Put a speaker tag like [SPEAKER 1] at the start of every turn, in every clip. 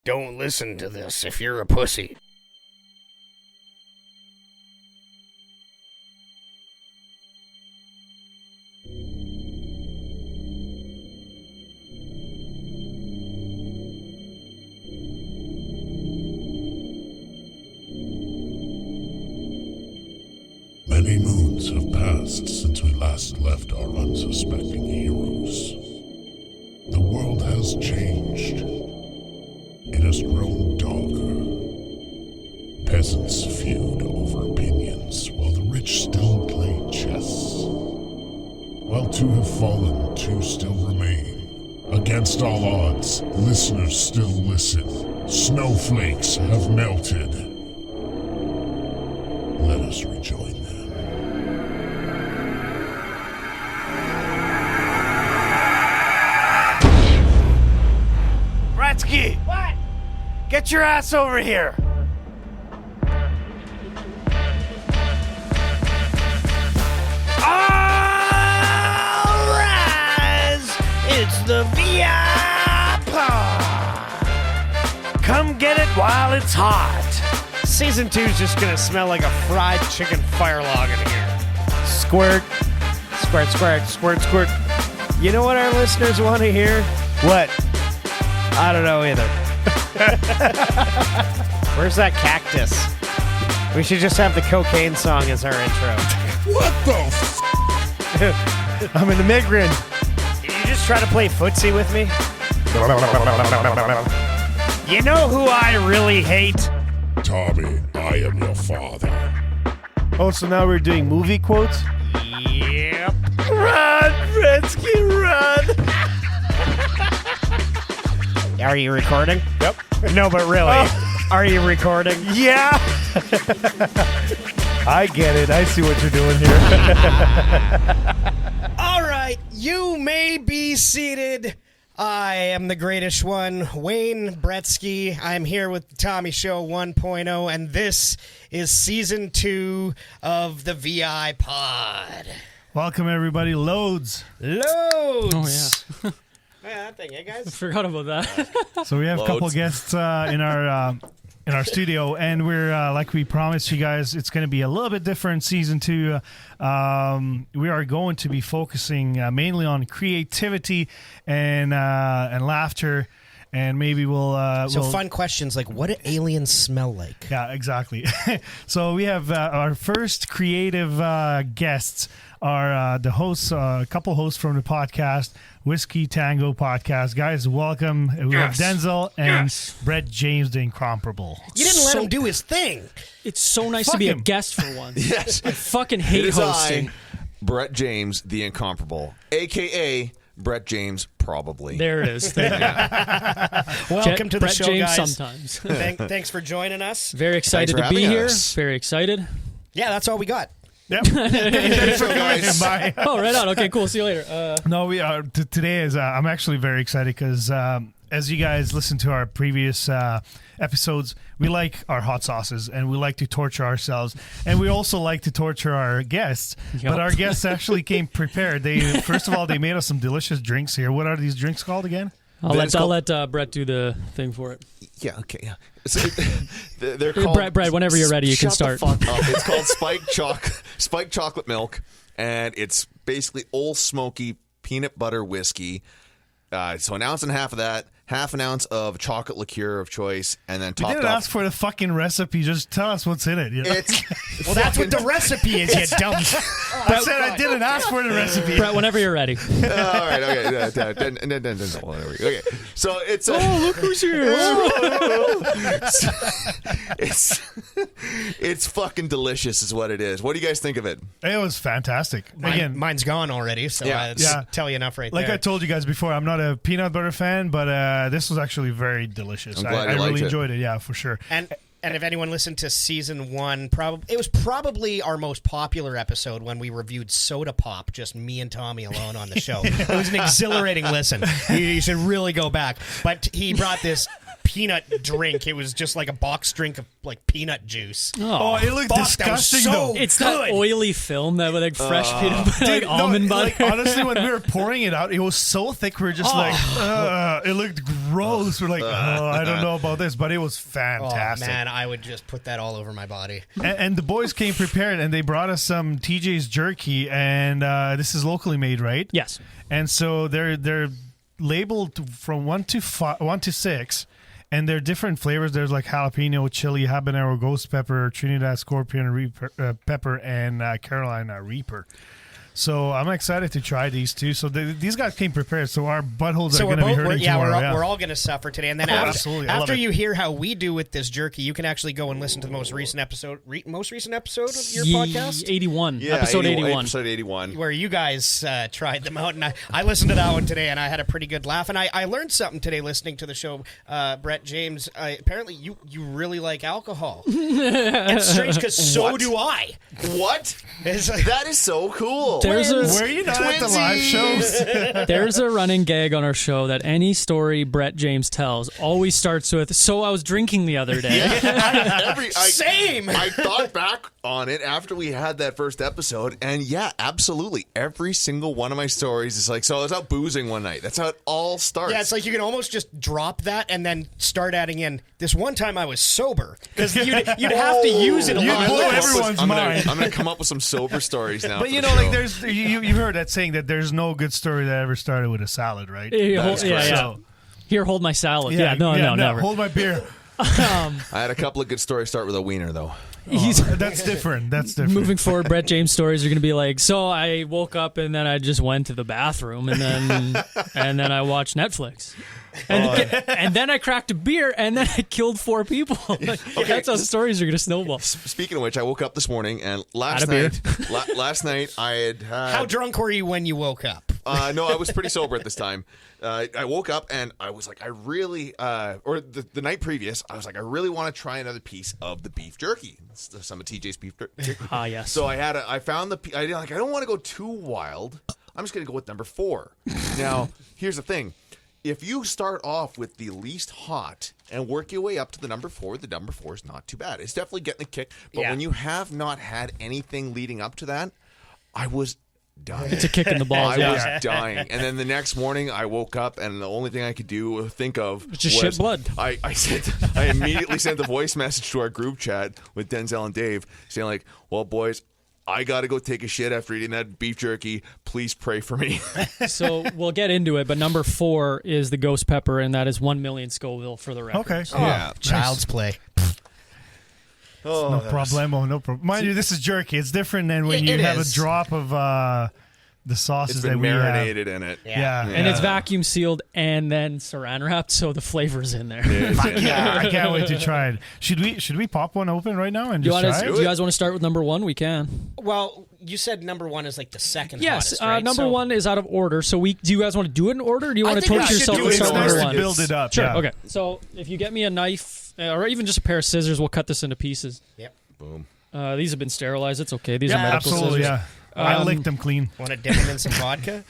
[SPEAKER 1] Don't listen to this if you're a pussy.
[SPEAKER 2] Many moons have passed since we last left our unsuspecting heroes. The world has changed. It has grown darker. Peasants feud over opinions, while the rich still play chess. While two have fallen, two still remain. Against all odds, listeners still listen. Snowflakes have melted. Let us rejoin them.
[SPEAKER 1] Bretsky! What? Get your ass over here! All rise! It's the V.I.Pod! Come get it while it's hot! Season 2 is just gonna smell like a fried chicken fire log in here. Squirt. Squirt, squirt, squirt, squirt. You know what our listeners want to hear? What? I don't know either. Where's that cactus? We should just have the cocaine song as our intro.
[SPEAKER 2] What the
[SPEAKER 1] I'm an immigrant. Did you just try to play footsie with me? You know who I really hate?
[SPEAKER 2] Tommy, I am your father.
[SPEAKER 1] Oh, so now we're doing movie quotes? Yep. Run, Bretsky, run! Are you recording? Yep. No, but really, Are you recording? Yeah. I get it. I see what you're doing here. All right, you may be seated. I am the greatest one, Wayne Bretsky. I'm here with the Tommy Show 1.0, and this is Season 2 of the V.I.Pod.
[SPEAKER 3] Welcome, everybody. Loads.
[SPEAKER 1] Oh,
[SPEAKER 4] yeah.
[SPEAKER 1] Yeah, that thing, guys?
[SPEAKER 4] I forgot about that.
[SPEAKER 3] So we have a couple guests in our studio, and we're like we promised you guys, it's going to be a little bit different. Season 2. We are going to be focusing mainly on creativity and laughter, and maybe we'll
[SPEAKER 1] fun questions like, what do aliens smell like?
[SPEAKER 3] Yeah, exactly. So we have our first creative guests are the hosts, a couple hosts from the podcast, Whiskey Tango Podcast. Guys, welcome. We have Denzel and Brett James, the Incomparable.
[SPEAKER 1] You didn't let him do his thing.
[SPEAKER 4] It's so nice to be a guest for once.
[SPEAKER 5] Yes.
[SPEAKER 4] I fucking hate hosting.
[SPEAKER 5] Brett James, the Incomparable, a.k.a. Brett James, probably.
[SPEAKER 4] There it is. Thank you.
[SPEAKER 1] Welcome to the
[SPEAKER 4] Brett
[SPEAKER 1] show,
[SPEAKER 4] James
[SPEAKER 1] guys.
[SPEAKER 4] sometimes.
[SPEAKER 1] Thanks for joining us.
[SPEAKER 4] Very excited to be here. Very excited.
[SPEAKER 1] Yeah, that's all we got.
[SPEAKER 3] Yep.
[SPEAKER 5] guys.
[SPEAKER 3] Bye.
[SPEAKER 4] Oh, right on. Okay, cool. See you later.
[SPEAKER 3] No, we are. Today is. I'm actually very excited because as you guys listen to our previous episodes, we like our hot sauces and we like to torture ourselves, and we also like to torture our guests.
[SPEAKER 4] Yep.
[SPEAKER 3] But our guests actually came prepared. First of all, they made us some delicious drinks here. What are these drinks called again?
[SPEAKER 4] I'll let Brett do the thing for it.
[SPEAKER 5] Yeah, okay, yeah. So, they're called...
[SPEAKER 4] Brett, whenever you're ready, you can start.
[SPEAKER 5] Shut the fuck up. It's called spiked chocolate milk, and it's basically Old Smoky peanut butter whiskey. So an ounce and a half of that, half an ounce of chocolate liqueur of choice, and then topped
[SPEAKER 3] off. You didn't ask for the fucking recipe. Just tell us what's in it. You know?
[SPEAKER 1] Well, that's what the recipe is, you dumb.
[SPEAKER 3] I said I didn't ask for the recipe.
[SPEAKER 4] Brett, whenever you're ready.
[SPEAKER 5] All right, okay. Okay. So it's...
[SPEAKER 4] look who's here.
[SPEAKER 5] It's fucking delicious is what it is. What do you guys think of it?
[SPEAKER 3] It was fantastic. Again,
[SPEAKER 1] mine's gone already, so tell you enough right there.
[SPEAKER 3] Like I told you guys before, I'm not a peanut butter fan, but this was actually very delicious. I really enjoyed it. Yeah, for sure.
[SPEAKER 1] And if anyone listened to Season 1, it was probably our most popular episode when we reviewed Soda Pop, just me and Tommy alone on the show. It was an exhilarating listen. You should really go back. But he brought this peanut drink. It was just like a box drink of like peanut juice.
[SPEAKER 3] Oh, it looked disgusting though.
[SPEAKER 4] It's that oily film that with like fresh peanut butter, like almond butter.
[SPEAKER 3] Like, honestly, when we were pouring it out, it was so thick. We were just it looked gross. We're like, I don't know about this, but it was fantastic.
[SPEAKER 1] Oh, man, I would just put that all over my body.
[SPEAKER 3] And the boys came prepared, and they brought us some TJ's jerky, and this is locally made, right?
[SPEAKER 4] Yes.
[SPEAKER 3] And so they're labeled from 1 to 6, and they're different flavors. There's like jalapeno, chili, habanero, ghost pepper, Trinidad scorpion Reaper, pepper, and Carolina Reaper. So I'm excited to try these two. So these guys came prepared. So our buttholes are going to be hurting tomorrow.
[SPEAKER 1] We're all going to suffer today. And then after you hear how we do with this jerky, you can actually go and listen to the most recent episode of your podcast?
[SPEAKER 4] 81.
[SPEAKER 5] Yeah,
[SPEAKER 4] episode 81.
[SPEAKER 5] Episode 81.
[SPEAKER 1] Where you guys tried them out. And I listened to that one today, and I had a pretty good laugh. And I learned something today listening to the show. Brett, James, apparently you really like alcohol. It's strange because so do I.
[SPEAKER 5] What? That is so cool.
[SPEAKER 3] Were you not at the live shows?
[SPEAKER 4] There's a running gag on our show that any story Brett James tells always starts with, so I was drinking the other day.
[SPEAKER 1] Same.
[SPEAKER 5] I thought back on it after we had that first episode, and yeah, absolutely. Every single one of my stories is like, so I was out boozing one night. That's how it all starts.
[SPEAKER 1] Yeah, it's like you can almost just drop that and then start adding in, this one time I was sober. Because you'd have to use it a lot.
[SPEAKER 3] Blow everyone's mind.
[SPEAKER 5] I'm going to come up with some sober stories now.
[SPEAKER 3] But you know, like there's you heard that saying that there's no good story that ever started with a salad, right?
[SPEAKER 4] Yeah. Here, hold my salad. No, never.
[SPEAKER 3] Hold my beer.
[SPEAKER 5] I had a couple of good stories start with a wiener, though.
[SPEAKER 3] That's different.
[SPEAKER 4] Moving forward, Brett James stories are going to be like, so I woke up and then I just went to the bathroom and then I watched Netflix. And then I cracked a beer and then I killed 4 people. That's how stories are going to snowball.
[SPEAKER 5] Speaking of which, I woke up this morning and last night I had
[SPEAKER 1] How drunk were you when you woke up?
[SPEAKER 5] No, I was pretty sober at this time. I woke up and I was like, the night previous, I was like, I really want to try another piece of the beef jerky. Some of TJ's beef jerky.
[SPEAKER 4] Yes.
[SPEAKER 5] So I don't want to go too wild. I'm just going to go with number 4. Now, here's the thing. If you start off with the least hot and work your way up to the number 4, the number 4 is not too bad. It's definitely getting a kick. But when you have not had anything leading up to that, I was dying.
[SPEAKER 4] It's a kick in the balls.
[SPEAKER 5] I was dying. And then the next morning, I woke up, and the only thing I could think of was
[SPEAKER 4] shit blood.
[SPEAKER 5] I immediately sent a voice message to our group chat with Denzel and Dave saying, like, well, boys, I got to go take a shit after eating that beef jerky. Please pray for me.
[SPEAKER 4] So we'll get into it, but number 4 is the ghost pepper, and that is 1 million Scoville for the record.
[SPEAKER 3] Okay.
[SPEAKER 5] Yeah.
[SPEAKER 1] Child's play.
[SPEAKER 3] No problem. Mind you, this is jerky. It's different than when you have a drop of the sauces
[SPEAKER 5] that we marinated in it.
[SPEAKER 3] Yeah.
[SPEAKER 4] And it's vacuum sealed and then saran wrapped, so the flavor's in there.
[SPEAKER 3] I can't wait to try it. Should we pop one open right now and just try it?
[SPEAKER 4] Do you guys want to start with number 1? We can.
[SPEAKER 1] Well, you said number 1 is like the second
[SPEAKER 4] hottest,
[SPEAKER 1] right?
[SPEAKER 4] Number 1 is out of order. So do you guys want to do it in order, or do you want to torture yourself
[SPEAKER 3] and
[SPEAKER 4] start number 1?
[SPEAKER 3] Build it up.
[SPEAKER 4] Sure.
[SPEAKER 3] Yeah.
[SPEAKER 4] Okay. So if you get me a knife or even just a pair of scissors, we'll cut this into pieces.
[SPEAKER 1] Yep.
[SPEAKER 5] Boom.
[SPEAKER 4] These have been sterilized. It's okay. These are medical
[SPEAKER 3] absolutely,
[SPEAKER 4] scissors.
[SPEAKER 3] Yeah. I licked them clean.
[SPEAKER 1] Want to dip them in some vodka?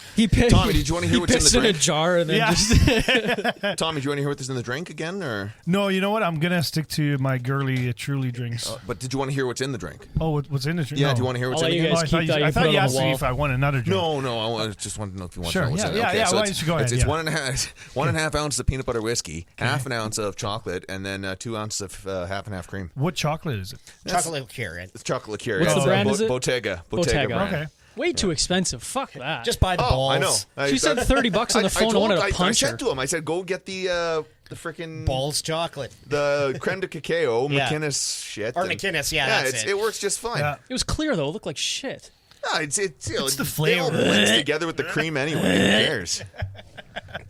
[SPEAKER 5] Tommy, did you want to hear what's in the drink?
[SPEAKER 4] in a jar and then just...
[SPEAKER 5] Tommy, do you want to hear what's in the drink again? Or
[SPEAKER 3] no, you know what? I'm going to stick to my girly Truly drinks.
[SPEAKER 5] But did you want to hear what's in the drink?
[SPEAKER 3] Oh, what's in the drink?
[SPEAKER 5] Yeah,
[SPEAKER 3] No.
[SPEAKER 5] do you want to hear what's in the
[SPEAKER 4] guys
[SPEAKER 5] drink?
[SPEAKER 4] keep that.
[SPEAKER 3] I thought you asked
[SPEAKER 4] me
[SPEAKER 3] me if I want another drink.
[SPEAKER 5] No, I just wanted to know if you want to know what's in it.
[SPEAKER 3] Yeah,
[SPEAKER 5] Okay, so
[SPEAKER 3] why don't you go ahead?
[SPEAKER 5] It's 1.5 ounces of peanut butter whiskey, half an ounce of chocolate, and then 2 ounces of half and half cream.
[SPEAKER 3] What chocolate is it?
[SPEAKER 1] Chocolate liqueur.
[SPEAKER 5] It's chocolate liqueur.
[SPEAKER 4] What's the brand, is it?
[SPEAKER 5] Bottega.
[SPEAKER 4] Bottega.
[SPEAKER 5] Brand.
[SPEAKER 3] Okay.
[SPEAKER 4] Way too expensive. Fuck that.
[SPEAKER 1] Just buy the balls.
[SPEAKER 5] I know.
[SPEAKER 4] She said $30 on the phone. I wanted to punch her.
[SPEAKER 5] I said to him, I said, go get the freaking
[SPEAKER 1] balls chocolate.
[SPEAKER 5] The creme de cacao,
[SPEAKER 1] Yeah.
[SPEAKER 5] McInnes shit.
[SPEAKER 1] Or McInnes, that's it.
[SPEAKER 5] It works just fine.
[SPEAKER 3] Yeah.
[SPEAKER 4] It was clear, though. It looked like shit.
[SPEAKER 5] No, it's
[SPEAKER 3] the flavor.
[SPEAKER 5] It all blends together with the cream anyway. Who cares?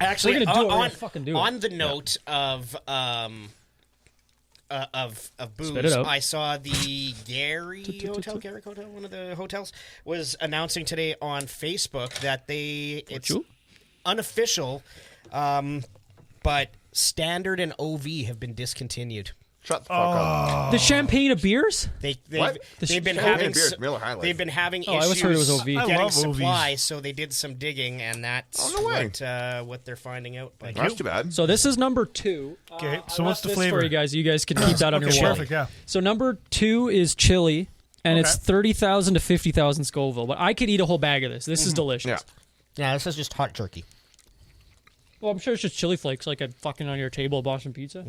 [SPEAKER 1] Actually,
[SPEAKER 4] We're gonna fucking do it.
[SPEAKER 1] on the note of booze,
[SPEAKER 4] Spit it out.
[SPEAKER 1] I saw the Garrick Hotel, one of the hotels, was announcing today on Facebook that it's unofficial, but Standard and OV have been discontinued.
[SPEAKER 5] Shut the fuck up.
[SPEAKER 4] The champagne of beers?
[SPEAKER 1] They've been
[SPEAKER 5] Champagne
[SPEAKER 1] having
[SPEAKER 5] beers, Miller High Life.
[SPEAKER 1] they've been having issues.
[SPEAKER 4] I always heard it was OV.
[SPEAKER 1] Getting
[SPEAKER 3] I love
[SPEAKER 1] supply,
[SPEAKER 3] OVs.
[SPEAKER 1] so they did some digging, and that's
[SPEAKER 5] no way.
[SPEAKER 1] what they're finding out. But
[SPEAKER 5] That's too bad.
[SPEAKER 4] So this is number 2.
[SPEAKER 3] Okay, so
[SPEAKER 4] I
[SPEAKER 3] what's
[SPEAKER 4] left
[SPEAKER 3] the
[SPEAKER 4] this
[SPEAKER 3] flavor?
[SPEAKER 4] for you guys? You guys can keep that on your
[SPEAKER 3] Okay,
[SPEAKER 4] wall.
[SPEAKER 3] perfect, yeah.
[SPEAKER 4] So number 2 is chili, and it's 30,000 to 50,000 Scoville. But I could eat a whole bag of this. This is delicious.
[SPEAKER 5] Yeah.
[SPEAKER 1] this is just hot jerky.
[SPEAKER 4] Well, I'm sure it's just chili flakes, like a fucking on your table of Boston pizza.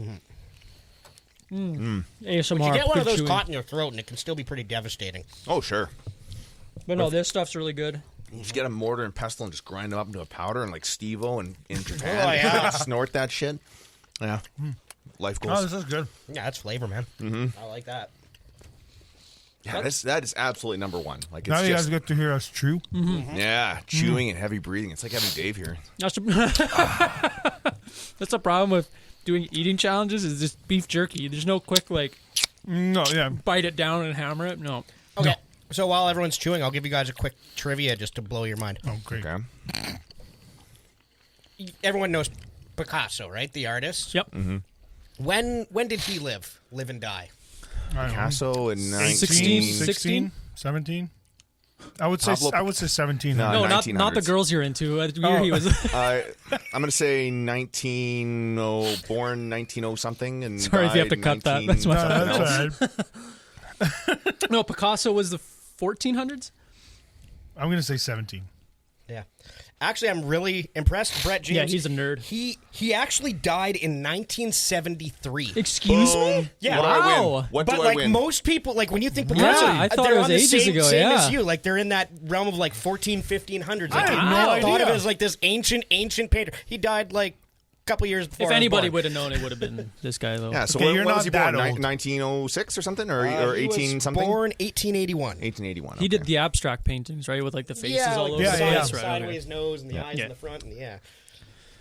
[SPEAKER 4] ASMR.
[SPEAKER 1] You get one of
[SPEAKER 4] good
[SPEAKER 1] those
[SPEAKER 4] chewing.
[SPEAKER 1] caught in your throat, and it can still be pretty devastating.
[SPEAKER 5] Oh, sure.
[SPEAKER 4] But no, this stuff's really good.
[SPEAKER 5] You just get a mortar and pestle and just grind them up into a powder, and like Steve-O in Japan,
[SPEAKER 1] Oh, yeah.
[SPEAKER 5] snort that shit. Yeah. Life goals.
[SPEAKER 3] Oh, this is good.
[SPEAKER 1] Yeah, that's flavor, man. I like that.
[SPEAKER 5] Yeah, that is absolutely number 1. Like it's
[SPEAKER 3] Now you guys
[SPEAKER 5] just
[SPEAKER 3] get to hear us chew.
[SPEAKER 5] yeah, chewing and heavy breathing. It's like having Dave here.
[SPEAKER 4] That's the problem with doing eating challenges is just beef jerky. There's no quick, like,
[SPEAKER 3] No, yeah.
[SPEAKER 4] bite it down and hammer it. No.
[SPEAKER 1] Okay, so while everyone's chewing, I'll give you guys a quick trivia just to blow your mind.
[SPEAKER 3] Oh, great.
[SPEAKER 5] Okay.
[SPEAKER 1] Everyone knows Picasso, right? The artist.
[SPEAKER 4] Yep.
[SPEAKER 1] When did he live and die?
[SPEAKER 5] Picasso in
[SPEAKER 4] 16,
[SPEAKER 3] 16, 17. I would say
[SPEAKER 5] Pablo-
[SPEAKER 3] 17.
[SPEAKER 5] No.
[SPEAKER 4] No, not the
[SPEAKER 5] 1900s.
[SPEAKER 4] girls you're into. Year he was.
[SPEAKER 5] I'm going to say born 1900 something and
[SPEAKER 4] Sorry if you have to
[SPEAKER 5] died
[SPEAKER 4] cut that.
[SPEAKER 5] 19
[SPEAKER 4] That's my
[SPEAKER 5] something
[SPEAKER 3] That's
[SPEAKER 5] else.
[SPEAKER 3] all right.
[SPEAKER 4] No, Picasso was the 1400s.
[SPEAKER 3] I'm going to say 17.
[SPEAKER 1] Yeah. Actually, I'm really impressed. Brett James.
[SPEAKER 4] Yeah, he's a nerd.
[SPEAKER 1] He actually died in 1973.
[SPEAKER 4] Excuse me?
[SPEAKER 1] Yeah.
[SPEAKER 5] What do I win?
[SPEAKER 4] Wow.
[SPEAKER 5] What
[SPEAKER 1] But
[SPEAKER 5] do I
[SPEAKER 1] like
[SPEAKER 5] win?
[SPEAKER 1] most people, like when you think Picasso,
[SPEAKER 4] I thought
[SPEAKER 1] they're
[SPEAKER 4] it was
[SPEAKER 1] on the
[SPEAKER 4] ages
[SPEAKER 1] same,
[SPEAKER 4] ago,
[SPEAKER 1] same
[SPEAKER 4] yeah.
[SPEAKER 1] as you. Like they're in that realm of like 1500s. Like,
[SPEAKER 3] I had
[SPEAKER 1] I
[SPEAKER 3] no
[SPEAKER 1] thought of
[SPEAKER 3] idea.
[SPEAKER 1] it as like this ancient painter. He died like a couple years before.
[SPEAKER 4] If
[SPEAKER 1] I was
[SPEAKER 4] anybody
[SPEAKER 1] born.
[SPEAKER 4] would have known, it would have been this guy, though.
[SPEAKER 5] yeah, so
[SPEAKER 3] Okay,
[SPEAKER 5] when
[SPEAKER 3] you're
[SPEAKER 5] was
[SPEAKER 3] not
[SPEAKER 5] he born?
[SPEAKER 3] that old.
[SPEAKER 5] 1906 or something? Or
[SPEAKER 1] He
[SPEAKER 5] 18
[SPEAKER 1] was
[SPEAKER 5] something?
[SPEAKER 1] Born 1881.
[SPEAKER 5] 1881.
[SPEAKER 4] He did
[SPEAKER 5] okay.
[SPEAKER 4] the abstract paintings, right, with like the faces
[SPEAKER 1] Yeah,
[SPEAKER 4] all
[SPEAKER 1] like
[SPEAKER 4] over
[SPEAKER 3] Yeah,
[SPEAKER 4] the
[SPEAKER 3] yeah,
[SPEAKER 4] place,
[SPEAKER 3] yeah.
[SPEAKER 4] right?
[SPEAKER 1] sideways
[SPEAKER 4] Okay.
[SPEAKER 1] nose and the eyes
[SPEAKER 4] Yeah.
[SPEAKER 1] in the front, and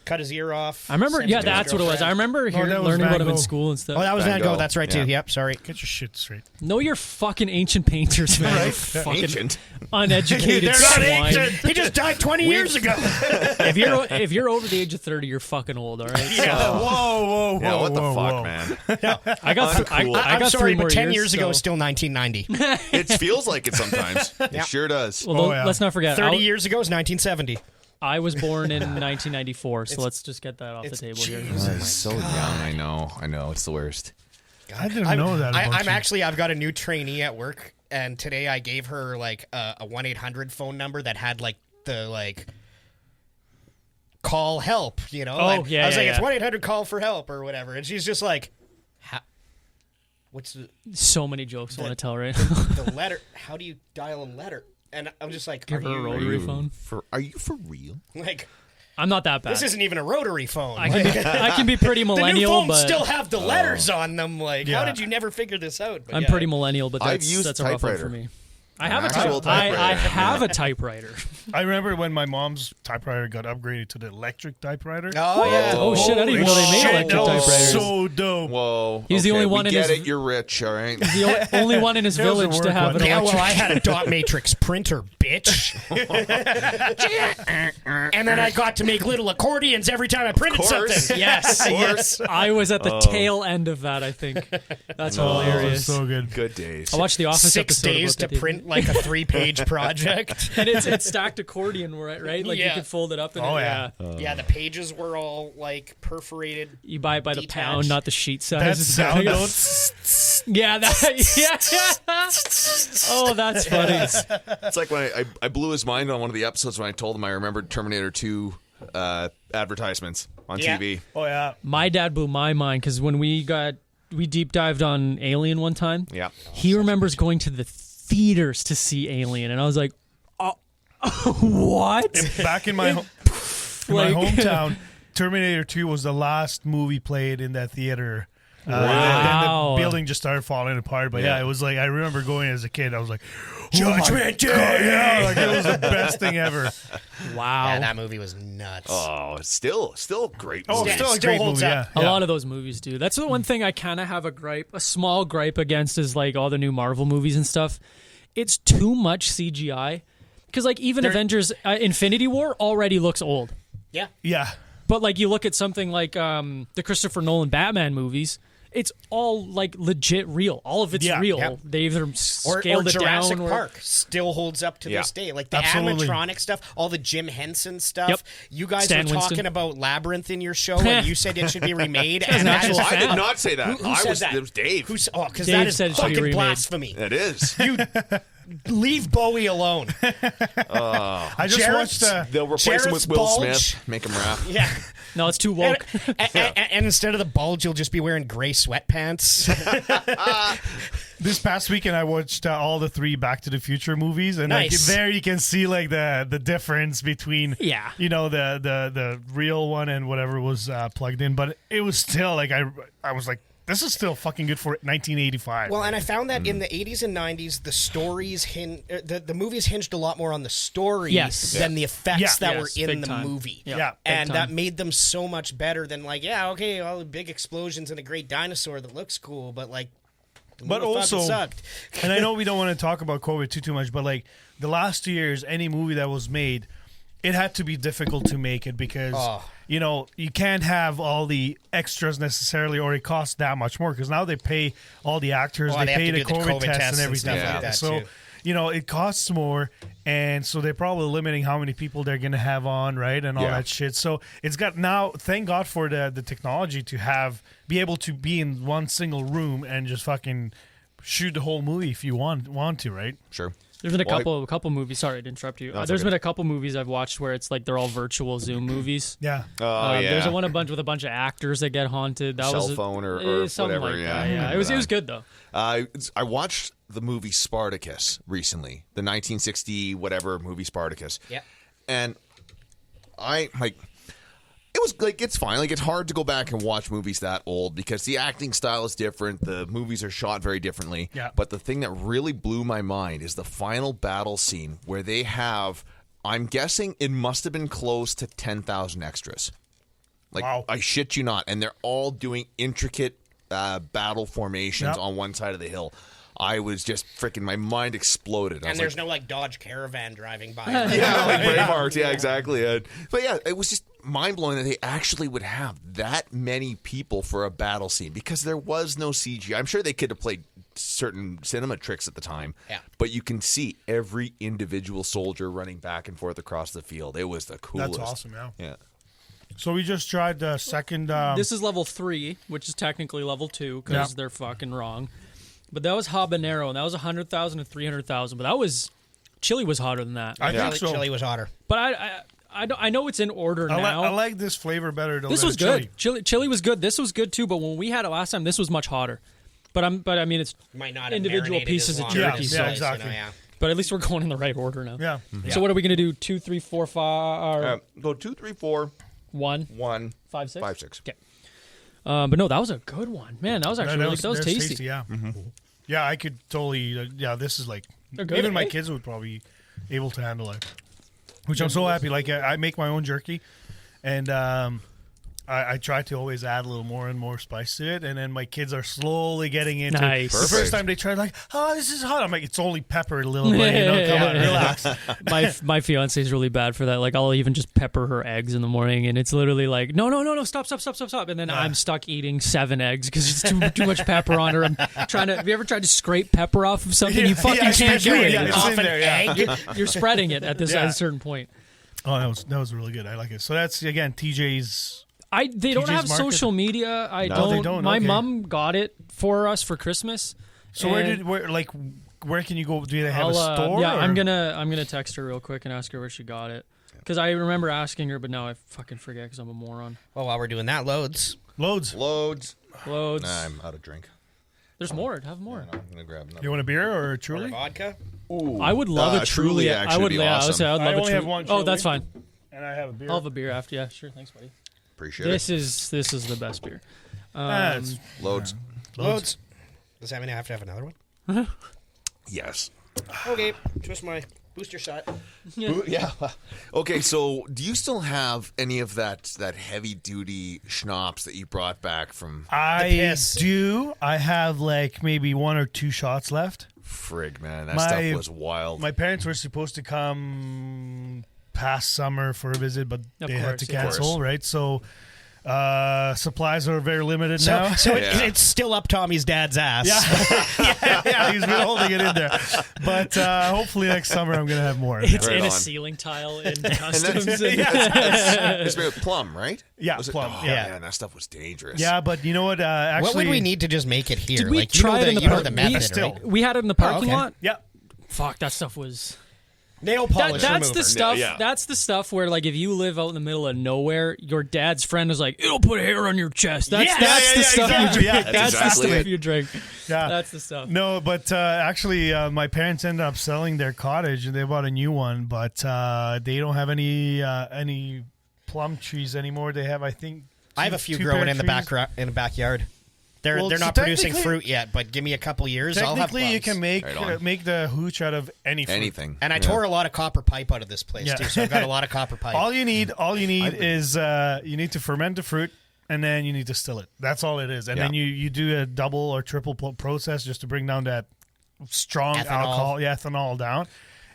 [SPEAKER 1] cut his ear off.
[SPEAKER 4] I remember,
[SPEAKER 1] sent
[SPEAKER 4] yeah,
[SPEAKER 1] it to his
[SPEAKER 4] that's what it was. I
[SPEAKER 1] girlfriend.
[SPEAKER 4] remember
[SPEAKER 3] that was
[SPEAKER 4] learning about
[SPEAKER 3] Van
[SPEAKER 4] him in
[SPEAKER 3] Gogh.
[SPEAKER 4] school and stuff.
[SPEAKER 1] Oh, that was Van
[SPEAKER 5] Van
[SPEAKER 1] Gogh.
[SPEAKER 5] Gogh.
[SPEAKER 1] That's right too.
[SPEAKER 5] Yeah.
[SPEAKER 1] Yep. Sorry.
[SPEAKER 3] Get your shit straight.
[SPEAKER 4] Know your fucking ancient painters, man. Fucking
[SPEAKER 5] Ancient.
[SPEAKER 4] uneducated
[SPEAKER 3] They're not
[SPEAKER 4] swine.
[SPEAKER 3] ancient.
[SPEAKER 1] He just died 20 years ago.
[SPEAKER 4] If you're over the age of 30, you're fucking old, all right?
[SPEAKER 3] Whoa.
[SPEAKER 5] Yeah, what the
[SPEAKER 3] whoa,
[SPEAKER 5] fuck,
[SPEAKER 3] whoa.
[SPEAKER 5] man?
[SPEAKER 4] I got
[SPEAKER 5] Uncool.
[SPEAKER 4] I
[SPEAKER 1] I'm
[SPEAKER 4] got
[SPEAKER 1] sorry,
[SPEAKER 4] 3 more
[SPEAKER 1] but 10 years ago,
[SPEAKER 4] so-
[SPEAKER 1] still 1990.
[SPEAKER 5] It feels like it sometimes. It sure does.
[SPEAKER 4] Well,
[SPEAKER 3] yeah.
[SPEAKER 4] let's not forget.
[SPEAKER 1] 30 years ago is 1970.
[SPEAKER 4] I was born in 1994, so let's just get that off the table here.
[SPEAKER 5] It's so young. I know. It's the worst.
[SPEAKER 3] I didn't know that about you.
[SPEAKER 1] I've got a new trainee at work, and today I gave her like a 1-800 phone number that had like the like call help, you know?
[SPEAKER 4] Oh,
[SPEAKER 1] Like,
[SPEAKER 4] yeah,
[SPEAKER 1] I was
[SPEAKER 4] yeah,
[SPEAKER 1] like,
[SPEAKER 4] yeah.
[SPEAKER 1] it's 1-800 call for help or whatever, and she's just like, what's
[SPEAKER 4] So many jokes I want to tell right now.
[SPEAKER 1] the letter? How do you dial a letter? And I'm just like,
[SPEAKER 4] Give her a rotary phone.
[SPEAKER 5] Are you for real?
[SPEAKER 1] like,
[SPEAKER 4] I'm not that bad.
[SPEAKER 1] this isn't even a rotary phone.
[SPEAKER 4] I can be pretty
[SPEAKER 1] the new
[SPEAKER 4] millennial,
[SPEAKER 1] phones
[SPEAKER 4] but
[SPEAKER 1] still have the letters on them. Like, how
[SPEAKER 3] Yeah.
[SPEAKER 1] did you never figure this out? But
[SPEAKER 4] I'm
[SPEAKER 1] yeah.
[SPEAKER 4] pretty millennial. But
[SPEAKER 5] I've
[SPEAKER 4] that's
[SPEAKER 5] used
[SPEAKER 4] that's a rough one
[SPEAKER 5] typewriter.
[SPEAKER 4] for me. I have a
[SPEAKER 5] actual
[SPEAKER 4] typewriter. I
[SPEAKER 5] typewriter.
[SPEAKER 4] have a typewriter.
[SPEAKER 3] I remember when my mom's typewriter got upgraded to the electric typewriter.
[SPEAKER 1] Oh yeah.
[SPEAKER 4] Oh shit! I didn't even know they made
[SPEAKER 3] Shit,
[SPEAKER 4] electric
[SPEAKER 3] that was
[SPEAKER 4] typewriters.
[SPEAKER 3] so dope.
[SPEAKER 5] Whoa.
[SPEAKER 4] He's the only one
[SPEAKER 5] we
[SPEAKER 4] in
[SPEAKER 5] get
[SPEAKER 4] his-
[SPEAKER 5] it. You're rich, all right?
[SPEAKER 4] The only one in his
[SPEAKER 3] It was a
[SPEAKER 4] village to
[SPEAKER 3] work
[SPEAKER 4] have
[SPEAKER 3] one.
[SPEAKER 4] an
[SPEAKER 1] Yeah,
[SPEAKER 4] electric.
[SPEAKER 1] well, I had a dot matrix printer, bitch. And then I got to make little accordions every time I printed
[SPEAKER 5] course.
[SPEAKER 1] something. Yes, yes.
[SPEAKER 4] I was at the tail end of that. I think that's
[SPEAKER 3] That was
[SPEAKER 4] hilarious.
[SPEAKER 3] so good.
[SPEAKER 5] Good days.
[SPEAKER 4] I watched the Office
[SPEAKER 1] 6
[SPEAKER 4] episode
[SPEAKER 1] days to
[SPEAKER 4] about that,
[SPEAKER 1] print like a 3-page project.
[SPEAKER 4] and it's stacked accordion, right? Like you
[SPEAKER 1] Yeah.
[SPEAKER 4] could fold it up. And
[SPEAKER 3] Oh,
[SPEAKER 4] it,
[SPEAKER 3] yeah.
[SPEAKER 1] Yeah, the pages were all like perforated.
[SPEAKER 4] You buy it by the
[SPEAKER 1] Detached.
[SPEAKER 4] pound, not the sheet size.
[SPEAKER 3] That
[SPEAKER 4] It's
[SPEAKER 3] sound
[SPEAKER 4] like-
[SPEAKER 3] don't.
[SPEAKER 4] Yeah, yeah. Oh, that's funny.
[SPEAKER 5] It's like when I blew his mind on one of the episodes when I told him I remembered Terminator 2 advertisements on
[SPEAKER 1] Yeah.
[SPEAKER 5] TV.
[SPEAKER 3] Oh yeah.
[SPEAKER 4] My dad blew my mind because when we deep dived on Alien one time.
[SPEAKER 5] Yeah.
[SPEAKER 4] He remembers going to the theaters to see Alien, and I was like, oh, what?
[SPEAKER 3] Back in my
[SPEAKER 4] Like-
[SPEAKER 3] hometown, Terminator 2 was the last movie played in that theater. And then
[SPEAKER 4] Wow.
[SPEAKER 3] the building just started falling apart. But yeah, it was like I remember going as a kid. I was like,
[SPEAKER 1] Judgment Day!
[SPEAKER 3] Yeah, like it was the best thing ever.
[SPEAKER 4] Wow.
[SPEAKER 1] Yeah, that movie was nuts.
[SPEAKER 5] Oh, it's still great.
[SPEAKER 3] Oh,
[SPEAKER 5] movie.
[SPEAKER 3] still a
[SPEAKER 1] still
[SPEAKER 3] great
[SPEAKER 1] holds
[SPEAKER 3] movie.
[SPEAKER 1] up.
[SPEAKER 3] Yeah,
[SPEAKER 4] A
[SPEAKER 3] yeah.
[SPEAKER 4] lot of those movies do. That's the one thing I kind of have a small gripe against is like all the new Marvel movies and stuff. It's too much CGI. Because like even Avengers Infinity War already looks old.
[SPEAKER 1] Yeah.
[SPEAKER 3] Yeah.
[SPEAKER 4] But like you look at something like the Christopher Nolan Batman movies, it's all like legit real. All of it's real.
[SPEAKER 1] Yep.
[SPEAKER 4] They either scaled it
[SPEAKER 1] Jurassic
[SPEAKER 4] down.
[SPEAKER 1] Park still holds up to this day. Like the animatronic stuff, all the Jim Henson stuff.
[SPEAKER 4] Yep.
[SPEAKER 1] You guys
[SPEAKER 4] Stan
[SPEAKER 1] were talking
[SPEAKER 4] Winston.
[SPEAKER 1] about Labyrinth in your show, and you said it should be remade.
[SPEAKER 4] an
[SPEAKER 1] and
[SPEAKER 4] actual
[SPEAKER 5] I did
[SPEAKER 4] fan.
[SPEAKER 5] not say that.
[SPEAKER 1] Who said that?
[SPEAKER 5] It was Dave.
[SPEAKER 1] Because
[SPEAKER 4] Dave
[SPEAKER 1] that is
[SPEAKER 4] said it should be
[SPEAKER 1] fucking
[SPEAKER 4] remade.
[SPEAKER 1] blasphemy.
[SPEAKER 5] It is.
[SPEAKER 1] You leave Bowie alone.
[SPEAKER 3] I just
[SPEAKER 1] Jared's-
[SPEAKER 3] watched.
[SPEAKER 5] They'll replace him
[SPEAKER 1] Jared's
[SPEAKER 5] with Will
[SPEAKER 1] bulge.
[SPEAKER 5] Smith. Make him rap.
[SPEAKER 1] Yeah.
[SPEAKER 4] No, it's too woke.
[SPEAKER 1] And instead of the bulge, you'll just be wearing gray sweatpants.
[SPEAKER 3] This past weekend, I watched all the 3 Back to the Future movies, and like,
[SPEAKER 1] Nice.
[SPEAKER 3] there you can see like the difference between
[SPEAKER 4] Yeah.
[SPEAKER 3] the real one and whatever was plugged in. But it was still like I was like, this is still fucking good for 1985.
[SPEAKER 1] Well, and I found that in the 80s and 90s, the stories the movies hinged a lot more on the story
[SPEAKER 4] Yes.
[SPEAKER 1] than the effects
[SPEAKER 3] Yeah.
[SPEAKER 1] that
[SPEAKER 4] Yes,
[SPEAKER 1] were in
[SPEAKER 4] big
[SPEAKER 1] the
[SPEAKER 4] time.
[SPEAKER 1] movie.
[SPEAKER 3] Yeah.
[SPEAKER 1] And
[SPEAKER 4] Big
[SPEAKER 1] that
[SPEAKER 4] time.
[SPEAKER 1] made them so much better than like, okay, all the big explosions and a great dinosaur that looks cool, but like, the
[SPEAKER 3] But
[SPEAKER 1] movie fucking
[SPEAKER 3] also-
[SPEAKER 1] sucked.
[SPEAKER 3] And I know we don't want to talk about COVID too much, but like the last 2 years, any movie that was made, it had to be difficult to make it because you can't have all the extras necessarily, or it costs that much more because now they pay all the actors,
[SPEAKER 1] Oh,
[SPEAKER 3] they
[SPEAKER 1] they have
[SPEAKER 3] pay
[SPEAKER 1] to
[SPEAKER 3] the
[SPEAKER 1] do the
[SPEAKER 3] COVID
[SPEAKER 1] COVID
[SPEAKER 3] tests
[SPEAKER 1] tests
[SPEAKER 3] and
[SPEAKER 1] and
[SPEAKER 3] everything.
[SPEAKER 1] stuff
[SPEAKER 5] like
[SPEAKER 1] that,
[SPEAKER 3] So
[SPEAKER 1] too.
[SPEAKER 3] it costs more, and so they're probably limiting how many people they're gonna have on, right, and all
[SPEAKER 5] Yeah.
[SPEAKER 3] that shit. So it's got now. Thank God for the technology to be able to be in one single room and just fucking shoot the whole movie if you want to, right?
[SPEAKER 5] Sure.
[SPEAKER 4] There's been a
[SPEAKER 5] Well,
[SPEAKER 4] couple movies. Sorry to interrupt you.
[SPEAKER 5] it's
[SPEAKER 4] There's
[SPEAKER 5] okay.
[SPEAKER 4] been a couple movies I've watched where it's like they're all virtual Zoom movies.
[SPEAKER 3] Yeah.
[SPEAKER 5] Oh, yeah.
[SPEAKER 4] There's one with a bunch of actors that get haunted. That
[SPEAKER 5] Cell
[SPEAKER 4] was
[SPEAKER 5] phone or
[SPEAKER 4] something
[SPEAKER 5] whatever,
[SPEAKER 4] like
[SPEAKER 5] yeah.
[SPEAKER 4] that. Yeah, it was good though.
[SPEAKER 5] I watched the movie Spartacus recently, the 1960 whatever movie Spartacus.
[SPEAKER 1] Yeah.
[SPEAKER 5] And I like it was like it's fine. Like it's hard to go back and watch movies that old because the acting style is different. The movies are shot very differently.
[SPEAKER 3] Yeah.
[SPEAKER 5] But the thing that really blew my mind is the final battle scene where they have, I'm guessing it must have been close to 10,000 extras. Like
[SPEAKER 3] Wow.
[SPEAKER 5] I shit you not, and they're all doing intricate battle formations
[SPEAKER 3] Yep.
[SPEAKER 5] on one side of the hill. I was just freaking, my mind exploded. I
[SPEAKER 1] And
[SPEAKER 5] was
[SPEAKER 1] there's
[SPEAKER 5] like,
[SPEAKER 1] no like Dodge Caravan driving by.
[SPEAKER 5] yeah, like Braveheart. Yeah, exactly. But yeah, it was just mind blowing that they actually would have that many people for a battle scene because there was no CG. I'm sure they could have played certain cinema tricks at the time.
[SPEAKER 1] Yeah.
[SPEAKER 5] But you can see every individual soldier running back and forth across the field. It was the coolest.
[SPEAKER 3] That's awesome, yeah.
[SPEAKER 5] Yeah.
[SPEAKER 3] So we just tried the second.
[SPEAKER 4] This is level 3, which is technically level 2 because
[SPEAKER 3] Yeah.
[SPEAKER 4] they're fucking wrong. But that was habanero, and that was 100,000 and 300,000. But that was chili was hotter than that.
[SPEAKER 3] I think so.
[SPEAKER 1] Chili was hotter.
[SPEAKER 4] But I know it's in order now.
[SPEAKER 3] I like this flavor better. Though
[SPEAKER 4] This
[SPEAKER 3] than
[SPEAKER 4] was
[SPEAKER 3] the
[SPEAKER 4] good.
[SPEAKER 3] chili.
[SPEAKER 4] Chili was good. This was good too. But when we had it last time, this was much hotter. But I mean, it's
[SPEAKER 1] Might not have
[SPEAKER 4] individual
[SPEAKER 1] marinated
[SPEAKER 4] pieces
[SPEAKER 1] as
[SPEAKER 4] of
[SPEAKER 1] long
[SPEAKER 4] jerky.
[SPEAKER 1] as
[SPEAKER 4] so-
[SPEAKER 1] it is,
[SPEAKER 3] exactly.
[SPEAKER 1] yeah.
[SPEAKER 4] But at least we're going in the right order now.
[SPEAKER 3] Yeah.
[SPEAKER 4] So what are we gonna do? 2, 3, 4, 5, or
[SPEAKER 5] Go 2, 3, 4,
[SPEAKER 4] 1,
[SPEAKER 5] 1,
[SPEAKER 4] 5, 6?
[SPEAKER 5] 5, 6.
[SPEAKER 4] Okay. But no, that was a good one, man. That was actually really good. That was
[SPEAKER 3] that's
[SPEAKER 4] tasty.
[SPEAKER 3] Yeah. Yeah, I could totally. This is like
[SPEAKER 4] They're good,
[SPEAKER 3] even my
[SPEAKER 4] eh?
[SPEAKER 3] kids would probably be able to handle it. Which I'm so happy. Like I make my own jerky, and I try to always add a little more and more spice to it, and then my kids are slowly getting into
[SPEAKER 4] Nice.
[SPEAKER 3] it. The
[SPEAKER 5] Perfect.
[SPEAKER 3] first time they tried, like, oh, this is hot. I'm like, it's only pepper a little bit, come on, relax.
[SPEAKER 4] My fiance is really bad for that. Like I'll even just pepper her eggs in the morning, and it's literally like, no, stop, and then I'm stuck eating 7 eggs because it's too much pepper on her. I'm trying to. Have you ever tried to scrape pepper off of something? You fucking can't do it.
[SPEAKER 3] Yeah, it's
[SPEAKER 1] Off
[SPEAKER 3] in
[SPEAKER 1] an
[SPEAKER 3] there, yeah.
[SPEAKER 4] You're spreading it at
[SPEAKER 3] Yeah.
[SPEAKER 4] a certain point.
[SPEAKER 3] Oh, that was really good. I like it. So that's again TJ's.
[SPEAKER 4] They don't
[SPEAKER 3] TJ's
[SPEAKER 4] have
[SPEAKER 3] Market?
[SPEAKER 4] social media. I
[SPEAKER 5] No,
[SPEAKER 4] don't.
[SPEAKER 3] they don't,
[SPEAKER 4] My
[SPEAKER 3] okay.
[SPEAKER 4] mom got it for us for Christmas.
[SPEAKER 3] So
[SPEAKER 4] and
[SPEAKER 3] where can you go? Do they have a
[SPEAKER 4] I'll,
[SPEAKER 3] store?
[SPEAKER 4] Yeah,
[SPEAKER 3] or?
[SPEAKER 4] I'm gonna text her real quick and ask her where she got it. Because I remember asking her, but now I fucking forget because I'm a moron.
[SPEAKER 1] Well, while we're doing that, loads.
[SPEAKER 3] Loads.
[SPEAKER 5] Loads.
[SPEAKER 4] Loads.
[SPEAKER 5] I'm out of drink.
[SPEAKER 4] There's more. Have more.
[SPEAKER 5] I'm going to grab another.
[SPEAKER 3] You want a beer or a
[SPEAKER 1] Or
[SPEAKER 3] truly?
[SPEAKER 1] vodka.
[SPEAKER 5] Ooh.
[SPEAKER 4] I would love a
[SPEAKER 5] Truly
[SPEAKER 4] Truly.
[SPEAKER 5] actually
[SPEAKER 4] I would.
[SPEAKER 5] would be
[SPEAKER 4] Yeah, I would
[SPEAKER 5] awesome.
[SPEAKER 4] say I would
[SPEAKER 3] I
[SPEAKER 4] love a
[SPEAKER 3] only
[SPEAKER 4] Truly.
[SPEAKER 3] have one
[SPEAKER 4] Oh, that's
[SPEAKER 3] Truly.
[SPEAKER 4] fine.
[SPEAKER 3] And I have a beer.
[SPEAKER 4] I'll have a beer after. Yeah, sure. Thanks, buddy.
[SPEAKER 5] Appreciate
[SPEAKER 4] This
[SPEAKER 5] it.
[SPEAKER 4] is the best beer.
[SPEAKER 3] It's
[SPEAKER 5] Loads.
[SPEAKER 1] Loads. Does that mean I have to have another one?
[SPEAKER 5] Yes.
[SPEAKER 1] Okay. Twist my booster shot.
[SPEAKER 5] Yeah. Okay, so do you still have any of that heavy duty schnapps that you brought back from
[SPEAKER 3] I
[SPEAKER 1] piss.
[SPEAKER 3] do. I have like maybe 1 or 2 shots left.
[SPEAKER 5] Frig, man? That
[SPEAKER 3] My-
[SPEAKER 5] stuff was wild.
[SPEAKER 3] My parents were supposed to come past summer for a visit, but
[SPEAKER 4] Of
[SPEAKER 3] they had
[SPEAKER 4] course,
[SPEAKER 3] to
[SPEAKER 4] yeah.
[SPEAKER 3] cancel, right? So Supplies are very limited now.
[SPEAKER 1] So it's still up Tommy's dad's ass.
[SPEAKER 3] Yeah, he's been holding it in there. But hopefully next summer I'm going to have more.
[SPEAKER 4] It's
[SPEAKER 5] Right
[SPEAKER 4] in
[SPEAKER 5] on.
[SPEAKER 4] a ceiling tile in customs.
[SPEAKER 5] It's made with plum, right?
[SPEAKER 3] Yeah,
[SPEAKER 5] Was it?
[SPEAKER 3] plum.
[SPEAKER 5] Oh,
[SPEAKER 3] Yeah.
[SPEAKER 5] man, that stuff was dangerous.
[SPEAKER 3] Yeah, but you know what? Actually,
[SPEAKER 1] What would we need to just make it here?
[SPEAKER 4] Did we
[SPEAKER 1] like,
[SPEAKER 4] try it in the
[SPEAKER 1] you know
[SPEAKER 4] park?
[SPEAKER 1] the
[SPEAKER 4] We-
[SPEAKER 1] method,
[SPEAKER 3] still-
[SPEAKER 1] right?
[SPEAKER 4] We had it in the parking
[SPEAKER 1] okay.
[SPEAKER 4] lot.
[SPEAKER 3] Yeah.
[SPEAKER 4] Fuck, that stuff was.
[SPEAKER 1] Nail polish
[SPEAKER 4] That's
[SPEAKER 1] remover.
[SPEAKER 4] the stuff.
[SPEAKER 5] Yeah.
[SPEAKER 4] That's the stuff where, like, if you live out in the middle of nowhere, your dad's friend is like, "It'll put hair on your chest." That's
[SPEAKER 3] Yeah,
[SPEAKER 4] that's
[SPEAKER 3] yeah,
[SPEAKER 4] the
[SPEAKER 3] yeah,
[SPEAKER 4] stuff
[SPEAKER 3] exactly.
[SPEAKER 4] you drink.
[SPEAKER 3] Yeah,
[SPEAKER 4] That's
[SPEAKER 5] that's
[SPEAKER 4] the
[SPEAKER 5] exactly
[SPEAKER 4] stuff
[SPEAKER 5] it.
[SPEAKER 4] you drink.
[SPEAKER 3] Yeah.
[SPEAKER 4] That's the stuff.
[SPEAKER 3] No, but actually, my parents ended up selling their cottage and they bought a new one, but they don't have any plum trees anymore. They have, I think,
[SPEAKER 1] I have a few
[SPEAKER 3] two
[SPEAKER 1] growing
[SPEAKER 3] pear
[SPEAKER 1] in the
[SPEAKER 3] trees.
[SPEAKER 1] in the backyard. They're
[SPEAKER 3] Well,
[SPEAKER 1] they're
[SPEAKER 3] so
[SPEAKER 1] not producing
[SPEAKER 3] technically-
[SPEAKER 1] fruit yet, but give me a couple years, I'll have
[SPEAKER 3] Technically, you
[SPEAKER 1] plums.
[SPEAKER 3] can make
[SPEAKER 5] Right on.
[SPEAKER 3] make the hooch out of any fruit.
[SPEAKER 5] Anything.
[SPEAKER 1] And I tore a lot of copper pipe out of this place
[SPEAKER 3] Yeah.
[SPEAKER 1] too, so I've got a lot of copper pipe.
[SPEAKER 3] All you need is you need to ferment the fruit, and then you need to distill it. That's all it is. And then
[SPEAKER 5] Yeah.
[SPEAKER 3] you do a double or triple process just to bring down that strong
[SPEAKER 1] Ethanol.
[SPEAKER 3] alcohol, ethanol down.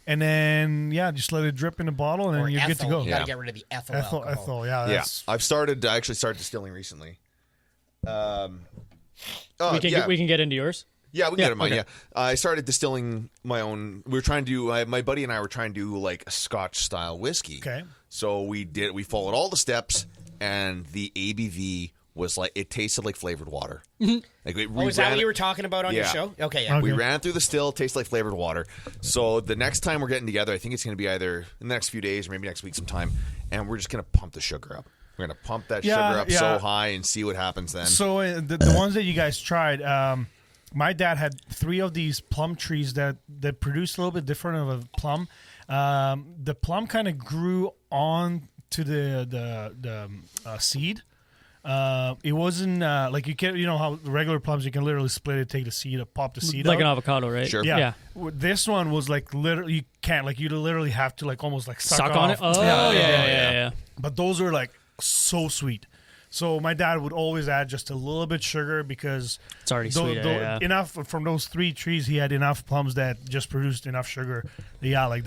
[SPEAKER 3] And then just let it drip in a bottle, and
[SPEAKER 1] or
[SPEAKER 3] then you're good to go.
[SPEAKER 1] You got to
[SPEAKER 5] Yeah.
[SPEAKER 1] get rid of the ethyl
[SPEAKER 3] Ethyl,
[SPEAKER 1] alcohol.
[SPEAKER 5] Yeah,
[SPEAKER 3] that's,
[SPEAKER 5] I actually started distilling recently.
[SPEAKER 4] We can get into yours.
[SPEAKER 5] Yeah, we can get in mine.
[SPEAKER 4] okay.
[SPEAKER 5] Yeah, I started distilling my own. We were trying to do. My buddy and I were trying to do like a Scotch style whiskey.
[SPEAKER 3] Okay.
[SPEAKER 5] So we followed all the steps, and the ABV was like it tasted like flavored water. Like we
[SPEAKER 1] Oh, is that
[SPEAKER 5] ran
[SPEAKER 1] what
[SPEAKER 5] it-
[SPEAKER 1] you were talking about on your
[SPEAKER 5] Yeah.
[SPEAKER 1] show? Okay, yeah.
[SPEAKER 5] We
[SPEAKER 3] Okay.
[SPEAKER 5] ran through the still, tastes like flavored water. So the next time we're getting together, I think it's going to be either in the next few days or maybe next week sometime, and we're just going to pump the sugar up. We're going to pump that
[SPEAKER 3] Yeah,
[SPEAKER 5] sugar up
[SPEAKER 3] yeah.
[SPEAKER 5] so high and see what happens then.
[SPEAKER 3] So the ones that you guys tried, my dad had 3 of these plum trees that produced a little bit different of a plum. The plum kind of grew on to the seed. It wasn't like you know how the regular plums you can literally split it, take the seed, pop the seed
[SPEAKER 4] Like
[SPEAKER 3] out.
[SPEAKER 4] an avocado, right?
[SPEAKER 5] Sure.
[SPEAKER 3] Yeah. This one was like literally you can't like you literally have to like almost like
[SPEAKER 4] Suck on it.
[SPEAKER 3] off.
[SPEAKER 4] Oh, yeah.
[SPEAKER 3] But those are like so sweet. So my dad would always add just a little bit sugar because
[SPEAKER 4] It's already sweet. Yeah.
[SPEAKER 3] enough from those 3 trees. He had enough plums that just produced enough sugar. Yeah, like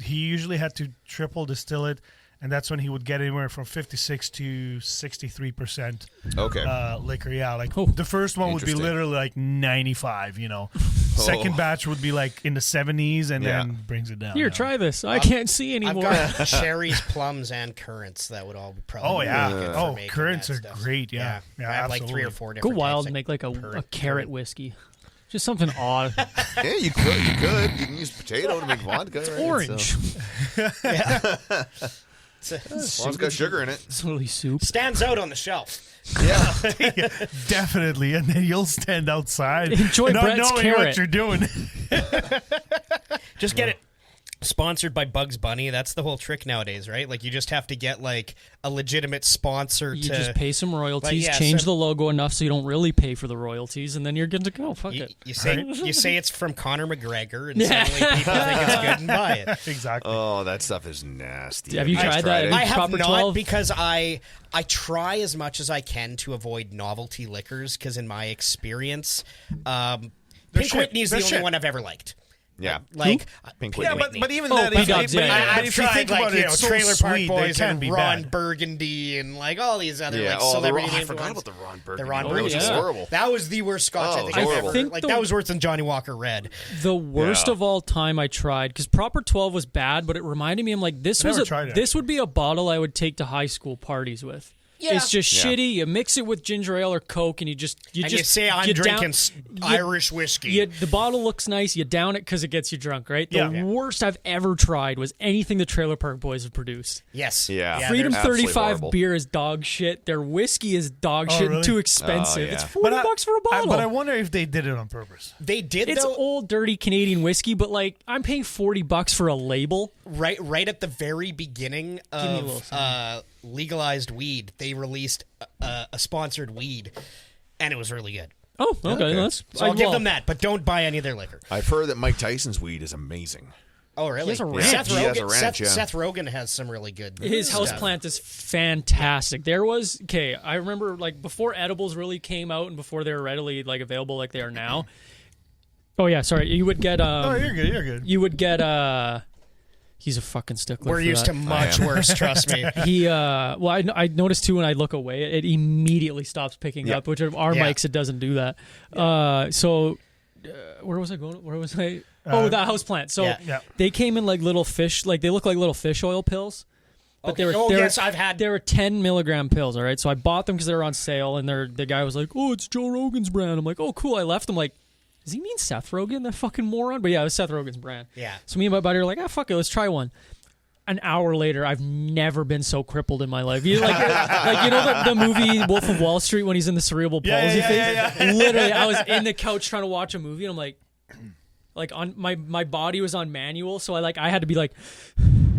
[SPEAKER 3] he usually had to triple distill it, and that's when he would get anywhere from 56 to 63%.
[SPEAKER 5] Okay.
[SPEAKER 3] Liquor. Yeah, like
[SPEAKER 4] Oh.
[SPEAKER 3] the first one would be
[SPEAKER 5] Interesting.
[SPEAKER 3] literally like 95. You know, second batch would be like in the 70s, and
[SPEAKER 5] Yeah.
[SPEAKER 3] then brings it down.
[SPEAKER 4] Here,
[SPEAKER 3] Yeah.
[SPEAKER 4] try this. I can't see
[SPEAKER 1] I've
[SPEAKER 4] anymore.
[SPEAKER 1] got cherries, plums, and currants. That would all be probably.
[SPEAKER 3] Oh, yeah.
[SPEAKER 1] be good for
[SPEAKER 3] Oh,
[SPEAKER 1] making
[SPEAKER 3] currants
[SPEAKER 1] that
[SPEAKER 3] are
[SPEAKER 1] stuff.
[SPEAKER 3] great, yeah. Yeah,
[SPEAKER 1] I have like 3 or
[SPEAKER 3] absolutely.
[SPEAKER 1] 4
[SPEAKER 4] Go
[SPEAKER 1] different.
[SPEAKER 4] wild
[SPEAKER 1] types,
[SPEAKER 4] and make like a
[SPEAKER 1] currant-
[SPEAKER 4] carrot whiskey. Just something odd.
[SPEAKER 5] Yeah, you could. You could. You can use potato to make vodka. Right?
[SPEAKER 4] Orange.
[SPEAKER 1] It's a-
[SPEAKER 5] As long as it's got sugar in it.
[SPEAKER 4] It's literally soup.
[SPEAKER 1] stands out on the shelf.
[SPEAKER 5] Yeah.
[SPEAKER 3] Definitely, and then you'll stand outside,
[SPEAKER 4] Enjoy
[SPEAKER 3] not
[SPEAKER 4] Brett's
[SPEAKER 3] knowing
[SPEAKER 4] carrot.
[SPEAKER 3] what you're doing.
[SPEAKER 1] Just get it sponsored by Bugs Bunny. That's the whole trick nowadays, right? Like you just have to get like a legitimate sponsor
[SPEAKER 4] You
[SPEAKER 1] to
[SPEAKER 4] just pay some royalties,
[SPEAKER 1] yeah,
[SPEAKER 4] change
[SPEAKER 1] so-
[SPEAKER 4] the logo enough so you don't really pay for the royalties, and then you're good to go. Fuck
[SPEAKER 1] You,
[SPEAKER 4] it.
[SPEAKER 1] you say you say it's from Conor McGregor, and
[SPEAKER 4] Yeah.
[SPEAKER 1] suddenly people think it's good and buy it.
[SPEAKER 3] Exactly.
[SPEAKER 5] Oh, that stuff is nasty.
[SPEAKER 4] Have you
[SPEAKER 5] guys
[SPEAKER 4] tried that?
[SPEAKER 5] it?
[SPEAKER 1] I have
[SPEAKER 4] Proper
[SPEAKER 1] not
[SPEAKER 4] 12?
[SPEAKER 1] because I try as much as I can to avoid novelty liquors because in my experience, Pink
[SPEAKER 3] shit.
[SPEAKER 1] Whitney's the
[SPEAKER 3] They're
[SPEAKER 1] only
[SPEAKER 3] shit.
[SPEAKER 1] one I've ever liked.
[SPEAKER 5] Like
[SPEAKER 1] Like
[SPEAKER 5] Pink
[SPEAKER 3] Yeah,
[SPEAKER 5] Whitney.
[SPEAKER 3] but even
[SPEAKER 4] Oh,
[SPEAKER 3] that,
[SPEAKER 4] P-Dubs, yeah, yeah.
[SPEAKER 3] but
[SPEAKER 1] I've
[SPEAKER 3] if you
[SPEAKER 1] tried
[SPEAKER 3] think
[SPEAKER 1] like
[SPEAKER 3] about it, it's so
[SPEAKER 1] Trailer Park
[SPEAKER 3] sweet,
[SPEAKER 1] Boys
[SPEAKER 3] they can
[SPEAKER 1] and
[SPEAKER 3] be
[SPEAKER 1] Ron
[SPEAKER 3] bad.
[SPEAKER 1] Burgundy and like all these other
[SPEAKER 5] Yeah,
[SPEAKER 1] like
[SPEAKER 5] oh,
[SPEAKER 1] celebrity
[SPEAKER 5] I
[SPEAKER 1] named
[SPEAKER 5] forgot
[SPEAKER 1] ones.
[SPEAKER 5] about the Ron Burgundy.
[SPEAKER 1] The Ron
[SPEAKER 5] That was
[SPEAKER 1] Burgundy.
[SPEAKER 5] horrible.
[SPEAKER 1] That was the worst Scotch
[SPEAKER 5] Oh,
[SPEAKER 1] I think
[SPEAKER 5] it was
[SPEAKER 1] I've
[SPEAKER 5] horrible.
[SPEAKER 1] ever.
[SPEAKER 4] I think
[SPEAKER 1] Like
[SPEAKER 4] the-
[SPEAKER 1] that was worse than Johnny Walker Red.
[SPEAKER 4] The worst
[SPEAKER 5] Yeah.
[SPEAKER 4] of all time I tried, because Proper 12 was bad, but it reminded me, I'm like, this
[SPEAKER 3] I
[SPEAKER 4] was
[SPEAKER 3] never tried it.
[SPEAKER 4] this would be a bottle I would take to high school parties with.
[SPEAKER 1] Yeah.
[SPEAKER 4] It's just
[SPEAKER 5] Yeah.
[SPEAKER 4] shitty. You mix it with ginger ale or Coke, and you just
[SPEAKER 1] And you say I'm drinking Irish whiskey.
[SPEAKER 4] The bottle looks nice. You down it because it gets you drunk, right? The
[SPEAKER 3] Yeah.
[SPEAKER 4] worst I've ever tried was anything the Trailer Park Boys have produced.
[SPEAKER 1] Yes.
[SPEAKER 5] Yeah.
[SPEAKER 4] Freedom
[SPEAKER 5] they're absolutely
[SPEAKER 4] 35
[SPEAKER 5] horrible.
[SPEAKER 4] beer is dog shit. Their whiskey is dog shit
[SPEAKER 3] really?
[SPEAKER 4] and too expensive.
[SPEAKER 5] Oh, yeah.
[SPEAKER 4] It's $40 for a bottle.
[SPEAKER 3] But I wonder if they did it on purpose.
[SPEAKER 1] They did
[SPEAKER 4] it's
[SPEAKER 1] though.
[SPEAKER 4] old, dirty Canadian whiskey, but like I'm paying $40 for a label.
[SPEAKER 1] Right at the very beginning
[SPEAKER 4] me a little
[SPEAKER 1] of
[SPEAKER 4] something.
[SPEAKER 1] legalized weed, they released a sponsored weed, and it was really good.
[SPEAKER 4] Oh, okay. That's,
[SPEAKER 1] So I'll give them that, but don't buy any of their liquor.
[SPEAKER 5] I've heard that Mike Tyson's weed is amazing.
[SPEAKER 1] Oh, really?
[SPEAKER 4] He has a ranch.
[SPEAKER 1] Seth
[SPEAKER 5] He
[SPEAKER 1] Rogen,
[SPEAKER 5] has a ranch, yeah.
[SPEAKER 1] Seth Rogen has some really good.
[SPEAKER 4] His
[SPEAKER 1] stuff.
[SPEAKER 4] houseplant is fantastic. There was I remember like before edibles really came out and before they were readily like available like they are now. Oh yeah, sorry. You would get
[SPEAKER 3] Oh, you're good. You're good.
[SPEAKER 4] you would get He's a fucking stickler.
[SPEAKER 1] We're
[SPEAKER 4] for
[SPEAKER 1] used
[SPEAKER 4] that.
[SPEAKER 1] to much worse, trust me.
[SPEAKER 4] Well, I noticed too when I look away, it immediately stops picking up, which our mics, it doesn't do that. Where was I going? Where was I? The houseplant. So they came in like little fish, like they look like little fish oil pills. But
[SPEAKER 1] yes, I've had.
[SPEAKER 4] They were 10 milligram pills, all right? So I bought them because they were on sale, and the guy was like, oh, it's Joe Rogan's brand. I'm like, oh, cool. I left them like, does he mean Seth Rogen, that fucking moron? But yeah, it was Seth Rogen's brand.
[SPEAKER 1] Yeah.
[SPEAKER 4] So me and my buddy were like, fuck it, let's try one. An hour later, I've never been so crippled in my life. You know the movie Wolf of Wall Street when he's in the cerebral palsy thing? Yeah. Literally, I was in the couch trying to watch a movie, and I'm like on my body was on manual, so I had to be like,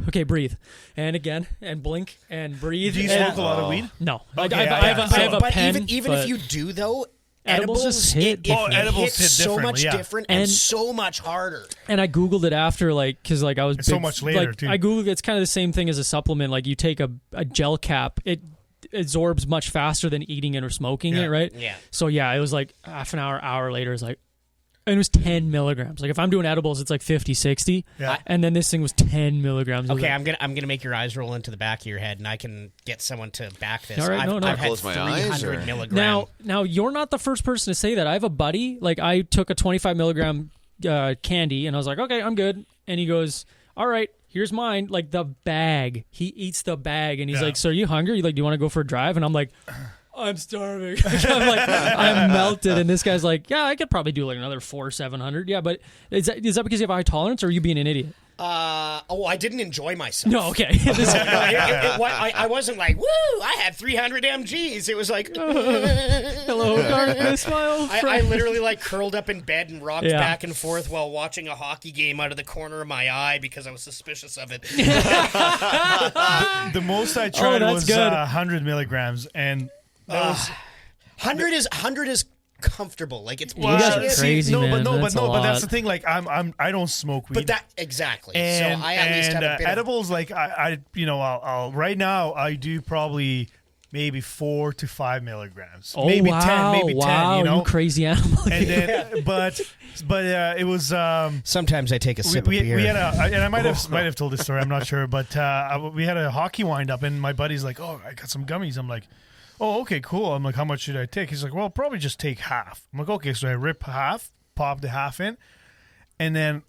[SPEAKER 4] okay, breathe, and again, and blink, and breathe.
[SPEAKER 3] Do you smoke a lot of weed?
[SPEAKER 4] No.
[SPEAKER 3] Okay,
[SPEAKER 4] I have a pen.
[SPEAKER 1] Even if you do, though,
[SPEAKER 4] edibles just hit.
[SPEAKER 1] Edibles hit
[SPEAKER 3] so
[SPEAKER 1] much different and so much harder.
[SPEAKER 4] And I Googled it after, because I was
[SPEAKER 3] so much later, too.
[SPEAKER 4] I Googled it's kind of the same thing as a supplement. Like, you take a gel cap, it absorbs much faster than eating it or smoking it, right?
[SPEAKER 1] Yeah.
[SPEAKER 4] So, it was like half an hour later, it's like, and it was 10 milligrams. Like, if I'm doing edibles, it's like 50, 60.
[SPEAKER 3] Yeah.
[SPEAKER 4] And then this thing was 10 milligrams.
[SPEAKER 1] Okay, I'm gonna make your eyes roll into the back of your head, and I can get someone to back this.
[SPEAKER 4] All right,
[SPEAKER 1] I've had
[SPEAKER 5] close my eyes,
[SPEAKER 1] 300 milligrams.
[SPEAKER 4] Now, you're not the first person to say that. I have a buddy, like, I took a 25 milligram candy, and I was like, okay, I'm good. And he goes, all right, here's mine. Like, the bag. He eats the bag, and he's like, so are you hungry? You like, do you want to go for a drive? And I'm like, I'm starving. I'm melted. And this guy's like, yeah, I could probably do like another 700. Yeah, but is that because you have high tolerance, or are you being an idiot?
[SPEAKER 1] I didn't enjoy myself.
[SPEAKER 4] No, okay.
[SPEAKER 1] I wasn't like, woo, I had 300 mgs. It was like,
[SPEAKER 4] hello, darkness, my old friend.
[SPEAKER 1] I literally like curled up in bed and rocked back and forth while watching a hockey game out of the corner of my eye because I was suspicious of it.
[SPEAKER 3] The most I tried was 100 milligrams, and that was
[SPEAKER 1] 100 is comfortable. Like, it's
[SPEAKER 4] crazy, man.
[SPEAKER 3] But that's the thing. Like, I don't smoke weed.
[SPEAKER 1] But that exactly.
[SPEAKER 3] And,
[SPEAKER 1] so I at least have a bit
[SPEAKER 3] edibles. Like I'll right now I do probably maybe 4 to 5 milligrams.
[SPEAKER 4] Oh,
[SPEAKER 3] maybe
[SPEAKER 4] wow.
[SPEAKER 3] 10. Maybe 10.
[SPEAKER 4] Wow,
[SPEAKER 3] You know,
[SPEAKER 4] you crazy animal.
[SPEAKER 3] And then, but it was.
[SPEAKER 1] Sometimes I take a sip of beer.
[SPEAKER 3] We had and I might have told this story. I'm not sure, but we had a hockey wind up, and my buddy's like, "Oh, I got some gummies." I'm like, oh, okay, cool. I'm like, how much should I take? He's like, well, probably just take half. I'm like, okay. So I rip half, pop the half in, and then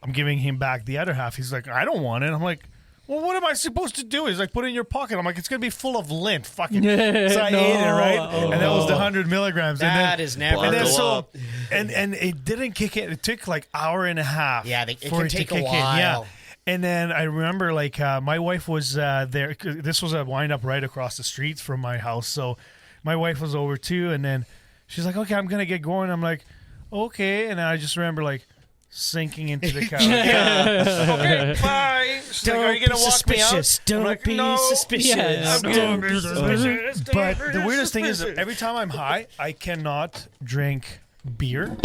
[SPEAKER 3] I'm giving him back the other half. He's like, I don't want it. I'm like, well, what am I supposed to do? He's like, put it in your pocket. I'm like, it's going to be full of lint. Fucking. So I ate it, right? And that was the 100 milligrams.
[SPEAKER 1] That is never.
[SPEAKER 3] And then and it didn't kick in. It took like hour and a half.
[SPEAKER 1] Yeah, it can take a while.
[SPEAKER 3] Yeah. And then I remember, like, my wife was there. This was a wind-up right across the street from my house. So my wife was over, too. And then she's like, okay, I'm going to get going. I'm like, okay. And then I just remember, like, sinking into the couch. Okay, bye. She's like, are you going to walk me out?
[SPEAKER 1] Don't be suspicious.
[SPEAKER 3] Don't be suspicious. But the weirdest thing is that every time I'm high, I cannot drink beer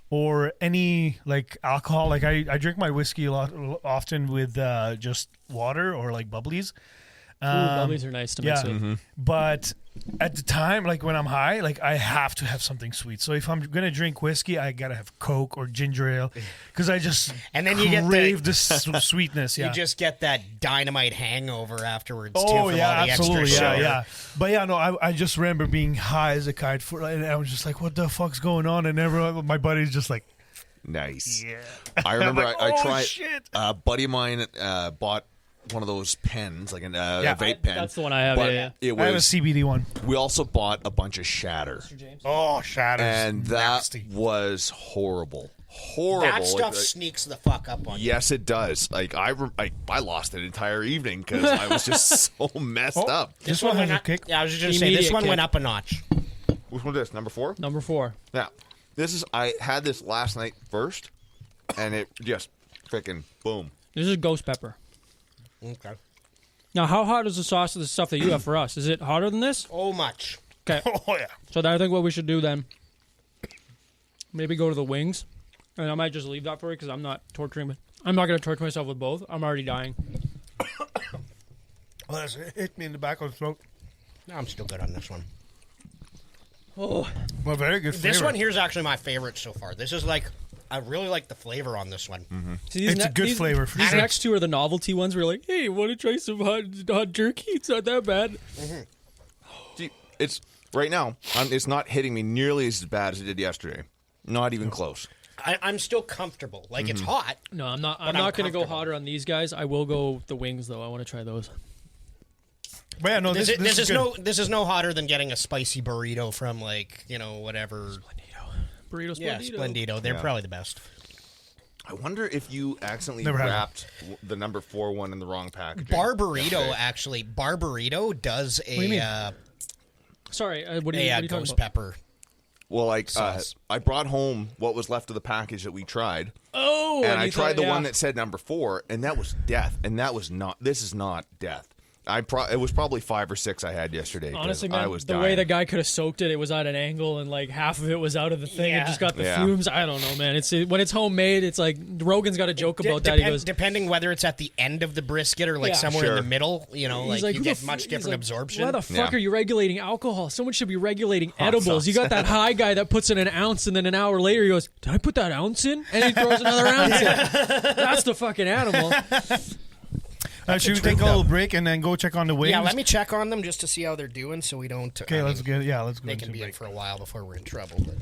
[SPEAKER 3] or any like alcohol. Like I drink my whiskey a lot often with just water or like bubblies.
[SPEAKER 4] Bubblies are nice to mix with.
[SPEAKER 5] Mm-hmm.
[SPEAKER 3] But at the time, like when I'm high, like I have to have something sweet. So if I'm gonna drink whiskey, I gotta have Coke or ginger ale because I just crave the sweetness. Yeah,
[SPEAKER 1] you just get that dynamite hangover afterwards.
[SPEAKER 3] Oh
[SPEAKER 1] too, from
[SPEAKER 3] yeah,
[SPEAKER 1] all the
[SPEAKER 3] absolutely,
[SPEAKER 1] extra
[SPEAKER 3] yeah. But yeah, no, I just remember being high as a kite, and I was just like, what the fuck's going on? And everyone, my buddy's just like,
[SPEAKER 5] nice.
[SPEAKER 3] Yeah.
[SPEAKER 5] I remember
[SPEAKER 3] like,
[SPEAKER 5] I tried.
[SPEAKER 3] Shit.
[SPEAKER 5] A buddy of mine bought one of those pens, like a vape pen.
[SPEAKER 4] That's the one I have.
[SPEAKER 5] But
[SPEAKER 4] Yeah.
[SPEAKER 5] it
[SPEAKER 3] I have a
[SPEAKER 5] was.
[SPEAKER 3] CBD one.
[SPEAKER 5] We also bought a bunch of Shatter,
[SPEAKER 3] Oh, shatters.
[SPEAKER 5] and that
[SPEAKER 3] nasty.
[SPEAKER 5] was horrible. Horrible.
[SPEAKER 1] That stuff sneaks the fuck up on you.
[SPEAKER 5] Yes, it does. Like I lost an entire evening because I was just so messed up.
[SPEAKER 3] This one has a kick.
[SPEAKER 1] Yeah, I was just going to say, this
[SPEAKER 4] Immediate
[SPEAKER 1] one
[SPEAKER 4] kick.
[SPEAKER 1] went up a notch.
[SPEAKER 5] Which one is this? Number 4?
[SPEAKER 4] Number 4.
[SPEAKER 5] Yeah. I had this last night first, and it just freaking boom.
[SPEAKER 4] This is ghost pepper.
[SPEAKER 1] Okay.
[SPEAKER 4] Now, how hot is the sauce of the stuff that you have for us? Is it hotter than this?
[SPEAKER 1] Oh, much.
[SPEAKER 4] Okay.
[SPEAKER 3] Oh yeah.
[SPEAKER 4] So I think what we should do then, maybe go to the wings, and I might just leave that for you because I'm not torturing. I'm not going to torture myself with both. I'm already dying.
[SPEAKER 3] Well, it hit me in the back of the throat.
[SPEAKER 1] No, I'm still good on this one.
[SPEAKER 4] Oh,
[SPEAKER 3] Well, very good flavor.
[SPEAKER 1] This one here is actually my favorite so far. This is like
[SPEAKER 6] I really like the flavor on this one.
[SPEAKER 4] See,
[SPEAKER 3] It's a good flavor for
[SPEAKER 4] These
[SPEAKER 3] sure.
[SPEAKER 4] next two are the novelty ones where you're like, hey, want to try some hot jerky? It's not that bad.
[SPEAKER 5] See, it's right now. It's not hitting me nearly as bad as it did yesterday. Not even close.
[SPEAKER 6] I'm still comfortable. Like, it's hot.
[SPEAKER 4] No, I'm not.
[SPEAKER 6] But
[SPEAKER 4] I'm
[SPEAKER 6] I'm
[SPEAKER 4] not going to go
[SPEAKER 6] comfortable.
[SPEAKER 4] hotter on these guys. I will go the wings though. I want to try those.
[SPEAKER 3] But yeah, no,
[SPEAKER 6] This is
[SPEAKER 3] good.
[SPEAKER 6] this is no hotter than getting a spicy burrito from, like, whatever.
[SPEAKER 4] Burrito
[SPEAKER 6] Yeah,
[SPEAKER 4] Splendido.
[SPEAKER 6] Splendido. They're probably the best.
[SPEAKER 5] I wonder if you accidentally
[SPEAKER 3] Never had one.
[SPEAKER 5] wrapped the number 4 one in the wrong package.
[SPEAKER 6] Barburrito, actually. Barburrito does
[SPEAKER 4] do you mean?
[SPEAKER 6] a
[SPEAKER 4] Sorry, what are you talking
[SPEAKER 6] ghost
[SPEAKER 4] about?
[SPEAKER 6] pepper.
[SPEAKER 5] Well, like
[SPEAKER 6] Sauce.
[SPEAKER 5] I brought home what was left of the package that we tried,
[SPEAKER 4] Oh,
[SPEAKER 5] and I
[SPEAKER 4] you
[SPEAKER 5] tried
[SPEAKER 4] thought-
[SPEAKER 5] the one that said number 4, and that was death, and that was not. This is not death. It was probably 5 or 6 I had yesterday. 'cause
[SPEAKER 4] Honestly,
[SPEAKER 5] I
[SPEAKER 4] man,
[SPEAKER 5] was
[SPEAKER 4] the
[SPEAKER 5] dying.
[SPEAKER 4] way the guy could have soaked it, it was at an angle, and like half of it was out of the thing, and
[SPEAKER 6] Yeah.
[SPEAKER 4] just got the
[SPEAKER 5] Yeah.
[SPEAKER 4] fumes. I don't know, man. It's when it's homemade. It's like Rogan's got a joke about that. He goes,
[SPEAKER 6] depending whether it's at the end of the brisket or like
[SPEAKER 4] Yeah.
[SPEAKER 6] somewhere in
[SPEAKER 5] Sure.
[SPEAKER 6] the middle,
[SPEAKER 4] he's
[SPEAKER 6] you
[SPEAKER 4] like, who the
[SPEAKER 6] get much
[SPEAKER 4] he's
[SPEAKER 6] different
[SPEAKER 4] like,
[SPEAKER 6] absorption.
[SPEAKER 4] Why the fuck
[SPEAKER 5] Yeah.
[SPEAKER 4] are you regulating alcohol? Someone should be regulating edibles. You got that high guy that puts in an ounce, and then an hour later he goes, "Did I put that ounce in?" And he throws another ounce in. That's the fucking animal.
[SPEAKER 3] Should we take a little break and then go check on the wings?
[SPEAKER 6] Yeah, let me check on them just to see how they're doing, so we don't.
[SPEAKER 3] Okay, let's go. Yeah, let's go.
[SPEAKER 6] They
[SPEAKER 3] into
[SPEAKER 6] can be in
[SPEAKER 3] break.
[SPEAKER 6] for a while before we're in trouble. But.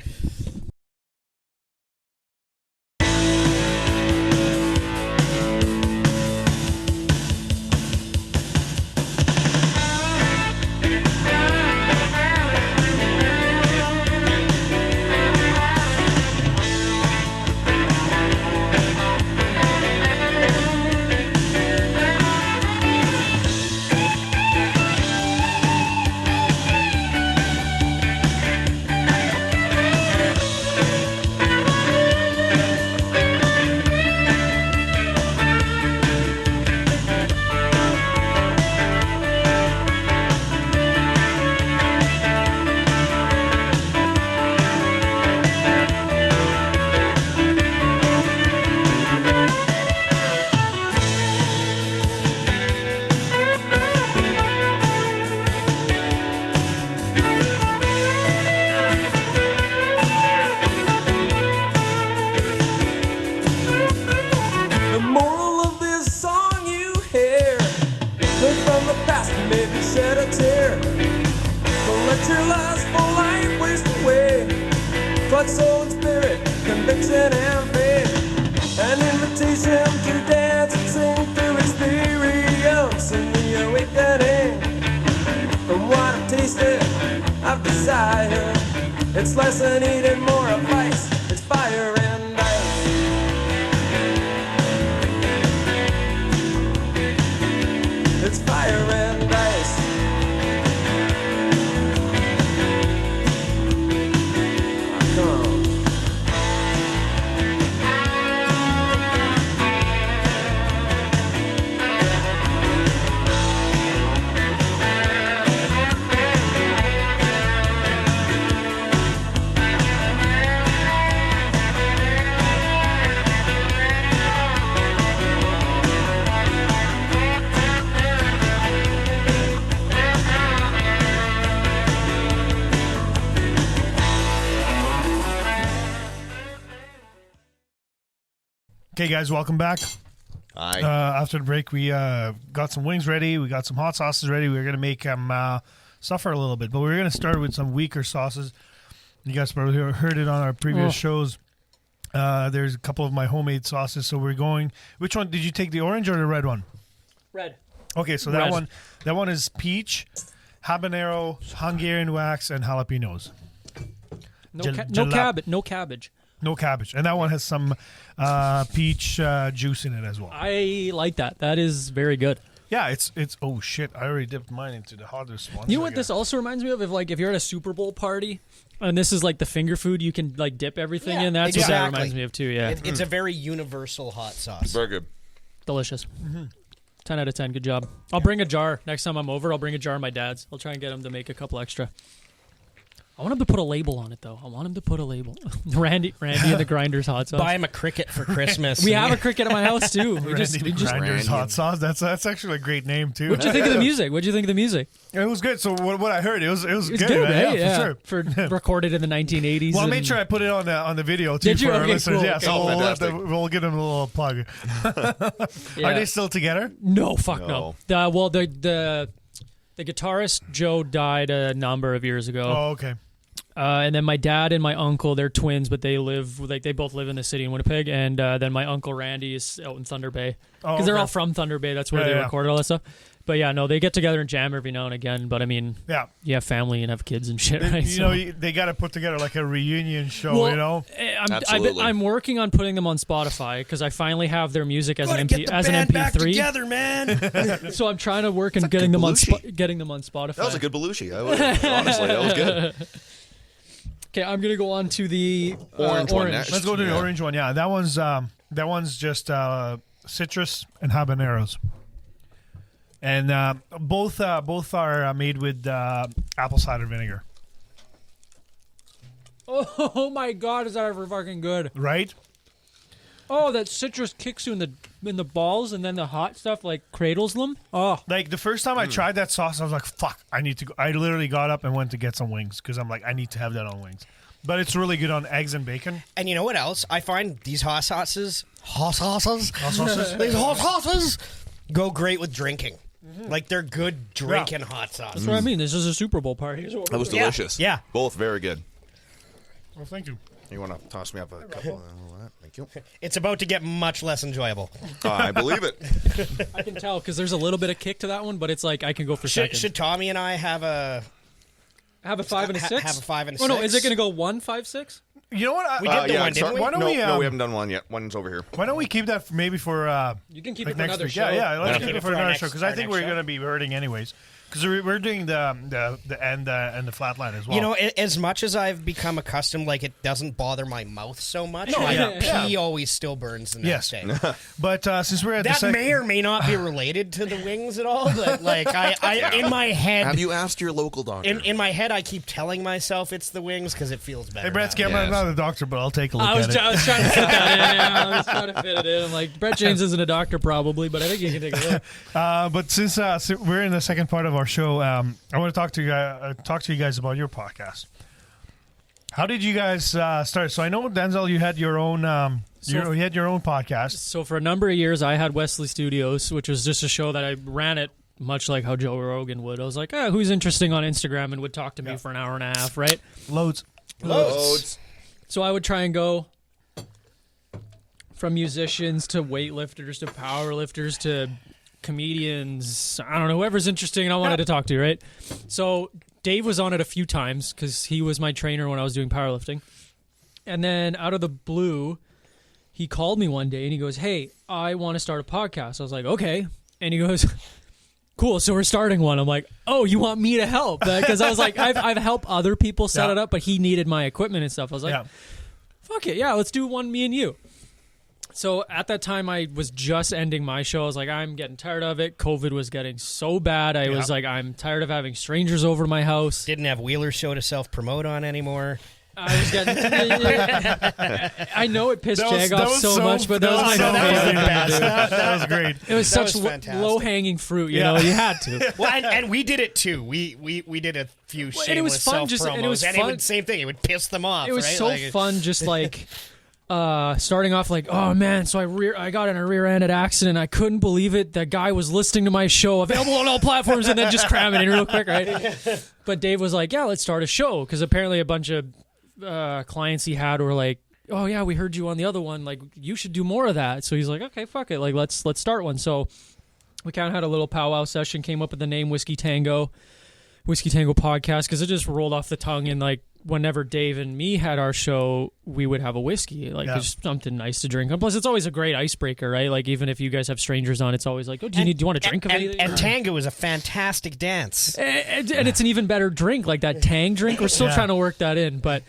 [SPEAKER 7] The moral of this song you hear, live from the past and maybe shed a tear. Don't let your lust for life waste away. Flood soul and spirit, conviction and faith. An invitation to dance and sing through experience in the awakening. From what I've tasted, I've desired. It's less than eating, more of vice. It's fire and ice. It's fire and ice. Come on.
[SPEAKER 3] Okay, guys, welcome back.
[SPEAKER 5] Aye.
[SPEAKER 3] After the break, we got some wings ready. We got some hot sauces ready. We were going to make them suffer a little bit, but we were going to start with some weaker sauces. You guys probably heard it on our previous shows. There's a couple of my homemade sauces, so we're going. Which one did you take? The orange or the red one?
[SPEAKER 4] Red.
[SPEAKER 3] Okay, so
[SPEAKER 4] Red.
[SPEAKER 3] that one is peach, habanero, Hungarian wax, and jalapenos.
[SPEAKER 4] No,
[SPEAKER 3] Jal-
[SPEAKER 4] no
[SPEAKER 3] jalap-
[SPEAKER 4] cabbage. No cabbage.
[SPEAKER 3] No cabbage, and that one has some peach juice in it as well.
[SPEAKER 4] I like that. That is very good.
[SPEAKER 3] Yeah, it's. Oh shit! I already dipped mine into the hottest one.
[SPEAKER 4] You know what this also reminds me of? If you're at a Super Bowl party and this is like the finger food, you can like dip everything in. That's what that
[SPEAKER 6] exactly.
[SPEAKER 4] reminds me of too. Yeah,
[SPEAKER 6] It's a very universal hot sauce.
[SPEAKER 5] Very good.
[SPEAKER 4] delicious. 10 out of 10. Good job. I'll bring a jar next time I'm over. I'll bring a jar of my dad's. I'll try and get him to make a couple extra. I want him to put a label on it, though. I want him to put a label. Randy and the Grinders hot sauce.
[SPEAKER 6] Buy him a cricket for Christmas.
[SPEAKER 4] We have a cricket at my house too. We
[SPEAKER 3] Randy
[SPEAKER 4] just
[SPEAKER 3] Grinders hot sauce. That's actually a great name too.
[SPEAKER 4] What'd you think of the music? What'd you think of the music?
[SPEAKER 3] It was good. So what I heard, it was
[SPEAKER 4] It's
[SPEAKER 3] good,
[SPEAKER 4] good,
[SPEAKER 3] man.
[SPEAKER 4] right?
[SPEAKER 3] Yeah, for sure.
[SPEAKER 4] For recorded in the 1980s.
[SPEAKER 3] Well, I
[SPEAKER 4] and-
[SPEAKER 3] made sure I put it on the video too
[SPEAKER 4] Did you?
[SPEAKER 3] for our
[SPEAKER 4] Okay,
[SPEAKER 3] listeners.
[SPEAKER 4] cool.
[SPEAKER 3] Yeah,
[SPEAKER 4] Okay.
[SPEAKER 3] so
[SPEAKER 5] Fantastic.
[SPEAKER 3] we'll give them a little plug.
[SPEAKER 4] Yeah.
[SPEAKER 3] Are they still together?
[SPEAKER 4] No, fuck no. The guitarist Joe died a number of years ago.
[SPEAKER 3] Oh, okay.
[SPEAKER 4] And then my dad and my uncle, they're twins, but they both live in the city in Winnipeg. And then my uncle Randy is out in Thunder Bay because they're
[SPEAKER 3] okay.
[SPEAKER 4] all from Thunder Bay. That's where they
[SPEAKER 3] Yeah.
[SPEAKER 4] recorded all that stuff. But yeah, no, they get together and jam every now and again. But I mean,
[SPEAKER 3] Yeah.
[SPEAKER 4] you have family and have kids and shit, right?
[SPEAKER 3] You know, they got to put together like a reunion show.
[SPEAKER 4] Well,
[SPEAKER 3] you know,
[SPEAKER 5] Absolutely.
[SPEAKER 4] I'm working on putting them on Spotify because I finally have their music as an MP3.
[SPEAKER 6] back together, man.
[SPEAKER 4] So I'm trying to work on getting them on Spotify.
[SPEAKER 5] That was a good Belushi. Honestly, that was good.
[SPEAKER 4] Okay, I'm gonna go on to the
[SPEAKER 5] Orange one next.
[SPEAKER 3] let's go to the
[SPEAKER 5] Yeah.
[SPEAKER 3] orange one. Yeah, that one's just citrus and habaneros, and both are made with apple cider vinegar.
[SPEAKER 4] Oh my god, is that ever fucking good?
[SPEAKER 3] Right?
[SPEAKER 4] Oh, that citrus kicks you in the balls, and then the hot stuff like cradles them. Oh,
[SPEAKER 3] Like the first time I tried that sauce, I was like, "Fuck! I need to go." I literally got up and went to get some wings because I'm like, I need to have that on wings. But it's really good on eggs and bacon.
[SPEAKER 6] And you know what else? I find these hot sauces go great with drinking. Like they're good drinking hot sauce.
[SPEAKER 4] that's what I mean. This is a Super Bowl party.
[SPEAKER 5] That was delicious.
[SPEAKER 6] Yeah.
[SPEAKER 5] Both very good.
[SPEAKER 3] Well, thank you.
[SPEAKER 5] You want to toss me up a couple of that? Thank you.
[SPEAKER 6] It's about to get much less enjoyable.
[SPEAKER 5] I believe it.
[SPEAKER 4] I can tell because there's a little bit of kick to that one, but it's like I can go for seconds.
[SPEAKER 6] Should Tommy and I have a
[SPEAKER 4] Have a 5 and a 6.
[SPEAKER 6] have a 5 and a
[SPEAKER 4] Oh no,
[SPEAKER 6] 6?
[SPEAKER 4] is it going to go 1, 5, 6?
[SPEAKER 3] You know what?
[SPEAKER 6] We did the one, didn't we?
[SPEAKER 3] Why don't
[SPEAKER 5] no,
[SPEAKER 3] we?
[SPEAKER 5] no, we haven't done one yet. One's over here.
[SPEAKER 3] Why don't we keep that maybe for
[SPEAKER 4] You can keep
[SPEAKER 3] like
[SPEAKER 4] it for
[SPEAKER 3] next
[SPEAKER 4] another
[SPEAKER 3] week?
[SPEAKER 4] show.
[SPEAKER 3] Yeah, let's
[SPEAKER 5] Yeah.
[SPEAKER 3] keep it for another show because I think we're going to be hurting anyways. Because we're doing the end and the flatline as well.
[SPEAKER 6] You know, as much as I've become accustomed, like it doesn't bother my mouth so much.
[SPEAKER 3] No,
[SPEAKER 6] my
[SPEAKER 3] yeah.
[SPEAKER 6] pee always still burns the next day.
[SPEAKER 3] but since we're at
[SPEAKER 6] That
[SPEAKER 3] the
[SPEAKER 6] may or may not be related to the wings at all, but like I in my head,
[SPEAKER 5] Have you asked your local doctor?
[SPEAKER 6] in my head, I keep telling myself it's the wings because it feels better.
[SPEAKER 3] Hey, Brett
[SPEAKER 6] that way.
[SPEAKER 3] I'm not a doctor, but I'll take a look
[SPEAKER 4] I was
[SPEAKER 3] at it.
[SPEAKER 4] trying to fit that in. Yeah, I was trying to fit it in. I'm like, Brett James isn't a doctor probably, but I think you can take a look.
[SPEAKER 3] But since we're in the second part of our show, I want to talk to you guys about your podcast. How did you guys start? So I know, Denzel, you had your own you had your own podcast.
[SPEAKER 4] So for a number of years, I had Wesley Studios, which was just a show that I ran it much like how Joe Rogan would. I was like, who's interesting on Instagram and would talk to me for an hour and a half, right?
[SPEAKER 3] Loads.
[SPEAKER 4] So I would try and go from musicians to weightlifters to powerlifters to comedians. I don't know, whoever's interesting and I wanted to talk to, right? So Dave was on it a few times because he was my trainer when I was doing powerlifting. And then out of the blue, he called me one day and he goes, "Hey, I want to start a podcast." I was like, "Okay." And he goes, "Cool, so we're starting one." I'm like, "Oh, you want me to help?" Because I was like, I've helped other people set it up, but he needed my equipment and stuff. I was like, fuck it, yeah, let's do one, me and you. So at that time, I was just ending my show. I was like, I'm getting tired of it. COVID was getting so bad. I was like, I'm tired of having strangers over to my house.
[SPEAKER 6] Didn't have Wheeler's show to self-promote on anymore.
[SPEAKER 4] I was getting. I know it pissed Jag off so much, but that was my favorite thing to do.
[SPEAKER 3] That was great.
[SPEAKER 4] It was
[SPEAKER 6] That
[SPEAKER 4] such
[SPEAKER 6] was fantastic.
[SPEAKER 4] low-hanging fruit, you know. You had to.
[SPEAKER 6] Well, and we did it too. We did a few shameless
[SPEAKER 4] and it was fun,
[SPEAKER 6] self-promos,
[SPEAKER 4] and it was fun.
[SPEAKER 6] same thing. It would piss them off.
[SPEAKER 4] It was
[SPEAKER 6] right?
[SPEAKER 4] so
[SPEAKER 6] Like,
[SPEAKER 4] fun, just like starting off like, oh man, so I got in a rear-ended accident. I couldn't believe it. That guy was listening to my show, available on all platforms, and then just cramming it real quick, right? But Dave was like, yeah, let's start a show, because apparently a bunch of clients he had were like, oh yeah, we heard you on the other one, like you should do more of that. So he's like, okay, fuck it, like let's start one. So we kind of had a little powwow session, came up with the name Whiskey Tango Podcast, because it just rolled off the tongue. And like whenever Dave and me had our show, we would have a whiskey, like just something nice to drink. And plus it's always a great icebreaker, right? Like even if you guys have strangers on, it's always like, oh, do you want a drink of anything?
[SPEAKER 6] And tango is a fantastic dance.
[SPEAKER 4] And it's an even better drink, like that Tang drink. We're still trying to work that in, but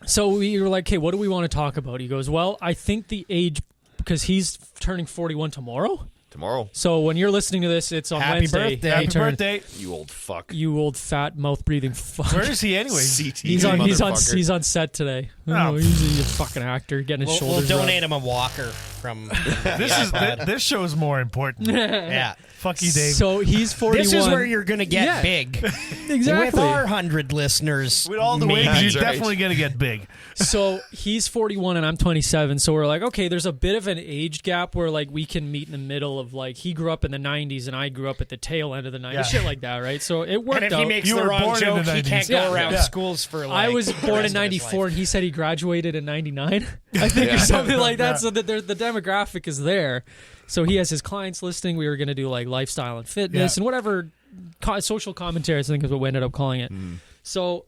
[SPEAKER 4] so we were like, hey, what do we want to talk about? He goes, well, I think the age, because he's turning 41 tomorrow.
[SPEAKER 5] Tomorrow.
[SPEAKER 4] So when you're listening to this, it's on
[SPEAKER 6] Happy
[SPEAKER 4] Wednesday.
[SPEAKER 6] birthday.
[SPEAKER 4] He
[SPEAKER 3] Happy
[SPEAKER 4] turned-
[SPEAKER 3] birthday.
[SPEAKER 5] You old fuck.
[SPEAKER 4] You old fat mouth breathing fuck.
[SPEAKER 3] Where is he anyway?
[SPEAKER 5] CT.
[SPEAKER 4] He's on
[SPEAKER 5] motherfucker.
[SPEAKER 4] on set today.
[SPEAKER 3] Oh.
[SPEAKER 4] He's a fucking actor getting his
[SPEAKER 6] We'll
[SPEAKER 4] shoulders
[SPEAKER 6] donate
[SPEAKER 4] rubbed.
[SPEAKER 6] him a walker from.
[SPEAKER 3] This show is more important.
[SPEAKER 6] Yeah.
[SPEAKER 3] Fuck you, Dave.
[SPEAKER 4] So he's 41.
[SPEAKER 6] This is where you're going to get
[SPEAKER 4] Yeah.
[SPEAKER 6] big.
[SPEAKER 4] exactly.
[SPEAKER 6] With our 100 listeners.
[SPEAKER 3] With all the
[SPEAKER 6] maybe.
[SPEAKER 3] wigs,
[SPEAKER 5] That's
[SPEAKER 3] you're
[SPEAKER 5] right.
[SPEAKER 3] definitely gonna get big.
[SPEAKER 4] So he's 41 and I'm 27. So we're like, okay, there's a bit of an age gap where like we can meet in the middle of like he grew up in the 90s and I grew up at the tail end of the 90s,
[SPEAKER 3] Yeah.
[SPEAKER 4] shit like that, right? So it worked
[SPEAKER 6] And if
[SPEAKER 4] out.
[SPEAKER 6] he makes
[SPEAKER 3] You
[SPEAKER 6] the
[SPEAKER 3] were
[SPEAKER 6] wrong
[SPEAKER 3] born in
[SPEAKER 6] joke,
[SPEAKER 3] the
[SPEAKER 6] he
[SPEAKER 3] 90s.
[SPEAKER 6] can't go
[SPEAKER 4] Yeah.
[SPEAKER 6] around
[SPEAKER 3] Yeah.
[SPEAKER 6] schools for like.
[SPEAKER 4] I was
[SPEAKER 6] the
[SPEAKER 4] born
[SPEAKER 6] rest
[SPEAKER 4] in
[SPEAKER 6] of his
[SPEAKER 4] '94,
[SPEAKER 6] life.
[SPEAKER 4] and he said he graduated in '99, I think, or something like that.
[SPEAKER 3] Yeah.
[SPEAKER 4] So that the demographic is there. So he has his clients listening. We were going to do like lifestyle and fitness
[SPEAKER 3] Yeah.
[SPEAKER 4] and whatever social commentary, I think is what we ended up calling it. So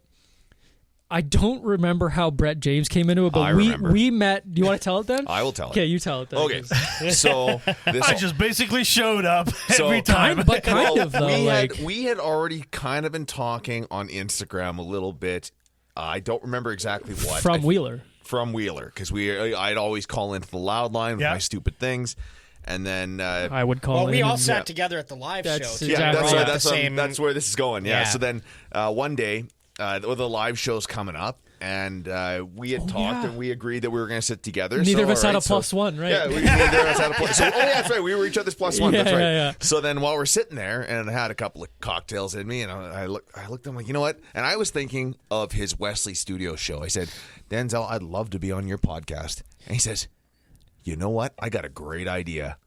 [SPEAKER 4] I don't remember how Brett James came into it, but
[SPEAKER 5] I remember.
[SPEAKER 4] we met. Do you want to tell it then?
[SPEAKER 5] I will tell it.
[SPEAKER 4] Okay, you tell it then.
[SPEAKER 5] Okay. So this.
[SPEAKER 3] I just basically showed up
[SPEAKER 5] So-
[SPEAKER 3] every time.
[SPEAKER 4] But kind of though,
[SPEAKER 5] we
[SPEAKER 4] like
[SPEAKER 5] we had already kind of been talking on Instagram a little bit. I don't remember exactly what
[SPEAKER 4] from Wheeler.
[SPEAKER 5] from Wheeler because I'd always call into the loud line with
[SPEAKER 3] Yeah.
[SPEAKER 5] my stupid things, and then
[SPEAKER 4] I would call
[SPEAKER 6] Well,
[SPEAKER 4] it.
[SPEAKER 6] we all
[SPEAKER 4] and-
[SPEAKER 6] sat together at the live
[SPEAKER 4] That's
[SPEAKER 6] show.
[SPEAKER 4] exactly
[SPEAKER 5] yeah,
[SPEAKER 4] Exactly.
[SPEAKER 5] that's
[SPEAKER 4] Yeah.
[SPEAKER 5] right.
[SPEAKER 6] The
[SPEAKER 5] That's
[SPEAKER 6] same.
[SPEAKER 5] that's where this is going. Yeah.
[SPEAKER 6] Yeah.
[SPEAKER 5] So then one day, the live show's coming up. And we had talked,
[SPEAKER 4] yeah.
[SPEAKER 5] and we agreed that we were going to sit together.
[SPEAKER 4] Neither
[SPEAKER 5] So,
[SPEAKER 4] of us
[SPEAKER 5] all
[SPEAKER 4] had
[SPEAKER 5] right,
[SPEAKER 4] a plus one, right?
[SPEAKER 5] Yeah, neither of us had a plus. So, yeah, that's right. We were each other's plus one.
[SPEAKER 4] Yeah,
[SPEAKER 5] That's right.
[SPEAKER 4] yeah.
[SPEAKER 5] So then, while we're sitting there, and I had a couple of cocktails in me, and I looked at him like, you know what? And I was thinking of his Wesley Studios show. I said, Denzel, I'd love to be on your podcast. And he says, you know what? I got a great idea.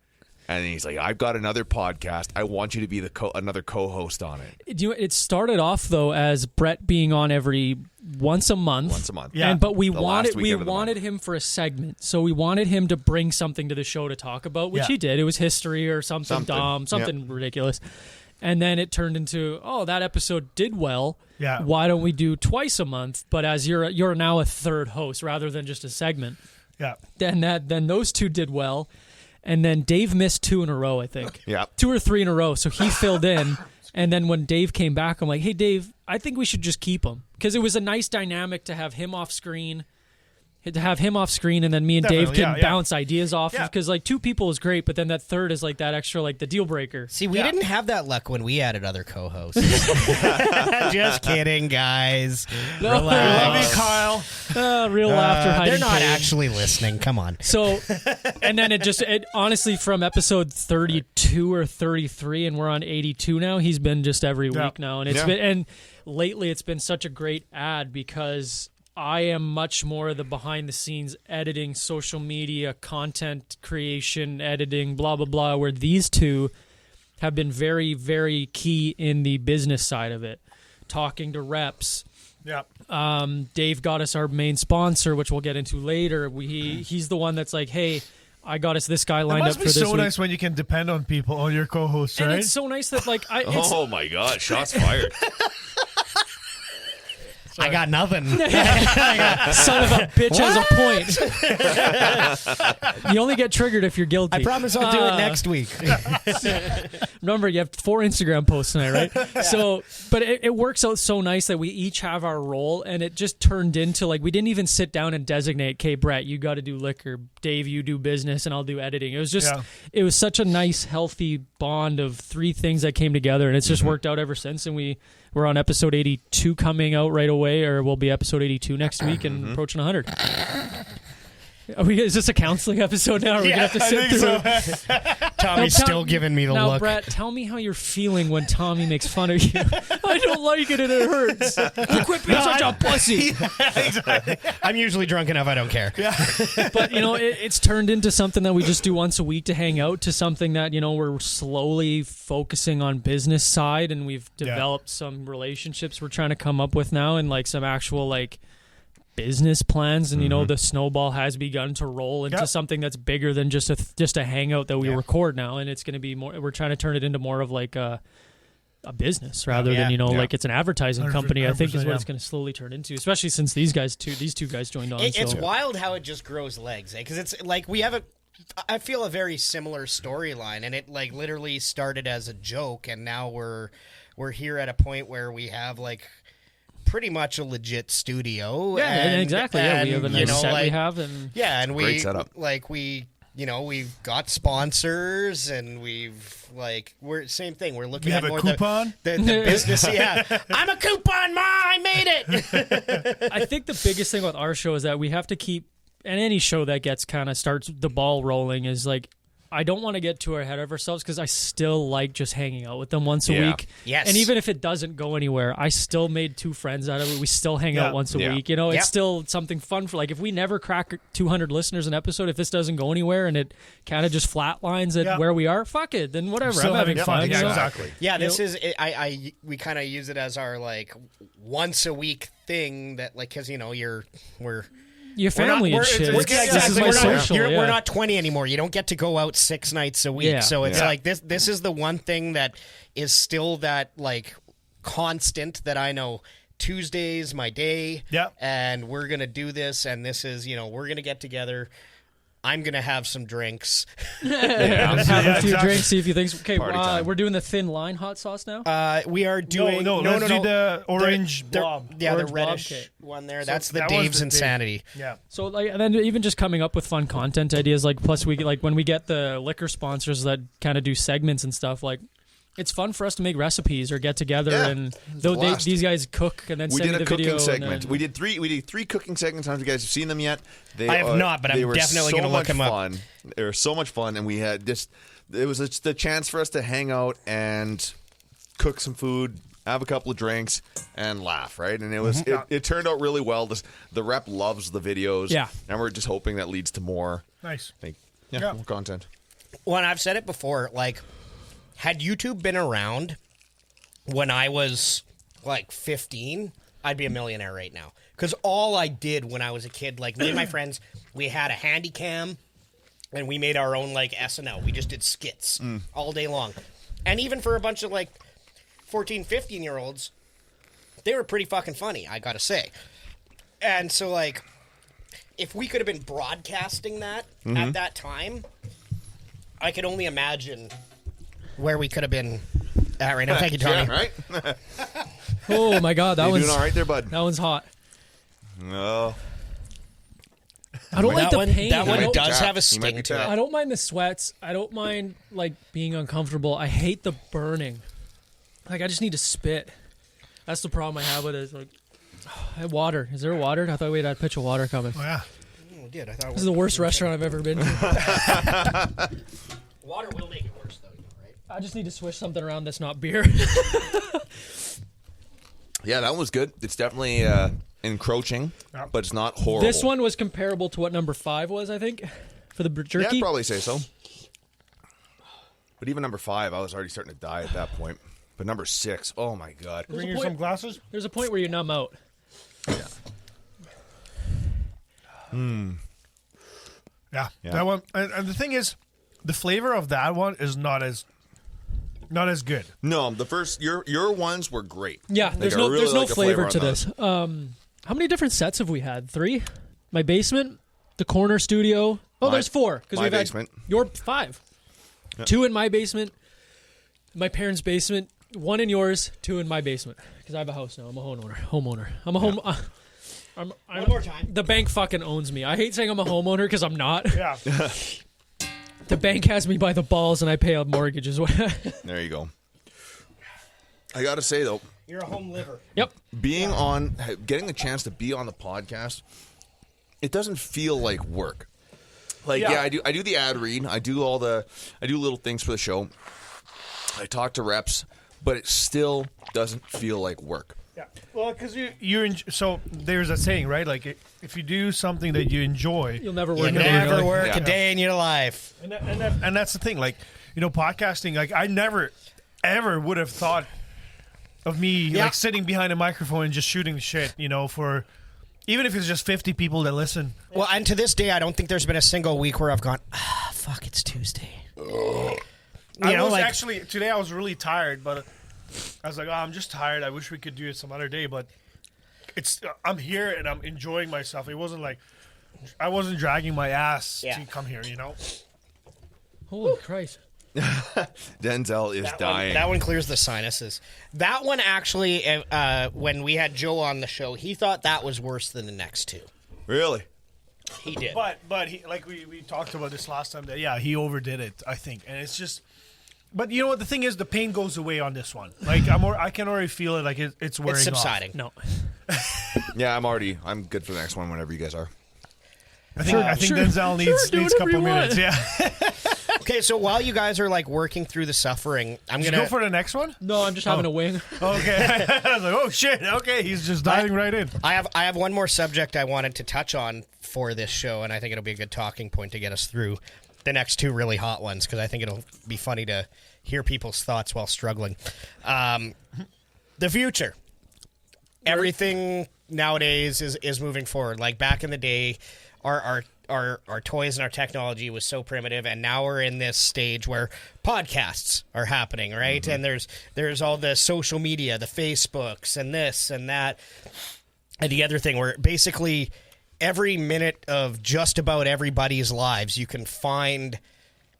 [SPEAKER 5] And he's like, I've got another podcast. I want you to be another co-host on it.
[SPEAKER 4] It started off though as Brett being on once a month.
[SPEAKER 5] Once a month.
[SPEAKER 3] Yeah.
[SPEAKER 4] But we
[SPEAKER 5] The
[SPEAKER 4] wanted
[SPEAKER 5] last weekend of the month.
[SPEAKER 4] him for a segment. So we wanted him to bring something to the show to talk about, which
[SPEAKER 3] Yeah.
[SPEAKER 4] he did. It was history or something dumb, something ridiculous. And then it turned into, that episode did well.
[SPEAKER 3] Yeah.
[SPEAKER 4] Why don't we do twice a month? But as you're now a third host rather than just a segment.
[SPEAKER 3] Yeah.
[SPEAKER 4] Then those two did well. And then Dave missed 2 in a row, I think.
[SPEAKER 5] Yeah.
[SPEAKER 4] 2 or 3 in a row. So he filled in. And then when Dave came back, I'm like, hey, Dave, I think we should just keep him. Because it was a nice dynamic to have him off screen. And then me and Dave
[SPEAKER 3] Definitely,
[SPEAKER 4] can
[SPEAKER 3] yeah.
[SPEAKER 4] bounce ideas off of.
[SPEAKER 3] Yeah.
[SPEAKER 4] Because like 2 people is great, but then that third is like that extra, like the deal breaker.
[SPEAKER 6] See, we didn't have that luck when we added other co-hosts. Just kidding, guys.
[SPEAKER 4] No.
[SPEAKER 6] Relax.
[SPEAKER 3] Love you, Kyle.
[SPEAKER 4] Real laughter, hiding
[SPEAKER 6] They're not
[SPEAKER 4] pain.
[SPEAKER 6] actually listening. Come on.
[SPEAKER 4] So, and then it honestly from episode 32 or 33, and we're on 82 now. He's been just every
[SPEAKER 3] Yeah.
[SPEAKER 4] week now, and it's
[SPEAKER 5] Yeah.
[SPEAKER 4] been, and lately it's been such a great ad because I am much more the behind the scenes editing, social media, content creation, editing, blah blah blah. Where these two have been very very key in the business side of it, talking to reps.
[SPEAKER 3] Yeah.
[SPEAKER 4] Dave got us our main sponsor, which we'll get into later. He's the one that's like, hey, I got us this guy
[SPEAKER 3] It
[SPEAKER 4] lined up
[SPEAKER 3] must
[SPEAKER 4] for
[SPEAKER 3] be
[SPEAKER 4] this
[SPEAKER 3] so
[SPEAKER 4] week.
[SPEAKER 3] nice when you can depend on people, on your co-hosts,
[SPEAKER 4] And
[SPEAKER 3] right?
[SPEAKER 4] it's so nice that like
[SPEAKER 5] Oh my God! Shots fired.
[SPEAKER 6] I got nothing.
[SPEAKER 4] son of a bitch has a point. You only get triggered if you're guilty.
[SPEAKER 6] I promise I'll do it next week.
[SPEAKER 4] Remember, you have 4 Instagram posts tonight, right? So, but it works out so nice that we each have our role, and it just turned into like we didn't even sit down and designate, okay, Brett, you got to do liquor, Dave, you do business, and I'll do editing. It was just, it was such a nice, healthy bond of 3 things that came together, and it's just worked out ever since. And we're on episode 82 coming out right away, or we'll be episode 82 next week and approaching 100. Is this a counseling episode now? Are we going to have to sit through it?
[SPEAKER 6] Tommy's
[SPEAKER 4] Now,
[SPEAKER 6] still giving me the
[SPEAKER 4] now,
[SPEAKER 6] look.
[SPEAKER 4] Brett, tell me how you're feeling when Tommy makes fun of you. I don't like it and it hurts. You quit being such a pussy.
[SPEAKER 3] Exactly.
[SPEAKER 6] I'm usually drunk enough I don't care.
[SPEAKER 4] But, it's turned into something that we just do once a week to hang out, to something that, we're slowly focusing on business side, and we've developed some relationships we're trying to come up with now, and like some actual like business plans, and the snowball has begun to roll into something that's bigger than just a hangout that we record now, and it's going to be more. We're trying to turn it into more of like a business rather than like it's an advertising company. I think is what it's going to slowly turn into, especially since these two guys joined on.
[SPEAKER 6] It's wild how it just grows legs, because it's like we have I feel a very similar storyline, and it like literally started as a joke, and now we're here at a point where we have like pretty much a legit studio.
[SPEAKER 4] Yeah, exactly. Yeah, we have a nice set we have, and
[SPEAKER 6] and
[SPEAKER 5] Great setup.
[SPEAKER 6] like we we've got sponsors, and we're same thing. We're looking
[SPEAKER 3] We
[SPEAKER 6] at
[SPEAKER 3] have a
[SPEAKER 6] more
[SPEAKER 3] coupon?
[SPEAKER 6] the business. Yeah, I'm a coupon ma. I made it.
[SPEAKER 4] I think the biggest thing with our show is that we have to keep, and any show that gets kind of starts the ball rolling is like, I don't want to get too ahead of ourselves because I still like just hanging out with them once a week.
[SPEAKER 6] Yes.
[SPEAKER 4] And even if it doesn't go anywhere, I still made 2 friends out of it. We still hang out once a week. It's still something fun for, like, if we never crack 200 listeners an episode, if this doesn't go anywhere and it kind of just flatlines at where we are, fuck it, then whatever.
[SPEAKER 3] Still
[SPEAKER 4] I'm having fun.
[SPEAKER 3] Yeah,
[SPEAKER 4] so-
[SPEAKER 3] exactly.
[SPEAKER 6] Yeah, this is we kind of use it as our like once a week thing that like because we're
[SPEAKER 4] Your family and shit.
[SPEAKER 6] This
[SPEAKER 4] is my social.
[SPEAKER 6] We're not 20 anymore. You don't get to go out 6 nights a week.
[SPEAKER 4] Yeah.
[SPEAKER 6] So it's like this is the one thing that is still that like constant that I know. Tuesday's my day.
[SPEAKER 3] Yeah.
[SPEAKER 6] And we're going to do this. And this is, we're going to get together. I'm going to have some drinks.
[SPEAKER 4] I'm having a few
[SPEAKER 3] exactly.
[SPEAKER 4] drinks, see if you think. Okay,
[SPEAKER 5] Party time.
[SPEAKER 4] we're doing the thin line hot sauce now.
[SPEAKER 6] We are doing...
[SPEAKER 3] No, let's do the orange blob.
[SPEAKER 6] Yeah,
[SPEAKER 4] Orange
[SPEAKER 6] the
[SPEAKER 4] blob,
[SPEAKER 6] reddish
[SPEAKER 4] okay.
[SPEAKER 6] one there.
[SPEAKER 3] So
[SPEAKER 6] That's the
[SPEAKER 3] that one's
[SPEAKER 6] Dave's
[SPEAKER 3] the Dave.
[SPEAKER 6] Insanity.
[SPEAKER 3] Yeah.
[SPEAKER 4] So like, and then even just coming up with fun content ideas, like plus we like when we get the liquor sponsors that kind of do segments and stuff, like it's fun for us to make recipes or get together and
[SPEAKER 5] blast.
[SPEAKER 4] these guys cook and then
[SPEAKER 5] We
[SPEAKER 4] send
[SPEAKER 5] did
[SPEAKER 4] me
[SPEAKER 5] a
[SPEAKER 4] the video.
[SPEAKER 5] cooking segment.
[SPEAKER 4] And then,
[SPEAKER 5] We did three cooking segments. I don't know if you guys have seen them yet.
[SPEAKER 6] I have not, but I'm definitely
[SPEAKER 5] going to
[SPEAKER 6] look them up.
[SPEAKER 5] fun. They were so much fun, and we had just it was just a chance for us to hang out and cook some food, have a couple of drinks, and laugh. Right, and it was it turned out really well. The rep loves the videos.
[SPEAKER 4] Yeah.
[SPEAKER 5] And we're just hoping that leads to more.
[SPEAKER 3] Nice.
[SPEAKER 5] More content.
[SPEAKER 6] Well, and I've said it before, like, had YouTube been around when I was, like, 15, I'd be a millionaire right now. Because all I did when I was a kid, like, me and my friends, we had a handy cam, and we made our own, like, SNL. We just did skits all day long. And even for a bunch of, like, 14, 15-year-olds, they were pretty fucking funny, I gotta say. And so, like, if we could have been broadcasting that at that time, I could only imagine where we could have been at right now. Thank you, Tony.
[SPEAKER 5] Yeah, right?
[SPEAKER 4] oh my god, that
[SPEAKER 5] You
[SPEAKER 4] one's
[SPEAKER 5] doing all right there, bud?
[SPEAKER 4] that one's hot.
[SPEAKER 5] No.
[SPEAKER 4] I don't like the pain.
[SPEAKER 6] That
[SPEAKER 4] I
[SPEAKER 6] one
[SPEAKER 4] don't-
[SPEAKER 6] does have a
[SPEAKER 5] You might be
[SPEAKER 6] sting to
[SPEAKER 5] tapped.
[SPEAKER 6] it.
[SPEAKER 4] I don't mind the sweats. I don't mind like being uncomfortable. I hate the burning. Like I just need to spit. That's the problem I have with it. It's like, I have water. Is there water? I thought we had a pitch of water coming.
[SPEAKER 3] Oh, yeah.
[SPEAKER 6] Oh, dude, I thought
[SPEAKER 4] This is the worst restaurant I've ever been to.
[SPEAKER 6] water will make it worse, though, right?
[SPEAKER 4] I just need to swish something around that's not beer.
[SPEAKER 5] Yeah, that one was good. It's definitely encroaching, but it's not horrible.
[SPEAKER 4] This one was comparable to what number 5 was, I think, for the
[SPEAKER 5] Yeah,
[SPEAKER 4] jerky.
[SPEAKER 5] I'd probably say so. But even number 5, I was already starting to die at that point. But number 6, oh my god.
[SPEAKER 3] Bring you some glasses?
[SPEAKER 4] There's a point where you numb out.
[SPEAKER 3] Yeah.
[SPEAKER 5] Yeah.
[SPEAKER 3] That one. And the thing is, the flavor of that one is not as good.
[SPEAKER 5] No, the first your ones were great.
[SPEAKER 4] Yeah,
[SPEAKER 5] Like,
[SPEAKER 4] there's
[SPEAKER 5] I
[SPEAKER 4] no
[SPEAKER 5] really
[SPEAKER 4] there's no
[SPEAKER 5] like the
[SPEAKER 4] flavor
[SPEAKER 5] on
[SPEAKER 4] to
[SPEAKER 5] those.
[SPEAKER 4] this. How many different sets have we had? 3? My basement, the corner studio. Oh, there's 4 because
[SPEAKER 5] my
[SPEAKER 4] we've
[SPEAKER 5] basement.
[SPEAKER 4] had your 5. 2 in my basement, my parents' basement, 1 in yours, 2 in my basement because I have a house now. I'm a homeowner. I'm a home. I'm
[SPEAKER 6] One more time.
[SPEAKER 4] The bank fucking owns me. I hate saying I'm a homeowner because I'm not.
[SPEAKER 3] Yeah.
[SPEAKER 4] The bank has me by the balls and I pay a mortgage as well.
[SPEAKER 5] There you go. I got to say though,
[SPEAKER 6] You're a home liver.
[SPEAKER 4] Yep.
[SPEAKER 5] getting a chance to be on the podcast, it doesn't feel like work. Like
[SPEAKER 3] Yeah.
[SPEAKER 5] I do the ad read, I do little things for the show. I talk to reps, but it still doesn't feel like work.
[SPEAKER 3] Yeah. Well, because so there's a saying, right? Like if you do something that you enjoy,
[SPEAKER 4] You'll never
[SPEAKER 6] You
[SPEAKER 4] work.
[SPEAKER 6] never work
[SPEAKER 5] Yeah.
[SPEAKER 6] a day in your life.
[SPEAKER 3] and that's the thing. Like podcasting. Like I never ever would have thought of me like sitting behind a microphone and just shooting the shit. For even if it's just 50 people that listen.
[SPEAKER 6] Well, and to this day, I don't think there's been a single week where I've gone, fuck, it's Tuesday.
[SPEAKER 3] Actually today I was really tired, but I was like, I'm just tired. I wish we could do it some other day, but I'm here and I'm enjoying myself. It wasn't like I wasn't dragging my ass to come here,
[SPEAKER 4] Holy Christ.
[SPEAKER 5] Denzel is dying.
[SPEAKER 6] That one clears the sinuses. That one actually, when we had Joe on the show, he thought that was worse than the next 2.
[SPEAKER 5] Really?
[SPEAKER 6] He did.
[SPEAKER 3] But he, like we talked about this last time, that he overdid it, I think. And it's just, but you know what, the thing is, the pain goes away on this one. Like I can already feel it, like it's wearing
[SPEAKER 6] It's subsiding.
[SPEAKER 4] No.
[SPEAKER 5] Yeah, I'm good for the next one whenever you guys are.
[SPEAKER 3] I think Denzel needs a couple minutes. Yeah.
[SPEAKER 6] Okay, so while you guys are like working through the suffering, I'm
[SPEAKER 3] Did
[SPEAKER 6] gonna
[SPEAKER 3] you go for the next one.
[SPEAKER 4] No, I'm just having a wing.
[SPEAKER 3] Okay. I was like, oh shit. Okay, he's just diving right in.
[SPEAKER 6] I have one more subject I wanted to touch on for this show, and I think it'll be a good talking point to get us through the next two really hot ones, because I think it'll be funny to hear people's thoughts while struggling. The future. Everything nowadays is moving forward. Like back in the day, our toys and our technology was so primitive, and now we're in this stage where podcasts are happening, right? And there's all the social media, the Facebooks and this and that. And the other thing, where basically every minute of just about everybody's lives, you can find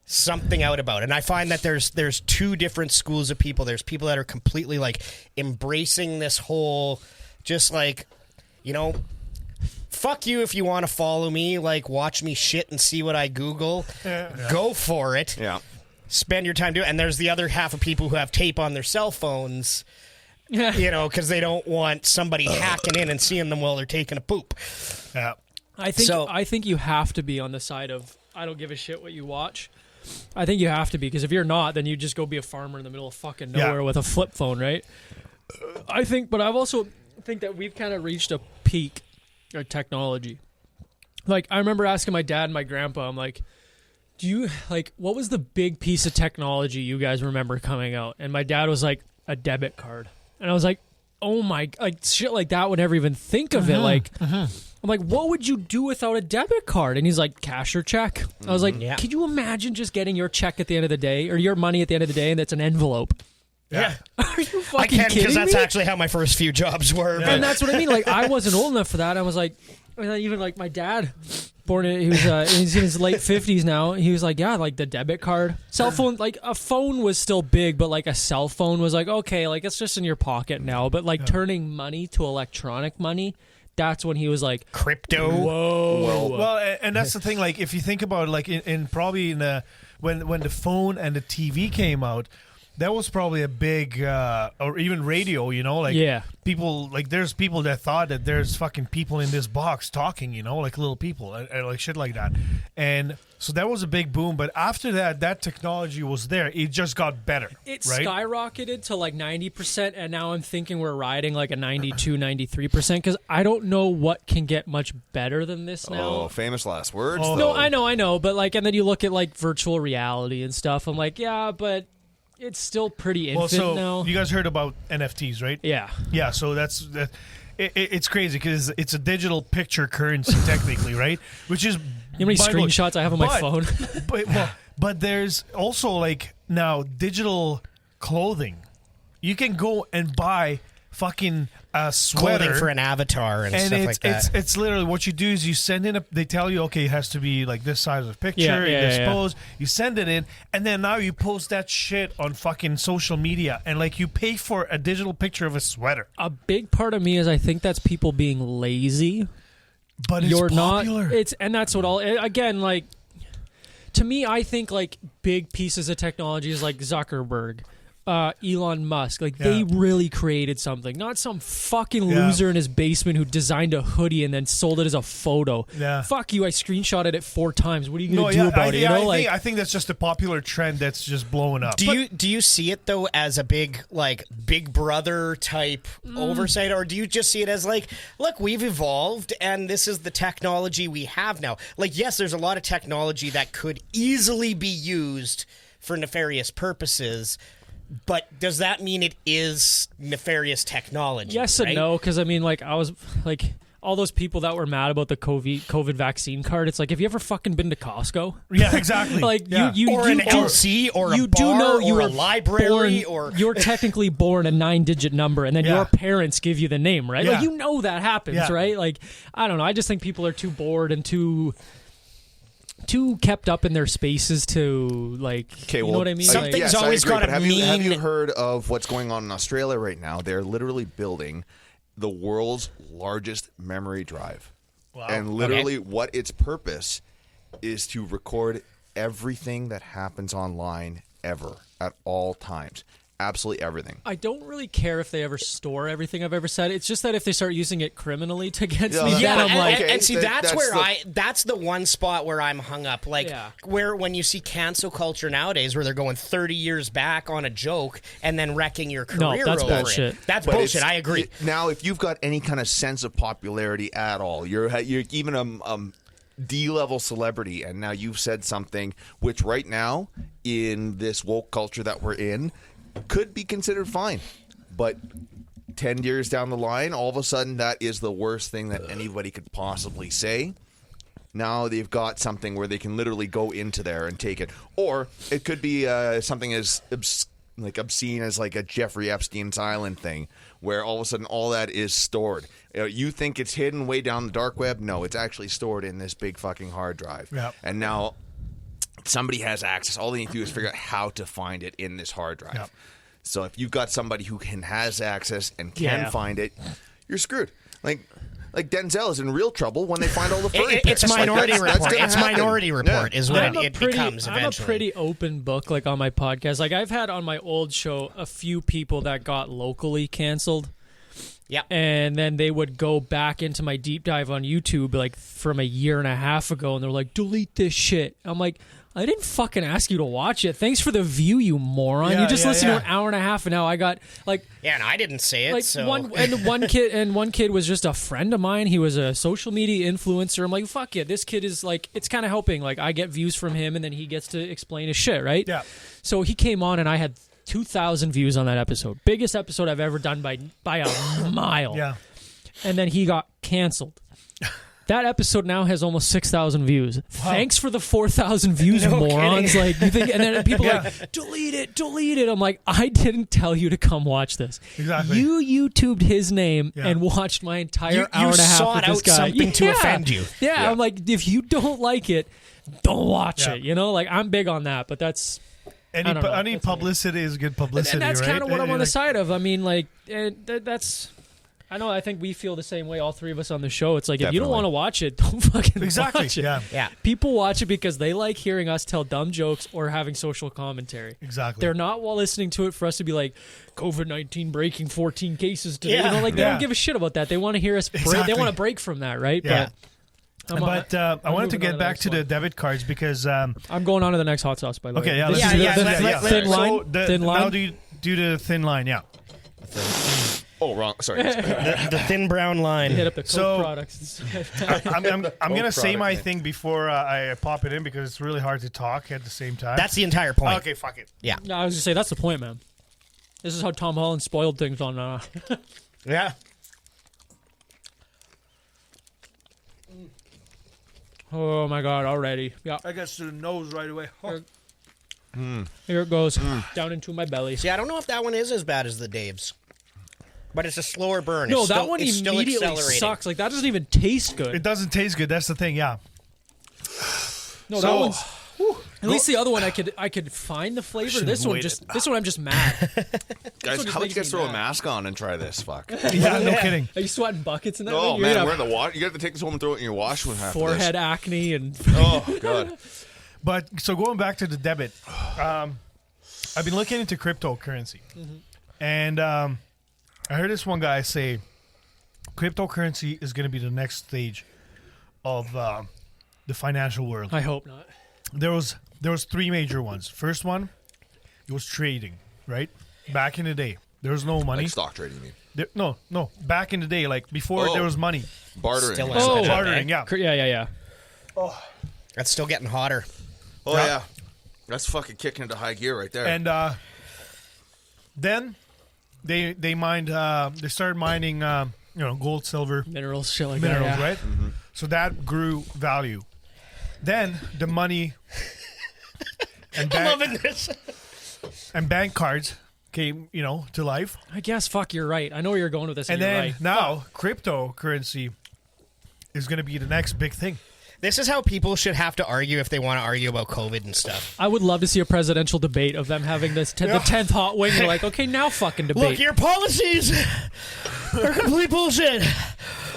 [SPEAKER 6] something out about. And I find that there's two different schools of people. There's people that are completely like embracing this whole, just like, you know, fuck you if you want to follow me, like watch me shit and see what I Google. Go for it.
[SPEAKER 5] Yeah.
[SPEAKER 6] Spend your time doing it. And there's the other half of people who have tape on their cell phones, you know, because they don't want somebody hacking in and seeing them while they're taking a poop.
[SPEAKER 3] Yeah.
[SPEAKER 4] I think you have to be on the side of I don't give a shit what you watch. I think you have to be, because if you're not, then you just go be a farmer in the middle of fucking nowhere with a flip phone, right? I think, but I've also think that we've kind of reached a peak of technology. Like, I remember asking my dad and my grandpa, I'm like, what was the big piece of technology you guys remember coming out? And my dad was like, a debit card. And I was like, oh my, like shit like that would never even think of it. Like, I'm like, what would you do without a debit card? And he's like, cash or check. I was like, could you imagine just getting your check at the end of the day, or your money at the end of the day, and that's an envelope?
[SPEAKER 6] Yeah.
[SPEAKER 4] Are you fucking
[SPEAKER 6] I can,
[SPEAKER 4] kidding
[SPEAKER 6] because that's
[SPEAKER 4] me?
[SPEAKER 6] actually how my first few jobs were.
[SPEAKER 4] And that's what I mean. Like, I wasn't old enough for that. I was like, and then even like my dad, he's in his late 50s now. He was like, yeah, like the debit card, cell phone. Like a phone was still big, but like a cell phone was like, okay, like it's just in your pocket now. But like turning money to electronic money, that's when he was like,
[SPEAKER 6] crypto.
[SPEAKER 4] whoa.
[SPEAKER 3] Well, and that's the thing. Like, if you think about it, like in probably in the when the phone and the TV came out, that was probably a big, or even radio, you know, like people, like there's people that thought that there's fucking people in this box talking, you know, like little people, and like shit like that. And so that was a big boom. But after that technology was there. It just got better.
[SPEAKER 4] It
[SPEAKER 3] right?
[SPEAKER 4] skyrocketed to like 90%, and now I'm thinking we're riding like a 92, 93%, because I don't know what can get much better than this now.
[SPEAKER 5] Oh, famous last words.
[SPEAKER 3] Oh.
[SPEAKER 5] Though.
[SPEAKER 4] No, I know, but like, and then you look at like virtual reality and stuff. I'm like, yeah, but it's still pretty infant now.
[SPEAKER 3] You guys heard about NFTs, right?
[SPEAKER 4] Yeah.
[SPEAKER 3] Yeah, so it's crazy because it's a digital picture currency technically, right? Which is,
[SPEAKER 4] You know how many screenshots I have on my phone?
[SPEAKER 3] but there's also like now digital clothing. You can go and buy fucking a sweater
[SPEAKER 6] Clothing for an avatar and stuff like that.
[SPEAKER 3] It's literally what you do is you send in they tell you, okay, it has to be like this size of picture, this pose. You send it in, and then now you post that shit on fucking social media, and like you pay for a digital picture of a sweater.
[SPEAKER 4] A big part of me is I think that's people being lazy.
[SPEAKER 3] But it's popular.
[SPEAKER 4] And that's what again, like, to me, I think like big pieces of technology is like Zuckerberg, Elon Musk, like they really created something, not some fucking loser in his basement who designed a hoodie and then sold it as a photo.
[SPEAKER 3] Yeah.
[SPEAKER 4] Fuck you, I screenshotted it 4 times. What are you gonna do about it? You know,
[SPEAKER 3] I think that's just a popular trend that's just blowing up.
[SPEAKER 6] Do you see it though as a big like Big Brother type oversight, or do you just see it as like, look, we've evolved and this is the technology we have now? Like, yes, there's a lot of technology that could easily be used for nefarious purposes. But does that mean it is nefarious technology?
[SPEAKER 4] Yes
[SPEAKER 6] right?
[SPEAKER 4] and no, because I mean, like, I was like, all those people that were mad about the COVID vaccine card. It's like, have you ever fucking been to Costco?
[SPEAKER 3] Yeah, exactly.
[SPEAKER 4] Like you
[SPEAKER 6] or an LC or a bar or a library or
[SPEAKER 4] you're technically born a 9-digit number, and then your parents give you the name, right?
[SPEAKER 3] Yeah.
[SPEAKER 4] Like, you know that happens, right? Like, I don't know. I just think people are too bored and too kept up in their spaces to, like, you know what I mean?
[SPEAKER 6] Something's always got to mean.
[SPEAKER 5] Have you heard of what's going on in Australia right now? They're literally building the world's largest memory drive.
[SPEAKER 3] Wow.
[SPEAKER 5] And literally what its purpose is to record everything that happens online ever at all times. Absolutely everything.
[SPEAKER 4] I don't really care if they ever store everything I've ever said. It's just that if they start using it criminally against me, then I'm like...
[SPEAKER 6] and see, that's where
[SPEAKER 5] the,
[SPEAKER 6] that's the one spot where I'm hung up. Like, where when you see cancel culture nowadays, where they're going 30 years back on a joke and then wrecking your career
[SPEAKER 4] that's
[SPEAKER 6] over
[SPEAKER 4] bullshit.
[SPEAKER 6] it. That's bullshit, I agree.
[SPEAKER 5] Now, if you've got any kind of sense of popularity at all, you're even a D-level celebrity, and now you've said something which right now, in this woke culture that we're in, could be considered fine, but 10 years down the line, all of a sudden that is the worst thing that anybody could possibly say. Now they've got something where they can literally go into there and take it, or it could be something as obscene as like a Jeffrey Epstein's Island thing, where all of a sudden all that is stored. You think it's hidden way down the dark web? No, it's actually stored in this big fucking hard drive.
[SPEAKER 3] Yep.
[SPEAKER 5] And now somebody has access. All they need to do is figure out how to find it in this hard drive.
[SPEAKER 3] Yep.
[SPEAKER 5] So if you've got somebody who has access and can find it, you're screwed. Like Denzel is in real trouble when they find all the furry pics.
[SPEAKER 6] It's Minority Report.
[SPEAKER 5] That's
[SPEAKER 6] It's Minority Report is what it becomes
[SPEAKER 4] I'm
[SPEAKER 6] eventually.
[SPEAKER 4] a pretty open book, like on my podcast. Like I've had on my old show a few people that got locally canceled.
[SPEAKER 6] Yeah.
[SPEAKER 4] And then they would go back into my deep dive on YouTube like from a year and a half ago, and they're like, delete this shit. I'm like, I didn't fucking ask you to watch it. Thanks for the view, you moron.
[SPEAKER 3] Yeah,
[SPEAKER 4] you just listened
[SPEAKER 3] yeah.
[SPEAKER 4] to an hour and a half, and now I got like...
[SPEAKER 6] Yeah, and I didn't say it,
[SPEAKER 4] like
[SPEAKER 6] so...
[SPEAKER 4] one kid was just a friend of mine. He was a social media influencer. I'm like, fuck it. This kid is like, it's kind of helping. Like, I get views from him, and then he gets to explain his shit, right?
[SPEAKER 3] Yeah.
[SPEAKER 4] So he came on, and I had 2,000 views on that episode. Biggest episode I've ever done by a mile.
[SPEAKER 3] Yeah.
[SPEAKER 4] And then he got canceled. That episode now has almost 6,000 views. Thanks for the 4,000 views,
[SPEAKER 6] No
[SPEAKER 4] morons.
[SPEAKER 6] kidding.
[SPEAKER 4] Like, you think, and then people are like, delete it. I'm like, I didn't tell you to come watch this.
[SPEAKER 3] Exactly.
[SPEAKER 4] You YouTubed his name and watched my entire hour and a half
[SPEAKER 6] sought
[SPEAKER 4] with this
[SPEAKER 6] out
[SPEAKER 4] guy.
[SPEAKER 6] something to offend you.
[SPEAKER 4] Yeah, I'm like, if you don't like it, don't watch it. You know, like I'm big on that, but that's
[SPEAKER 3] Any publicity is good publicity,
[SPEAKER 4] and that's
[SPEAKER 3] right?
[SPEAKER 4] kind of what I'm on the
[SPEAKER 3] Like-
[SPEAKER 4] side of. I mean, like, that's. I know. I think we feel the same way. All three of us on the show. It's like if you don't want to watch it, don't fucking watch it.
[SPEAKER 3] Yeah.
[SPEAKER 4] People watch it because they like hearing us tell dumb jokes or having social commentary.
[SPEAKER 3] Exactly.
[SPEAKER 4] They're not listening to it for us to be like COVID-19 breaking 14 cases today.
[SPEAKER 6] Yeah.
[SPEAKER 4] You know, like they don't give a shit about that. They want to hear us.
[SPEAKER 3] Exactly.
[SPEAKER 4] They want to break from that, right?
[SPEAKER 3] Yeah.
[SPEAKER 4] But
[SPEAKER 3] I wanted to
[SPEAKER 4] moving on
[SPEAKER 3] get
[SPEAKER 4] the
[SPEAKER 3] back
[SPEAKER 4] next
[SPEAKER 3] to the
[SPEAKER 4] one.
[SPEAKER 3] debit cards because
[SPEAKER 4] I'm going on to the next hot sauce. By the way.
[SPEAKER 3] okay, yeah,
[SPEAKER 4] This
[SPEAKER 3] let's
[SPEAKER 4] is
[SPEAKER 3] do
[SPEAKER 4] the-
[SPEAKER 3] that.
[SPEAKER 4] the thin
[SPEAKER 3] So
[SPEAKER 4] line. Thin line.
[SPEAKER 3] Now do the thin line, yeah.
[SPEAKER 5] Oh, wrong. Sorry.
[SPEAKER 6] The thin brown line.
[SPEAKER 4] Hit up the Coke
[SPEAKER 3] So-
[SPEAKER 4] products.
[SPEAKER 3] I'm gonna say
[SPEAKER 5] product
[SPEAKER 3] my
[SPEAKER 5] name.
[SPEAKER 3] thing before I pop it in because it's really hard to talk at the same time.
[SPEAKER 6] That's the entire point.
[SPEAKER 3] okay. Fuck it.
[SPEAKER 6] Yeah.
[SPEAKER 4] No, I was gonna say that's the point, man. This is how Tom Holland spoiled things on.
[SPEAKER 6] Yeah.
[SPEAKER 4] Oh my God! Already, yeah.
[SPEAKER 3] I got to the nose right away.
[SPEAKER 4] Here it goes down into my belly.
[SPEAKER 6] See, I don't know if that one is as bad as the Dave's, but it's a slower burn.
[SPEAKER 4] No,
[SPEAKER 6] It's
[SPEAKER 4] that
[SPEAKER 6] still,
[SPEAKER 4] one
[SPEAKER 6] it's still
[SPEAKER 4] immediately
[SPEAKER 6] accelerating.
[SPEAKER 4] sucks. Like that doesn't even taste good.
[SPEAKER 3] It doesn't taste good. That's the thing. Yeah.
[SPEAKER 4] No,
[SPEAKER 3] So-
[SPEAKER 4] that one's. At least the other one, I could find the flavor.
[SPEAKER 3] should've
[SPEAKER 4] This one
[SPEAKER 3] waited.
[SPEAKER 4] I'm just mad.
[SPEAKER 5] Guys,
[SPEAKER 4] just
[SPEAKER 5] how about you
[SPEAKER 4] makes
[SPEAKER 5] guys
[SPEAKER 4] me
[SPEAKER 5] throw a
[SPEAKER 4] mad.
[SPEAKER 5] mask on and try this? Fuck.
[SPEAKER 3] Yeah. No kidding.
[SPEAKER 4] Are you sweating buckets in that?
[SPEAKER 5] Oh
[SPEAKER 4] thing?
[SPEAKER 5] man,
[SPEAKER 4] You're
[SPEAKER 5] we're
[SPEAKER 4] gonna
[SPEAKER 5] in the wash. You got to take this home and throw it in your wash with half
[SPEAKER 4] have forehead acne and.
[SPEAKER 5] Oh god.
[SPEAKER 3] But so going back to the debit, I've been looking into cryptocurrency, and I heard this one guy say cryptocurrency is going to be the next stage of the financial world.
[SPEAKER 4] I hope not.
[SPEAKER 3] There was three major ones. First one, it was trading, right? Back in the day, there was no money.
[SPEAKER 5] Like stock trading, you mean?
[SPEAKER 3] No. Back in the day, like before,
[SPEAKER 5] Oh.
[SPEAKER 3] there was money.
[SPEAKER 5] Bartering.
[SPEAKER 6] Still
[SPEAKER 5] Oh,
[SPEAKER 6] is.
[SPEAKER 4] Oh,
[SPEAKER 3] Bartering, yeah.
[SPEAKER 4] Yeah.
[SPEAKER 6] That's still getting hotter.
[SPEAKER 5] yeah. That's fucking kicking into high gear right there.
[SPEAKER 3] And then they mined. They started mining. Gold, silver,
[SPEAKER 4] Minerals, shit like
[SPEAKER 3] minerals,
[SPEAKER 4] that. Yeah.
[SPEAKER 3] right? So that grew value. Then the money and
[SPEAKER 6] this.
[SPEAKER 3] and bank cards came, to life.
[SPEAKER 4] I guess. Fuck, you're right. I know where you're going with this.
[SPEAKER 3] And
[SPEAKER 4] you're
[SPEAKER 3] then
[SPEAKER 4] right.
[SPEAKER 3] now cryptocurrency is going to be the next big thing.
[SPEAKER 6] This is how people should have to argue if they want to argue about COVID and stuff.
[SPEAKER 4] I would love to see a presidential debate of them having this the 10th hot wing. They're like, okay, now fucking debate.
[SPEAKER 6] Look, your policies are complete bullshit.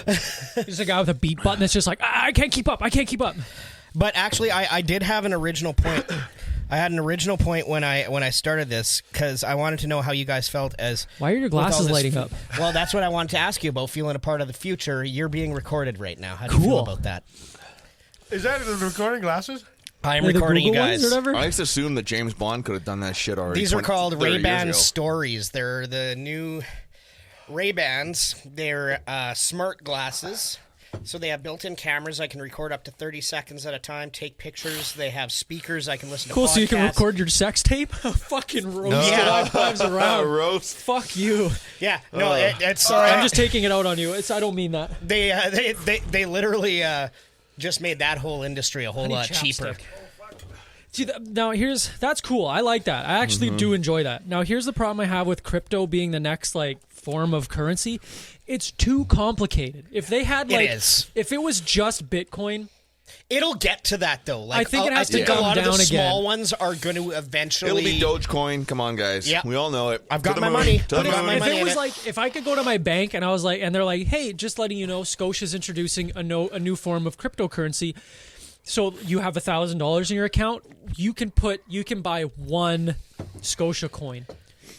[SPEAKER 4] There's a guy with a beat button that's just like, I can't keep up.
[SPEAKER 6] But actually, I did have an original point. I had an original point when I started this because I wanted to know how you guys felt as.
[SPEAKER 4] Why are your glasses lighting up?
[SPEAKER 6] Well, that's what I wanted to ask you about. Feeling a part of the future. You're being recorded right now. How do you feel about that?
[SPEAKER 3] Is that the recording glasses?
[SPEAKER 6] I'm recording you guys.
[SPEAKER 4] Or whatever?
[SPEAKER 5] I just assumed that James Bond could have done that shit already.
[SPEAKER 6] These are called
[SPEAKER 5] 30 years
[SPEAKER 6] Ray-Ban
[SPEAKER 5] ago.
[SPEAKER 6] Stories. They're the new Ray-Bans. They're smart glasses. So they have built-in cameras. I can record up to 30 seconds at a time, take pictures. They have speakers. I can listen to
[SPEAKER 4] Cool,
[SPEAKER 6] podcasts.
[SPEAKER 4] so you can record your sex tape? Fucking roasted high fives around.
[SPEAKER 5] Roast.
[SPEAKER 4] Fuck you.
[SPEAKER 6] Yeah, no, it's...
[SPEAKER 4] I'm just taking it out on you. I don't mean that.
[SPEAKER 6] They literally just made that whole industry a whole lot cheaper.
[SPEAKER 4] See, that's cool. I like that. I actually do enjoy that. Now, here's the problem I have with crypto being the next form of currency. It's too complicated. If they had if it was just Bitcoin,
[SPEAKER 6] it'll get to that though.
[SPEAKER 4] I think it has to
[SPEAKER 6] come
[SPEAKER 4] come
[SPEAKER 6] down. A lot of the
[SPEAKER 4] down
[SPEAKER 6] small
[SPEAKER 4] again.
[SPEAKER 6] ones are going to eventually.
[SPEAKER 5] It'll be Dogecoin. Come on, guys.
[SPEAKER 6] Yep.
[SPEAKER 5] We all know it.
[SPEAKER 6] I've got
[SPEAKER 5] To the
[SPEAKER 6] my
[SPEAKER 5] moon.
[SPEAKER 6] money.
[SPEAKER 5] To the
[SPEAKER 6] I've got
[SPEAKER 5] moon.
[SPEAKER 6] my
[SPEAKER 4] if
[SPEAKER 6] money
[SPEAKER 4] it
[SPEAKER 6] in
[SPEAKER 4] was if I could go to my bank and I was and they're like, hey, just letting you know, Scotia's introducing a new form of cryptocurrency. So you have $1,000 in your account. You can buy one Scotia coin,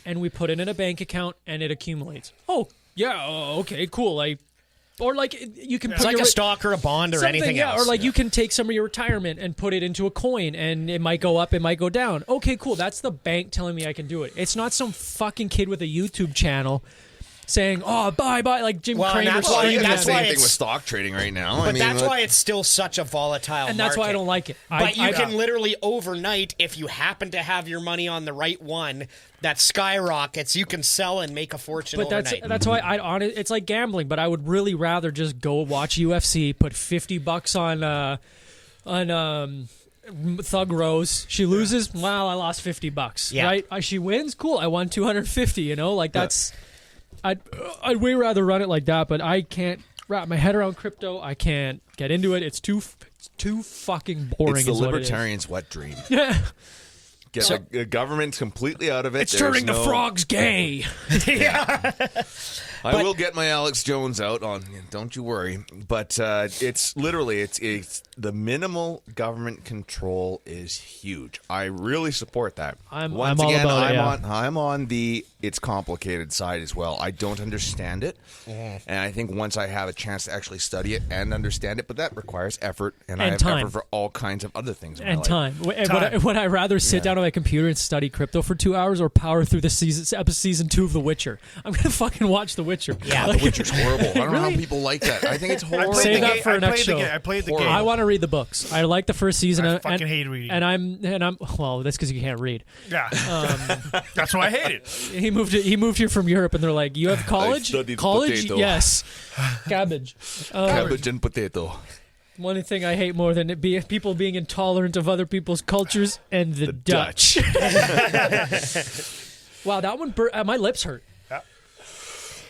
[SPEAKER 4] and we put it in a bank account, and it accumulates. Oh yeah, okay, cool. You can.
[SPEAKER 6] It's
[SPEAKER 4] put
[SPEAKER 6] like
[SPEAKER 4] your,
[SPEAKER 6] a stock or a bond or
[SPEAKER 4] something,
[SPEAKER 6] anything
[SPEAKER 4] yeah,
[SPEAKER 6] else.
[SPEAKER 4] or you can take some of your retirement and put it into a coin, and it might go up, it might go down. Okay, cool. That's the bank telling me I can do it. It's not some fucking kid with a YouTube channel saying, "Oh, buy," like Jim
[SPEAKER 6] Well, and
[SPEAKER 4] Cramer.
[SPEAKER 6] that's why-
[SPEAKER 4] saying
[SPEAKER 6] that's
[SPEAKER 4] that.
[SPEAKER 6] why
[SPEAKER 5] Same thing
[SPEAKER 6] it's-
[SPEAKER 5] with stock trading right now.
[SPEAKER 6] But that's why it's still such a volatile
[SPEAKER 4] and that's why I
[SPEAKER 6] market.
[SPEAKER 4] don't like it.
[SPEAKER 6] But you can literally overnight, if you happen to have your money on the right one that skyrockets, you can sell and make a fortune
[SPEAKER 4] But
[SPEAKER 6] overnight.
[SPEAKER 4] that's why it's like gambling. But I would really rather just go watch UFC, put $50 on Thug Rose. She loses, well, I lost $50.
[SPEAKER 6] Yeah.
[SPEAKER 4] Right? She wins, cool. I won 250. You know, that's. I'd way rather run it like that. But I can't wrap my head around crypto. I can't get into it. It's too fucking boring.
[SPEAKER 5] It's the
[SPEAKER 4] is what it is.
[SPEAKER 5] libertarian's wet dream.
[SPEAKER 4] Yeah.
[SPEAKER 5] Get the government completely out of it.
[SPEAKER 4] It's turning the frogs gay.
[SPEAKER 5] I will get my Alex Jones out on. Don't you worry. But it's literally it's the minimal government control is huge. I really support that.
[SPEAKER 4] I'm
[SPEAKER 5] Once
[SPEAKER 4] all
[SPEAKER 5] again,
[SPEAKER 4] about it, yeah.
[SPEAKER 5] I'm on the it's complicated side as well. I don't understand it, and I think once I have a chance to actually study it and understand it, but that requires effort, and I have
[SPEAKER 4] time.
[SPEAKER 5] effort for all kinds of other things in my
[SPEAKER 4] And
[SPEAKER 5] life.
[SPEAKER 4] time. Would I rather sit down on my computer and study crypto for 2 hours or power through the season 2 of The Witcher? I'm gonna fucking watch The Witcher.
[SPEAKER 6] Yeah,
[SPEAKER 5] The Witcher's horrible. I don't know how
[SPEAKER 4] Really?
[SPEAKER 5] people like that. I think it's horrible.
[SPEAKER 4] Save that for next show.
[SPEAKER 3] I played the
[SPEAKER 5] Horrible.
[SPEAKER 3] game.
[SPEAKER 4] I want to read the books. I like the first season.
[SPEAKER 3] I fucking hate reading.
[SPEAKER 4] And I'm well. That's because you can't read.
[SPEAKER 3] Yeah. That's why I hate it.
[SPEAKER 4] He moved here from Europe, and they're like, "You have college?
[SPEAKER 5] studied
[SPEAKER 4] College?
[SPEAKER 5] potato.
[SPEAKER 4] Yes, cabbage."
[SPEAKER 5] Cabbage and potato.
[SPEAKER 4] One thing I hate more than people being intolerant of other people's cultures and the Dutch. Wow, that one my lips hurt.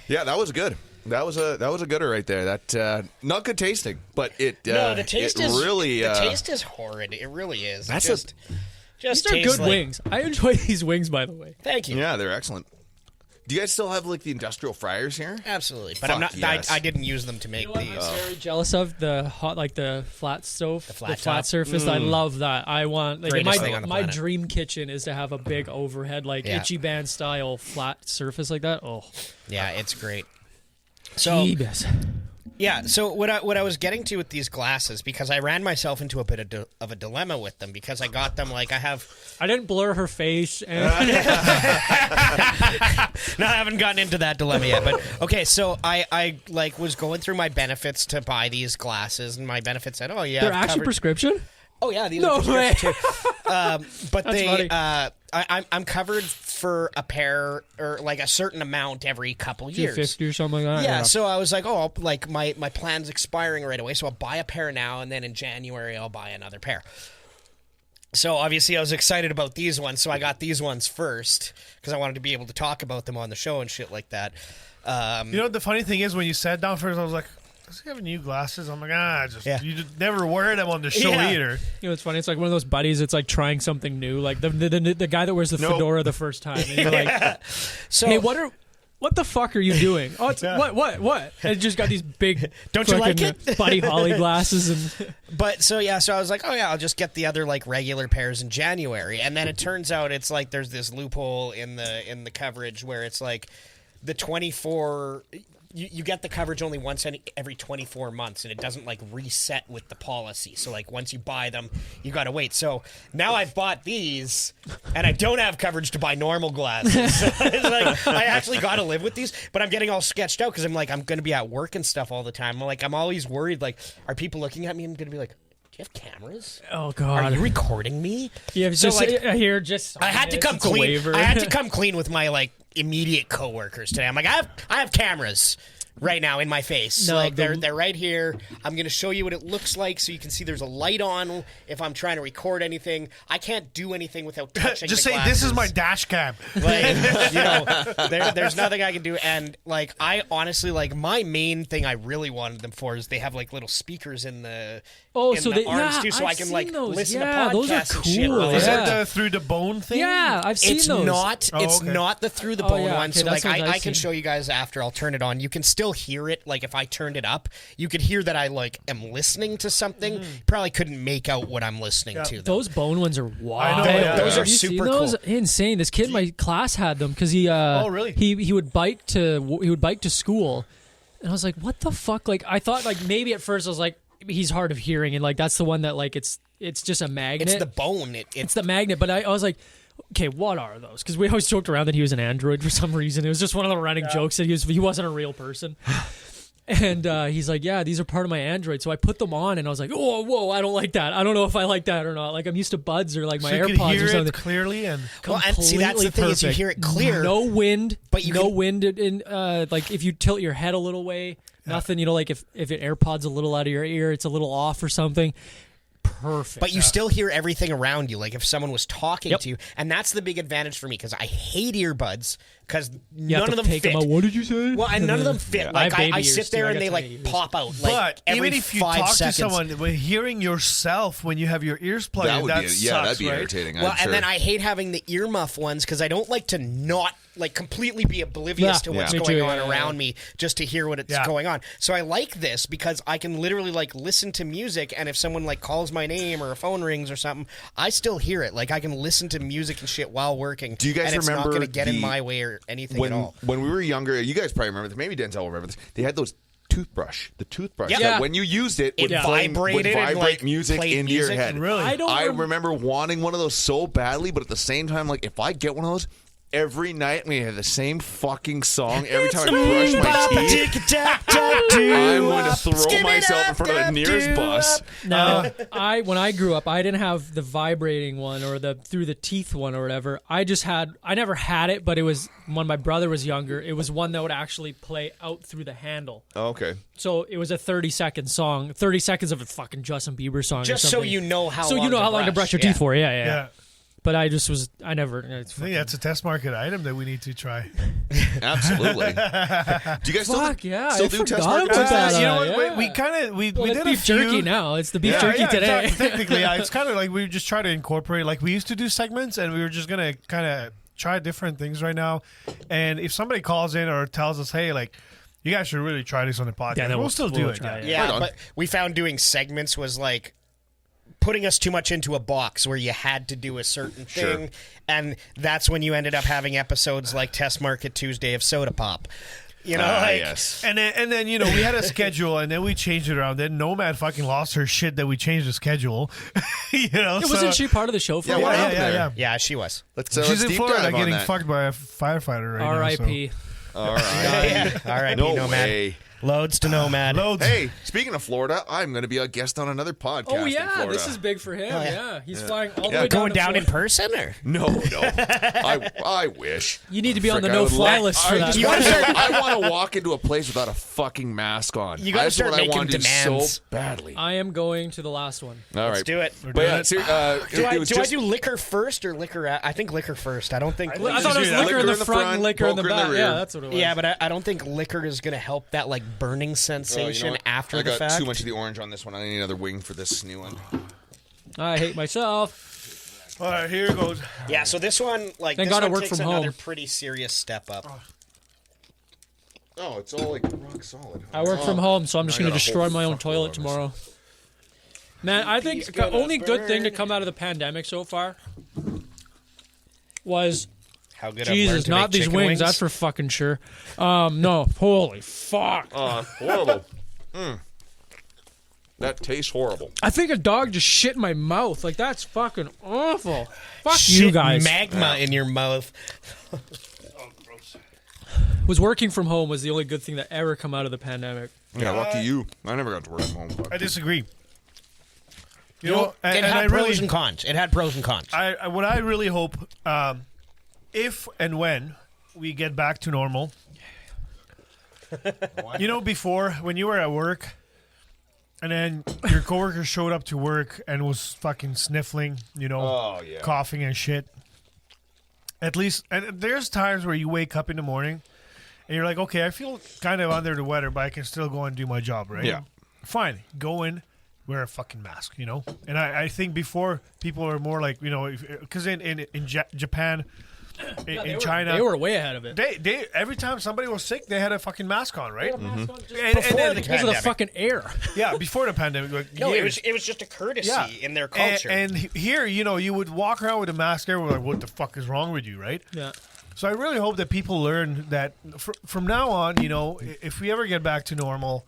[SPEAKER 5] Yeah, that was good. That was a gooder right there. That not good tasting, but it
[SPEAKER 6] no, the taste
[SPEAKER 5] it
[SPEAKER 6] is
[SPEAKER 5] really
[SPEAKER 6] the taste is horrid. It really is.
[SPEAKER 5] That's
[SPEAKER 6] just
[SPEAKER 4] These are
[SPEAKER 6] tastes
[SPEAKER 4] good
[SPEAKER 6] like-
[SPEAKER 4] wings. I enjoy these wings, by the way.
[SPEAKER 6] Thank you.
[SPEAKER 5] yeah, they're excellent. Do you guys still have like the industrial fryers here?
[SPEAKER 6] Absolutely, but
[SPEAKER 5] Fuck
[SPEAKER 6] I'm not.
[SPEAKER 5] yes.
[SPEAKER 6] I didn't use them to make
[SPEAKER 4] You know what
[SPEAKER 6] these.
[SPEAKER 4] I'm very jealous of? The hot, the flat stove, the
[SPEAKER 6] flat
[SPEAKER 4] flat
[SPEAKER 6] top.
[SPEAKER 4] surface. I love that. I want
[SPEAKER 6] Greatest thing on the
[SPEAKER 4] my
[SPEAKER 6] planet.
[SPEAKER 4] dream kitchen is to have a big overhead,
[SPEAKER 6] Yeah.
[SPEAKER 4] Itchy Band style flat surface like that. Oh,
[SPEAKER 6] Yeah, it's great. So
[SPEAKER 4] Jeebus.
[SPEAKER 6] yeah, so what I was getting to with these glasses, because I ran myself into a bit of a dilemma with them, because I got them I
[SPEAKER 4] didn't blur her face. And
[SPEAKER 6] No, I haven't gotten into that dilemma yet. But okay, so I was going through my benefits to buy these glasses, and my benefits said, "Oh yeah,
[SPEAKER 4] they're
[SPEAKER 6] I've
[SPEAKER 4] actually
[SPEAKER 6] covered-
[SPEAKER 4] prescription.
[SPEAKER 6] Oh yeah, these
[SPEAKER 4] No
[SPEAKER 6] are prescription too." But
[SPEAKER 4] That's
[SPEAKER 6] they,
[SPEAKER 4] funny.
[SPEAKER 6] I'm covered for a pair or a certain amount every couple years.
[SPEAKER 4] 250 or something like that.
[SPEAKER 6] Yeah, so I was like, oh, my plan's expiring right away, so I'll buy a pair now, and then in January I'll buy another pair. So obviously I was excited about these ones, so I got these ones first because I wanted to be able to talk about them on the show and shit like that.
[SPEAKER 3] You know what the funny thing is, when you sat down first, I was like, does he have new glasses? I'm like,
[SPEAKER 6] Yeah.
[SPEAKER 3] you just never wear them on the show
[SPEAKER 6] Yeah.
[SPEAKER 3] either.
[SPEAKER 4] You know, it's funny. It's like one of those buddies. It's like trying something new, like the guy that wears the fedora the first time. And you're like,
[SPEAKER 6] So
[SPEAKER 4] hey, what are what the fuck are you doing? Oh, it's, what? And it just got these big,
[SPEAKER 6] Don't you like
[SPEAKER 4] fucking
[SPEAKER 6] it?
[SPEAKER 4] Buddy Holly glasses and.
[SPEAKER 6] But so I was like, oh yeah, I'll just get the other like regular pairs in January, and then it turns out it's like there's this loophole in the coverage where it's like the 24. You get the coverage only once every 24 months, and it doesn't like reset with the policy. So like once you buy them, you got to wait. So now I've bought these, and I don't have coverage to buy normal glasses. So it's like I actually got to live with these, but I'm getting all sketched out because I'm going to be at work and stuff all the time. I'm always worried. Like, are people looking at me and going to be like, do you have cameras?
[SPEAKER 4] Oh God!
[SPEAKER 6] Are you recording me?
[SPEAKER 4] Yeah,
[SPEAKER 6] so
[SPEAKER 4] just
[SPEAKER 6] like,
[SPEAKER 4] here, just
[SPEAKER 6] I had to come clean. I had to come clean with my like immediate coworkers today. I'm like, I have cameras right now in my face.
[SPEAKER 4] No,
[SPEAKER 6] like they're right here. I'm going to show you what it looks like so you can see there's a light on if I'm trying to record anything. I can't do anything without touching
[SPEAKER 3] Just
[SPEAKER 6] the
[SPEAKER 3] say,
[SPEAKER 6] glasses.
[SPEAKER 3] this is my dash cam.
[SPEAKER 6] Like, there's nothing I can do. And like, I honestly, like, my main thing I really wanted them for is they have like little speakers in the arms too, so
[SPEAKER 4] I've
[SPEAKER 6] I can
[SPEAKER 4] seen
[SPEAKER 6] like
[SPEAKER 4] those.
[SPEAKER 6] listen
[SPEAKER 4] Yeah,
[SPEAKER 6] to
[SPEAKER 4] those are
[SPEAKER 6] podcasts and shit.
[SPEAKER 4] cool.
[SPEAKER 6] while
[SPEAKER 3] Is
[SPEAKER 6] I-
[SPEAKER 3] that the through the bone thing?
[SPEAKER 4] Yeah, I've seen
[SPEAKER 6] It's
[SPEAKER 4] those.
[SPEAKER 6] not. It's
[SPEAKER 3] okay.
[SPEAKER 6] not the through the bone
[SPEAKER 4] yeah,
[SPEAKER 6] one.
[SPEAKER 4] okay,
[SPEAKER 6] So
[SPEAKER 4] that's
[SPEAKER 6] like,
[SPEAKER 4] what I've
[SPEAKER 6] I can
[SPEAKER 4] seen.
[SPEAKER 6] show you guys after. I'll turn it on. You can still hear it. Like if I turned it up, you could hear that I like am listening to something. Probably couldn't make out what I'm listening to. Though.
[SPEAKER 4] Those bone ones are wild.
[SPEAKER 3] I know, yeah.
[SPEAKER 6] Those are
[SPEAKER 4] Have you seen
[SPEAKER 6] super
[SPEAKER 4] those?
[SPEAKER 6] cool.
[SPEAKER 4] Insane. This kid in my class had them because he.
[SPEAKER 3] Oh, really?
[SPEAKER 4] He would bike to school, and I was like, what the fuck? Like I thought like maybe at first I was like he's hard of hearing and like that's the one that like it's just a magnet.
[SPEAKER 6] It's the bone.
[SPEAKER 4] It's the magnet. But I was like, okay, what are those? Because we always joked around that he was an android for some reason. It was just one of the running jokes that he wasn't a real person. And he's like, yeah, these are part of my Android. So I put them on, and I was like, oh, whoa, I don't like that. I don't know if I like that or not. Like, I'm used to buds or like my
[SPEAKER 3] So you
[SPEAKER 4] AirPods
[SPEAKER 3] could hear
[SPEAKER 4] or something.
[SPEAKER 3] it clearly and...
[SPEAKER 6] Well, and see, that's the thing is you
[SPEAKER 4] perfect.
[SPEAKER 6] hear it clear.
[SPEAKER 4] No wind,
[SPEAKER 6] But you
[SPEAKER 4] no
[SPEAKER 6] can-
[SPEAKER 4] wind in like if you tilt your head a little way, nothing. You know, like if it AirPods a little out of your ear, it's a little off or something. Perfect.
[SPEAKER 6] But you still hear everything around you, like if someone was talking
[SPEAKER 4] Yep.
[SPEAKER 6] to you, and that's the big advantage for me because I hate earbuds because
[SPEAKER 4] you have
[SPEAKER 6] none
[SPEAKER 4] to
[SPEAKER 6] of them
[SPEAKER 4] take
[SPEAKER 6] fit.
[SPEAKER 4] them out. What did you say?
[SPEAKER 6] Well, and none of them fit.
[SPEAKER 4] Yeah,
[SPEAKER 6] Like
[SPEAKER 4] I have baby
[SPEAKER 6] I
[SPEAKER 4] ears,
[SPEAKER 6] sit there
[SPEAKER 4] too. I
[SPEAKER 6] and
[SPEAKER 4] got
[SPEAKER 6] they
[SPEAKER 4] tiny
[SPEAKER 6] like
[SPEAKER 4] ears.
[SPEAKER 6] pop out. Like
[SPEAKER 3] But
[SPEAKER 6] every
[SPEAKER 3] even if you
[SPEAKER 6] 5
[SPEAKER 3] talk
[SPEAKER 6] seconds.
[SPEAKER 3] to someone, when hearing yourself when you have your ears plugged
[SPEAKER 5] That
[SPEAKER 3] in,
[SPEAKER 5] would
[SPEAKER 3] that
[SPEAKER 5] be
[SPEAKER 3] sucks,
[SPEAKER 5] that'd be
[SPEAKER 3] right?
[SPEAKER 5] irritating.
[SPEAKER 6] Well,
[SPEAKER 5] I'm
[SPEAKER 6] and
[SPEAKER 5] sure.
[SPEAKER 6] then I hate having the earmuff ones because I don't like to not like completely be oblivious
[SPEAKER 4] Yeah.
[SPEAKER 6] to what's
[SPEAKER 4] Yeah. Me
[SPEAKER 6] going
[SPEAKER 4] too,
[SPEAKER 6] on
[SPEAKER 4] yeah,
[SPEAKER 6] around me just to hear what it's
[SPEAKER 3] Yeah.
[SPEAKER 6] going on. So I like this because I can literally like listen to music, and if someone like calls my name or a phone rings or something, I still hear it. Like I can listen to music and shit while working.
[SPEAKER 5] Do you guys
[SPEAKER 6] and it's
[SPEAKER 5] remember
[SPEAKER 6] not going to get in
[SPEAKER 5] the-
[SPEAKER 6] my way or anything at all.
[SPEAKER 5] when we were younger, you guys probably remember this. Maybe Denzel will remember this. They had those the toothbrush.
[SPEAKER 6] Yep.
[SPEAKER 5] That
[SPEAKER 4] Yeah.
[SPEAKER 5] when you used it,
[SPEAKER 6] It
[SPEAKER 5] would
[SPEAKER 6] vibrated and,
[SPEAKER 5] vibrate
[SPEAKER 6] like,
[SPEAKER 5] music
[SPEAKER 6] played
[SPEAKER 5] into your
[SPEAKER 6] music.
[SPEAKER 5] head.
[SPEAKER 3] Really?
[SPEAKER 5] I
[SPEAKER 4] rem-
[SPEAKER 5] remember wanting one of those so badly, but at the same time, like if I get one of those. Every night we have the same fucking song. Every time I brush my teeth, I'm going to throw myself in front of the nearest bus.
[SPEAKER 4] No, when I grew up, I didn't have the vibrating one or the through the teeth one or whatever. I never had it, but it was when my brother was younger. It was one that would actually play out through the handle.
[SPEAKER 5] Oh, okay.
[SPEAKER 4] So it was a 30-second song, 30 seconds of a fucking Justin Bieber song.
[SPEAKER 6] Just
[SPEAKER 4] or
[SPEAKER 6] so
[SPEAKER 4] something.
[SPEAKER 6] you know how
[SPEAKER 4] So
[SPEAKER 6] long
[SPEAKER 4] you know how long to brush your teeth for. Yeah.
[SPEAKER 3] Yeah.
[SPEAKER 4] But I never.
[SPEAKER 3] I think that's a test market item that we need to try.
[SPEAKER 5] Absolutely. Do you guys
[SPEAKER 4] Fuck yeah!
[SPEAKER 5] still
[SPEAKER 4] I
[SPEAKER 5] do
[SPEAKER 4] forgot
[SPEAKER 5] test markets?
[SPEAKER 4] about that.
[SPEAKER 3] You know what?
[SPEAKER 4] Yeah.
[SPEAKER 3] We kind of we
[SPEAKER 4] Well, it's
[SPEAKER 3] did a
[SPEAKER 4] beef
[SPEAKER 3] few
[SPEAKER 4] jerky now. It's the beef
[SPEAKER 3] Yeah,
[SPEAKER 4] jerky
[SPEAKER 3] yeah,
[SPEAKER 4] today.
[SPEAKER 3] Technically, yeah, it's kind of like we just try to incorporate. Like we used to do segments, and we were just gonna kind of try different things right now. And if somebody calls in or tells us, "Hey, like you guys should really try this on the podcast,"
[SPEAKER 4] then
[SPEAKER 3] we'll still do it.
[SPEAKER 4] try
[SPEAKER 3] Yeah.
[SPEAKER 4] it.
[SPEAKER 6] Yeah,
[SPEAKER 5] Right on.
[SPEAKER 6] but we found doing segments was like putting us too much into a box where you had to do a certain thing, and that's when you ended up having episodes like Test Market Tuesday of Soda Pop. You know, like,
[SPEAKER 5] yes.
[SPEAKER 3] And then you know we had a schedule, and then we changed it around. Then Nomad fucking lost her shit that we changed the schedule. You know,
[SPEAKER 4] Wasn't she part of the show for
[SPEAKER 5] Yeah,
[SPEAKER 4] a
[SPEAKER 5] what
[SPEAKER 4] while?
[SPEAKER 5] happened there?
[SPEAKER 3] yeah.
[SPEAKER 6] yeah, she was.
[SPEAKER 5] Let's
[SPEAKER 3] She's in
[SPEAKER 5] deep
[SPEAKER 3] Florida
[SPEAKER 5] dive on
[SPEAKER 3] getting
[SPEAKER 5] that.
[SPEAKER 3] fucked by a firefighter right now.
[SPEAKER 4] R.I.P.
[SPEAKER 5] All right.
[SPEAKER 6] All right,
[SPEAKER 5] No
[SPEAKER 6] Nomad.
[SPEAKER 5] way.
[SPEAKER 6] Loads to Nomad.
[SPEAKER 3] Loads.
[SPEAKER 5] Hey, speaking of Florida, I'm going to be a guest on another podcast.
[SPEAKER 4] Oh
[SPEAKER 5] in
[SPEAKER 4] yeah,
[SPEAKER 5] Florida.
[SPEAKER 4] this is big for him.
[SPEAKER 6] yeah.
[SPEAKER 4] Yeah, he's flying all the
[SPEAKER 5] Yeah.
[SPEAKER 4] way
[SPEAKER 6] Going down
[SPEAKER 4] to
[SPEAKER 6] in person, or
[SPEAKER 5] No. I wish.
[SPEAKER 4] You need to be on the
[SPEAKER 5] Frick, I would
[SPEAKER 4] no-fly
[SPEAKER 5] la-
[SPEAKER 4] list for
[SPEAKER 5] I
[SPEAKER 4] that.
[SPEAKER 5] just
[SPEAKER 6] You
[SPEAKER 5] wanna
[SPEAKER 6] gotta
[SPEAKER 5] say, I want to walk into a place without a fucking mask on.
[SPEAKER 6] You gotta
[SPEAKER 5] That's
[SPEAKER 6] start
[SPEAKER 5] what I
[SPEAKER 6] making
[SPEAKER 5] want to do
[SPEAKER 6] demands.
[SPEAKER 5] so badly.
[SPEAKER 4] I am going to the last one.
[SPEAKER 5] All right,
[SPEAKER 6] let's do it.
[SPEAKER 5] But yeah,
[SPEAKER 6] Do I
[SPEAKER 5] it was
[SPEAKER 6] do
[SPEAKER 5] just
[SPEAKER 6] I do liquor first or liquor? I think liquor first. I don't think.
[SPEAKER 4] I thought it was
[SPEAKER 3] Liquor
[SPEAKER 4] liquor in the front, and liquor in the
[SPEAKER 5] poker in the
[SPEAKER 4] back.
[SPEAKER 5] rear.
[SPEAKER 4] Yeah, that's what it was.
[SPEAKER 6] Yeah, but I don't think liquor is going to help that like burning
[SPEAKER 5] Oh, you know
[SPEAKER 6] sensation
[SPEAKER 5] what?
[SPEAKER 6] after
[SPEAKER 5] I
[SPEAKER 6] the
[SPEAKER 5] got
[SPEAKER 6] fact.
[SPEAKER 5] too much of the orange on this one. I need another wing for this new one.
[SPEAKER 4] I hate myself.
[SPEAKER 3] All right, here goes.
[SPEAKER 6] Yeah, so this one, like,
[SPEAKER 4] Thank
[SPEAKER 6] this
[SPEAKER 4] God I
[SPEAKER 6] one
[SPEAKER 4] work
[SPEAKER 6] takes
[SPEAKER 4] from
[SPEAKER 6] another
[SPEAKER 4] home.
[SPEAKER 6] pretty serious step up.
[SPEAKER 5] Oh, it's all like rock solid.
[SPEAKER 4] I work from home, so I'm just
[SPEAKER 5] Now I
[SPEAKER 4] going to
[SPEAKER 5] got a
[SPEAKER 4] destroy
[SPEAKER 5] whole
[SPEAKER 4] my own
[SPEAKER 5] fuckload
[SPEAKER 4] toilet
[SPEAKER 5] of this.
[SPEAKER 4] tomorrow. Man, I think the only good thing to come out of the pandemic so far was
[SPEAKER 6] How good I've learned
[SPEAKER 4] Jesus,
[SPEAKER 6] to
[SPEAKER 4] not
[SPEAKER 6] make
[SPEAKER 4] these
[SPEAKER 6] chicken
[SPEAKER 4] wings. That's for fucking sure. No, holy fuck.
[SPEAKER 5] Horrible. That tastes horrible.
[SPEAKER 4] I think a dog just shit in my mouth. Like, that's fucking awful. Fuck you
[SPEAKER 6] Shit
[SPEAKER 4] guys.
[SPEAKER 6] magma in your mouth.
[SPEAKER 4] Was working from home was the only good thing that ever come out of the pandemic.
[SPEAKER 5] Yeah, lucky you. I never got to work from home.
[SPEAKER 3] I disagree.
[SPEAKER 6] You know, it had pros and cons. It had pros and cons.
[SPEAKER 3] What I really hope, if and when we get back to normal, before when you were at work, and then your coworker showed up to work and was fucking sniffling, coughing and shit. At least, and there's times where you wake up in the morning and you're like, okay, I feel kind of under the weather, but I can still go and do my job, right?
[SPEAKER 5] Yeah.
[SPEAKER 3] Fine. Go in, wear a fucking mask, And I think before people are more like, because in Japan, in China,
[SPEAKER 4] They were way ahead of it.
[SPEAKER 3] they every time somebody was sick, they had a fucking mask on, right?
[SPEAKER 6] Before the
[SPEAKER 4] Because of the
[SPEAKER 6] pandemic.
[SPEAKER 4] fucking air.
[SPEAKER 3] Yeah, before the pandemic. Like,
[SPEAKER 6] No,
[SPEAKER 3] years.
[SPEAKER 6] it was just a courtesy
[SPEAKER 3] Yeah.
[SPEAKER 6] in their culture.
[SPEAKER 3] And here, you would walk around with a mask. Everyone was like, what the fuck is wrong with you, right?
[SPEAKER 4] Yeah.
[SPEAKER 3] So I really hope that people learn that from now on, if we ever get back to normal,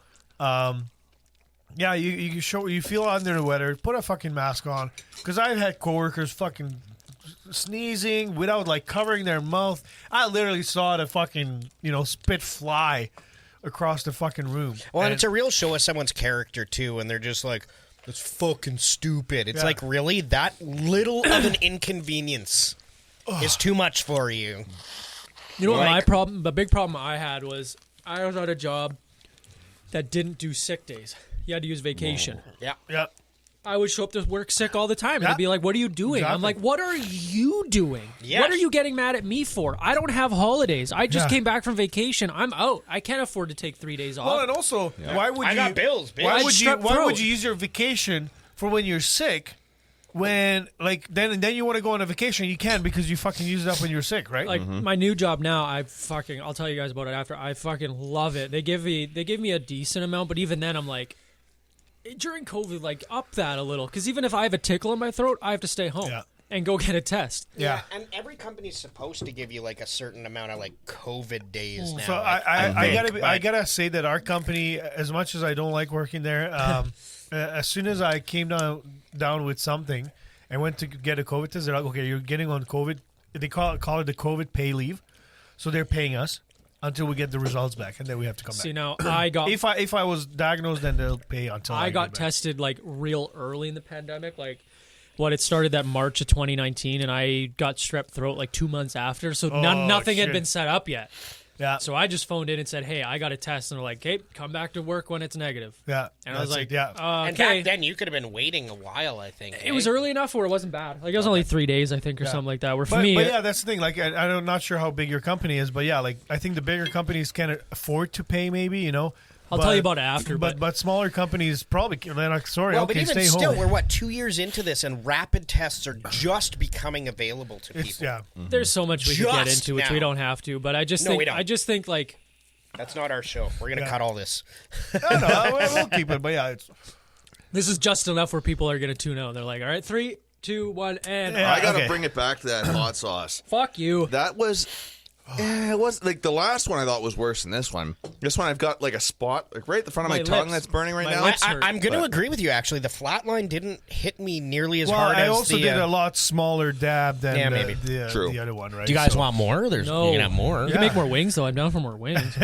[SPEAKER 3] you feel under the weather, put a fucking mask on. Because I've had coworkers fucking sneezing without like covering their mouth. I literally saw the fucking spit fly across the fucking room.
[SPEAKER 6] Well, and it's a real show of someone's character too, and they're just like, "That's fucking stupid." It's like, really, that little of an inconvenience is too much for you.
[SPEAKER 4] You know what
[SPEAKER 6] Like-
[SPEAKER 4] my problem, the big problem I had was I was at a job that didn't do sick days. You had to use vacation.
[SPEAKER 6] Yeah.
[SPEAKER 3] Yeah.
[SPEAKER 4] I would show up to work sick all the time, and
[SPEAKER 3] Yeah.
[SPEAKER 4] they'd be like, "What are you doing?" I'm
[SPEAKER 3] Exactly.
[SPEAKER 4] like, "What are you doing?
[SPEAKER 6] Yes.
[SPEAKER 4] What are you getting mad at me for? I don't have holidays. I just
[SPEAKER 3] Yeah.
[SPEAKER 4] came back from vacation. I'm out. I can't afford to take 3 days off."
[SPEAKER 3] Well, and also, why would
[SPEAKER 6] I
[SPEAKER 3] you?
[SPEAKER 6] got bills, bitch.
[SPEAKER 3] Why
[SPEAKER 4] I
[SPEAKER 3] would
[SPEAKER 4] had
[SPEAKER 3] you?
[SPEAKER 4] strep
[SPEAKER 3] Why
[SPEAKER 4] throat.
[SPEAKER 3] would you use your vacation for when you're sick? When then you want to go on a vacation, you can because you fucking use it up when you're sick, right?
[SPEAKER 4] Like my new job now, I'll tell you guys about it after. I fucking love it. They give me a decent amount, but even then, I'm like, during COVID, like up that a little, because even if I have a tickle in my throat, I have to stay home and go get a test.
[SPEAKER 3] yeah.
[SPEAKER 6] And every company's supposed to give you like a certain amount of like COVID days now.
[SPEAKER 3] So I gotta say that our company, as much as I don't like working there, as soon as I came down with something and went to get a COVID test, they're like, okay, you're getting on COVID. They call it the COVID pay leave, so they're paying us until we get the results back, and then we have to come
[SPEAKER 4] See,
[SPEAKER 3] back.
[SPEAKER 4] now I got
[SPEAKER 3] If I was diagnosed, then they'll pay until
[SPEAKER 4] I got
[SPEAKER 3] get back.
[SPEAKER 4] tested like real early in the pandemic. Like, it started that March of 2019, and I got strep throat like 2 months after. So nothing had
[SPEAKER 3] shit.
[SPEAKER 4] been set up yet.
[SPEAKER 3] Yeah,
[SPEAKER 4] So I just phoned in and said, "Hey, I got a test," and they're like, "Hey, come back to work when it's negative."
[SPEAKER 3] yeah.
[SPEAKER 4] And I was
[SPEAKER 3] That's
[SPEAKER 4] like,
[SPEAKER 3] it, yeah.
[SPEAKER 6] And
[SPEAKER 4] "Okay."
[SPEAKER 6] back then, you could have been waiting a while, I think.
[SPEAKER 4] It was early enough where it wasn't bad. Like, it was only 3 days, I think, or something like that. Where for me,
[SPEAKER 3] but yeah, that's the thing. Like, I'm not sure how big your company is, but yeah, like I think the bigger companies can afford to pay. Maybe
[SPEAKER 4] I'll tell you about it after.
[SPEAKER 3] But smaller companies probably they're like, sorry,
[SPEAKER 6] Well,
[SPEAKER 3] okay,
[SPEAKER 6] but even
[SPEAKER 3] stay
[SPEAKER 6] still,
[SPEAKER 3] home.
[SPEAKER 6] we're 2 years into this, and rapid tests are just becoming available to people.
[SPEAKER 3] Yeah,
[SPEAKER 4] there's so much we could get
[SPEAKER 6] Just
[SPEAKER 4] into, which
[SPEAKER 6] now.
[SPEAKER 4] we don't have to. But I just
[SPEAKER 6] No,
[SPEAKER 4] think,
[SPEAKER 6] we don't.
[SPEAKER 4] like,
[SPEAKER 6] That's not our show. We're gonna cut all this.
[SPEAKER 3] no, we'll keep it. But yeah, it's
[SPEAKER 4] this is just enough where people are gonna tune out. They're like, "All right, 3, 2, 1, and
[SPEAKER 3] Yeah.
[SPEAKER 5] I gotta
[SPEAKER 3] Okay.
[SPEAKER 5] bring it back to that hot sauce.
[SPEAKER 4] fuck you."
[SPEAKER 5] That was. It was like the last one I thought was worse than this one. This one I've got like a spot like right at the front of my,
[SPEAKER 4] My
[SPEAKER 5] tongue
[SPEAKER 4] lips.
[SPEAKER 5] that's burning right
[SPEAKER 4] My
[SPEAKER 5] now.
[SPEAKER 4] lips hurt.
[SPEAKER 6] I'm going to agree with you. Actually, the flatline didn't hit me nearly as
[SPEAKER 3] well.
[SPEAKER 6] hard
[SPEAKER 3] I
[SPEAKER 6] as
[SPEAKER 3] also
[SPEAKER 6] the.
[SPEAKER 3] did a lot smaller dab than
[SPEAKER 6] Yeah, maybe.
[SPEAKER 5] True.
[SPEAKER 3] the other one, right?
[SPEAKER 6] Do you guys
[SPEAKER 3] So-
[SPEAKER 6] want more? There's
[SPEAKER 4] No.
[SPEAKER 6] you can have more.
[SPEAKER 4] You can make more wings, though. I'm down for more wings.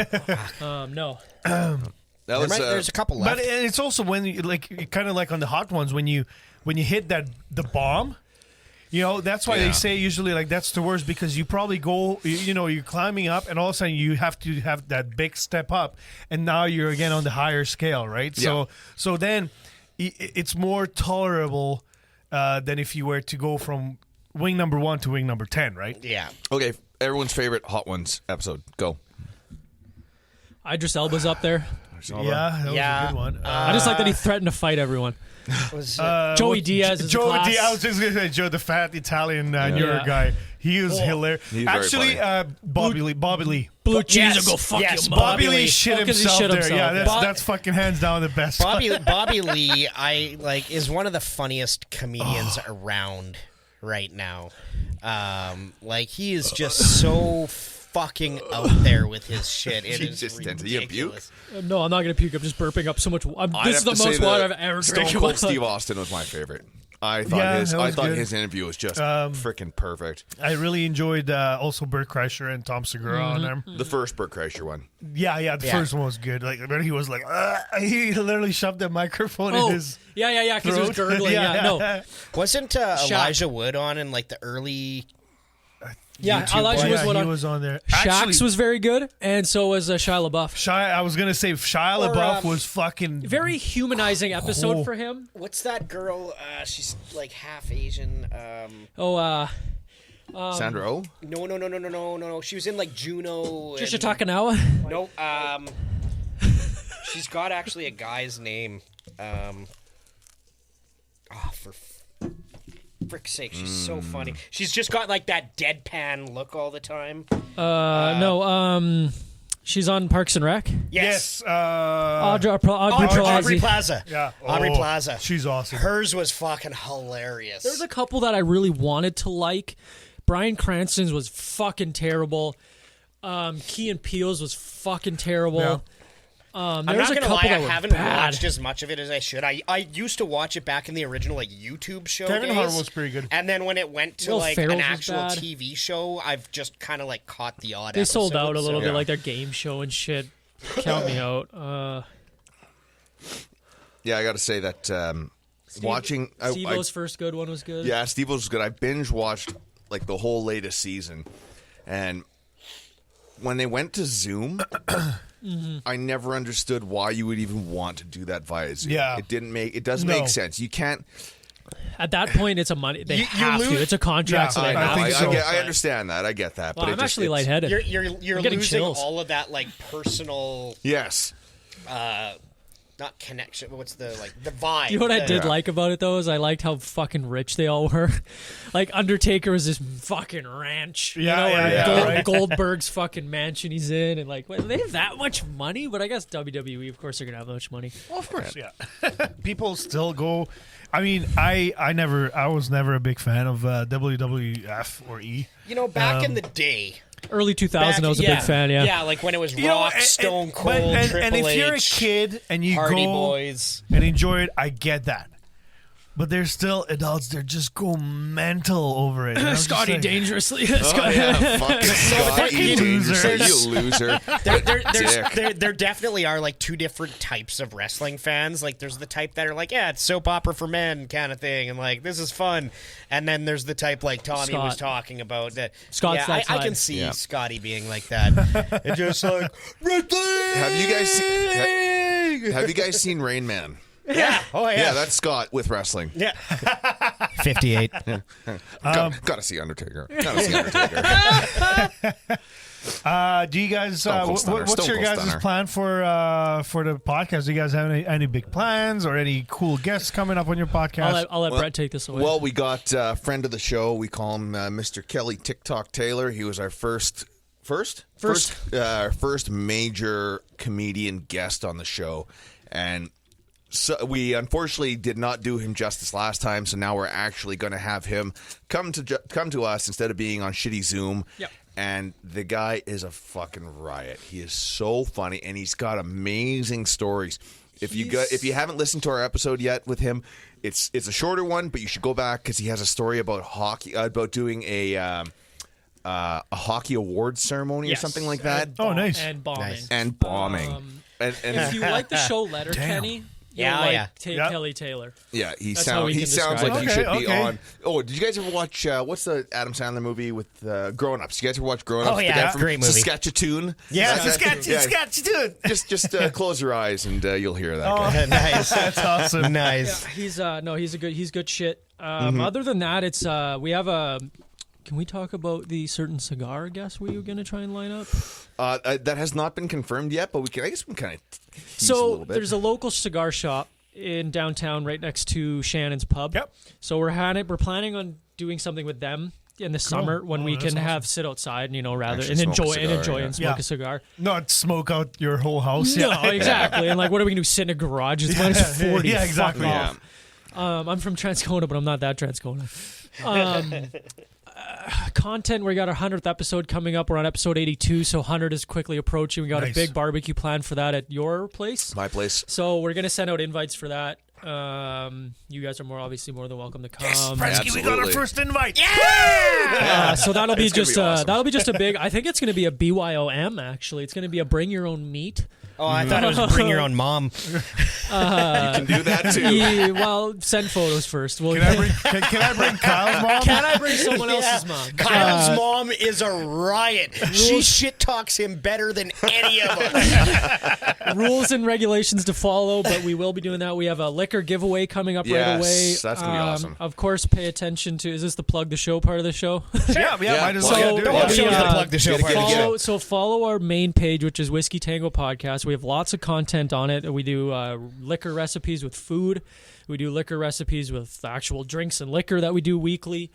[SPEAKER 4] No.
[SPEAKER 5] That was
[SPEAKER 6] There's a couple
[SPEAKER 3] But
[SPEAKER 6] left.
[SPEAKER 3] it's also when you like kind of like on the hot ones when you hit the bomb. That's why
[SPEAKER 5] Yeah.
[SPEAKER 3] they say usually like that's the worst because you probably go, you're climbing up and all of a sudden you have to have that big step up and now you're again on the higher scale, right?
[SPEAKER 5] Yeah.
[SPEAKER 3] So then it's more tolerable than if you were to go from wing number 1 to wing number 10, right?
[SPEAKER 6] Yeah.
[SPEAKER 5] okay. Everyone's favorite Hot Ones episode. Go.
[SPEAKER 4] Idris Elba's up there.
[SPEAKER 3] Yeah, that was a good one.
[SPEAKER 4] I just like that he threatened to fight everyone. Joey Diaz is
[SPEAKER 3] Joe
[SPEAKER 4] class.
[SPEAKER 3] Diaz. I was just going to say Joe, the fat Italian New York guy. He was hilarious.
[SPEAKER 5] He's very
[SPEAKER 3] Actually, Bobby Lee.
[SPEAKER 4] Blue cheese will go fuck you,
[SPEAKER 3] Bobby Lee shit
[SPEAKER 4] Oh, 'cause he
[SPEAKER 3] himself
[SPEAKER 4] shit
[SPEAKER 3] there.
[SPEAKER 4] himself,
[SPEAKER 3] Yeah,
[SPEAKER 4] yeah.
[SPEAKER 3] that's fucking hands down the best.
[SPEAKER 6] Bobby Lee, is one of the funniest comedians around right now. He is just so fucking out there with his shit. It is
[SPEAKER 5] Jesus,
[SPEAKER 6] ridiculous.
[SPEAKER 5] did you puke?
[SPEAKER 4] No, I'm not going to puke. I'm just burping up so much. This is the most water I've ever
[SPEAKER 5] Stone
[SPEAKER 4] drank.
[SPEAKER 5] Cold Steve Austin was my favorite. I thought
[SPEAKER 3] good.
[SPEAKER 5] his interview was just freaking perfect.
[SPEAKER 3] I really enjoyed also Bert Kreischer and Tom Segura on there.
[SPEAKER 5] The first Bert Kreischer one.
[SPEAKER 3] Yeah, the first one was good. Like when he was like, he literally shoved the microphone in his.
[SPEAKER 4] Yeah, because he was
[SPEAKER 3] throat.
[SPEAKER 4] gurgling. No.
[SPEAKER 6] Wasn't Elijah Wood on in the early?
[SPEAKER 4] Yeah,
[SPEAKER 6] YouTube
[SPEAKER 4] Elijah
[SPEAKER 6] one?
[SPEAKER 4] was one
[SPEAKER 3] he
[SPEAKER 4] on.
[SPEAKER 3] was on there.
[SPEAKER 4] Shax was very good, and so was Shia LaBeouf.
[SPEAKER 3] I was gonna say Shia LaBeouf was fucking
[SPEAKER 4] Very humanizing episode
[SPEAKER 3] Cool.
[SPEAKER 4] for him.
[SPEAKER 6] What's that girl? She's like half Asian.
[SPEAKER 5] Sandra Oh?
[SPEAKER 6] No. She was in Juno.
[SPEAKER 4] Trisha Takanawa.
[SPEAKER 6] No. She's got actually a guy's name. For frick's sake, she's so funny. She's just got that deadpan look all the time.
[SPEAKER 4] She's on Parks and Rec.
[SPEAKER 6] Yes.
[SPEAKER 4] Aubrey
[SPEAKER 6] Aubrey
[SPEAKER 4] Plaza.
[SPEAKER 6] Plaza.
[SPEAKER 3] Yeah.
[SPEAKER 6] Aubrey Plaza.
[SPEAKER 3] She's awesome.
[SPEAKER 6] Hers was fucking hilarious.
[SPEAKER 4] There's a couple that I really wanted to like. Bryan Cranston's was fucking terrible. Key and Peele's was fucking terrible.
[SPEAKER 3] Yeah.
[SPEAKER 6] I'm
[SPEAKER 4] There's
[SPEAKER 6] not
[SPEAKER 4] a
[SPEAKER 6] gonna
[SPEAKER 4] couple
[SPEAKER 6] lie, I
[SPEAKER 4] that were
[SPEAKER 6] haven't
[SPEAKER 4] bad.
[SPEAKER 6] watched as much of it as I should. I used to watch it back in the original YouTube show
[SPEAKER 3] Kevin
[SPEAKER 6] days.
[SPEAKER 3] Hart was pretty good.
[SPEAKER 6] And then when it went to
[SPEAKER 4] Will Ferrell's
[SPEAKER 6] an
[SPEAKER 4] was
[SPEAKER 6] actual
[SPEAKER 4] bad.
[SPEAKER 6] TV show, I've just kind of caught the odd
[SPEAKER 4] They sold
[SPEAKER 6] episode,
[SPEAKER 4] out a little
[SPEAKER 6] so-
[SPEAKER 4] bit, like their game show and shit. Count me out.
[SPEAKER 5] Yeah, I got to say that watching...
[SPEAKER 4] Steve-O's first good one was good.
[SPEAKER 5] Yeah, Steve-O's was good. I binge-watched the whole latest season. And when they went to Zoom... I never understood why you would even want to do that via Zoom.
[SPEAKER 3] Yeah.
[SPEAKER 5] It doesn't make sense. You can't.
[SPEAKER 4] At that point, it's a money. They
[SPEAKER 6] You
[SPEAKER 4] have
[SPEAKER 6] lose-
[SPEAKER 4] to. It's a contract, so
[SPEAKER 3] Yeah,
[SPEAKER 4] they
[SPEAKER 3] I
[SPEAKER 4] have
[SPEAKER 3] think
[SPEAKER 4] to.
[SPEAKER 3] so.
[SPEAKER 5] I understand that. I get that.
[SPEAKER 4] Well,
[SPEAKER 5] but
[SPEAKER 4] I'm actually lightheaded.
[SPEAKER 6] You're
[SPEAKER 4] I'm getting
[SPEAKER 6] losing
[SPEAKER 4] chills.
[SPEAKER 6] all of that personal
[SPEAKER 5] Yes.
[SPEAKER 6] not connection. What's the vibe?
[SPEAKER 4] You know what I did like about it though is I liked how fucking rich they all were. Undertaker was this fucking ranch.
[SPEAKER 3] right.
[SPEAKER 4] Goldberg's fucking mansion he's in, and they have that much money. But I guess WWE, of course, they're gonna have that much money.
[SPEAKER 3] Well, of course, yeah. People still go. I mean, I was never a big fan of WWF or E.
[SPEAKER 6] Back in the day.
[SPEAKER 4] Early 2000, I was a big fan. Yeah.
[SPEAKER 6] Yeah, when it was Rock, Stone Cold, Triple
[SPEAKER 3] and if
[SPEAKER 6] H,
[SPEAKER 3] you're a kid and you
[SPEAKER 6] Hardy
[SPEAKER 3] go
[SPEAKER 6] Boys.
[SPEAKER 3] and enjoy it, I get that. But there's still adults that just go mental over it. And I'm just
[SPEAKER 4] Scotty
[SPEAKER 3] like,
[SPEAKER 4] dangerously.
[SPEAKER 5] Oh, yeah. Fucking Scott, you
[SPEAKER 3] loser.
[SPEAKER 5] loser.
[SPEAKER 6] There definitely are two different types of wrestling fans. There's the type that are it's soap opera for men kind of thing, and this is fun. And then there's the type Tommy
[SPEAKER 4] Scott.
[SPEAKER 6] was talking about. That
[SPEAKER 4] Scott's
[SPEAKER 6] yeah,
[SPEAKER 4] that
[SPEAKER 6] I
[SPEAKER 4] side.
[SPEAKER 6] can see
[SPEAKER 5] Yeah.
[SPEAKER 6] Scotty being like that. It's just
[SPEAKER 5] Have you guys seen Rain Man?
[SPEAKER 6] yeah, oh yeah,
[SPEAKER 5] Yeah, that's Scott with wrestling.
[SPEAKER 6] yeah. 58.
[SPEAKER 5] Gotta see Undertaker. Gotta see Undertaker.
[SPEAKER 3] Do you guys?
[SPEAKER 5] Stone Cold Stunner.
[SPEAKER 3] What's
[SPEAKER 5] Stone
[SPEAKER 3] your
[SPEAKER 5] Cold
[SPEAKER 3] guys'
[SPEAKER 5] Stunner.
[SPEAKER 3] plan for the podcast? Do you guys have any big plans or any cool guests coming up on your podcast?
[SPEAKER 4] I'll let Brett take this away.
[SPEAKER 5] Well, we got a friend of the show. We call him Mr. Kelly TikTok Taylor. He was our first major comedian guest on the show, and so we unfortunately did not do him justice last time. So now we're actually going to have him come to us instead of being on shitty Zoom.
[SPEAKER 4] Yep.
[SPEAKER 5] And the guy is a fucking riot. He is so funny, and he's got amazing stories. If you haven't listened to our episode yet with him, it's a shorter one, but you should go back because he has a story about hockey, about doing a hockey awards ceremony or something like that,
[SPEAKER 3] Oh, nice.
[SPEAKER 4] And bombing.
[SPEAKER 6] Nice.
[SPEAKER 5] and bombing. And
[SPEAKER 4] If you like the show Letterkenny, you'll
[SPEAKER 6] Yeah.
[SPEAKER 4] Kelly Taylor.
[SPEAKER 5] yeah, he
[SPEAKER 4] That's how we
[SPEAKER 5] sounds
[SPEAKER 4] can describe
[SPEAKER 5] like he
[SPEAKER 3] it.
[SPEAKER 5] should be
[SPEAKER 3] Okay.
[SPEAKER 5] on. Oh, did you guys ever watch what's the Adam Sandler movie with Grown Ups? You guys ever watch Grown Ups?
[SPEAKER 6] Oh, yeah,
[SPEAKER 5] The guy
[SPEAKER 6] that's
[SPEAKER 5] from
[SPEAKER 6] a great movie.
[SPEAKER 5] Saskatchewan.
[SPEAKER 6] Yeah,
[SPEAKER 5] Saskatchewan. Just close your eyes and you'll hear that. guy.
[SPEAKER 6] Nice.
[SPEAKER 3] That's awesome.
[SPEAKER 6] Nice.
[SPEAKER 4] He's good shit. Other than that, it's we have a Can we talk about the certain cigar guest we were going to try and line up?
[SPEAKER 5] That has not been confirmed yet, but I guess we can kind of tease a
[SPEAKER 4] So
[SPEAKER 5] little bit.
[SPEAKER 4] there's a local cigar shop in downtown right next to Shannon's Pub.
[SPEAKER 3] Yep.
[SPEAKER 4] So we're planning on doing something with them in the summer when we can have sit outside, rather
[SPEAKER 5] Actually
[SPEAKER 4] and
[SPEAKER 5] smoke a
[SPEAKER 4] enjoy
[SPEAKER 5] cigar,
[SPEAKER 4] and smoke
[SPEAKER 3] Yeah.
[SPEAKER 4] a cigar.
[SPEAKER 3] Not smoke out your whole house.
[SPEAKER 4] No,
[SPEAKER 3] Yeah.
[SPEAKER 4] exactly. And like, what are we gonna do? Sit in a garage? It's minus 40.
[SPEAKER 3] Yeah, exactly.
[SPEAKER 4] Fuck off. I'm from Transcona, but I'm not that Transcona. Content. We got our 100th episode coming up. We're on episode 82, so 100 is quickly approaching. We got
[SPEAKER 3] Nice.
[SPEAKER 4] a big barbecue plan for that at your place.
[SPEAKER 5] My place.
[SPEAKER 4] So we're gonna send out invites for that. You guys are obviously more than welcome to come.
[SPEAKER 3] Prensky, we got our
[SPEAKER 5] Absolutely.
[SPEAKER 3] first invite.
[SPEAKER 4] So that'll be
[SPEAKER 5] It's gonna
[SPEAKER 4] just
[SPEAKER 5] be awesome.
[SPEAKER 4] that'll be just a big. I think it's gonna be a BYOM. Actually, it's gonna be a bring your own meat.
[SPEAKER 6] Oh, I thought it was bring your own mom.
[SPEAKER 5] You can do that too.
[SPEAKER 4] Yeah, well, send photos first. We'll,
[SPEAKER 3] Can I bring Kyle's mom?
[SPEAKER 4] Can I bring someone else's mom?
[SPEAKER 6] Kyle's mom is a riot. She shit talks him better than any of us.
[SPEAKER 4] Rules and regulations to follow, but we will be doing that. We have a liquor giveaway coming up right
[SPEAKER 5] Yes,
[SPEAKER 4] away.
[SPEAKER 5] that's gonna be awesome.
[SPEAKER 4] Of course, pay attention to. Is this the plug the show part of the show?
[SPEAKER 3] Yeah, might as well.
[SPEAKER 4] So,
[SPEAKER 3] do
[SPEAKER 6] the
[SPEAKER 3] it.
[SPEAKER 6] whole
[SPEAKER 4] we,
[SPEAKER 6] show's the
[SPEAKER 4] uh,
[SPEAKER 6] plug the show part.
[SPEAKER 4] Follow our main page, which is Whiskey Tango Podcast. We have lots of content on it. We do liquor recipes with food. We do liquor recipes with actual drinks and liquor that we do weekly.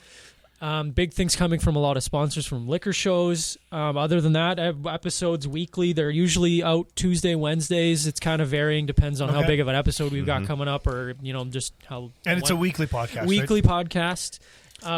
[SPEAKER 4] Big things coming from a lot of sponsors from liquor shows. Other than that, I have episodes weekly. They're usually out Tuesday, Wednesdays. It's kind of varying, depends on how
[SPEAKER 3] Okay.
[SPEAKER 4] big of an episode we've got coming up, or just how.
[SPEAKER 3] And it's a weekly podcast.
[SPEAKER 4] Weekly podcast.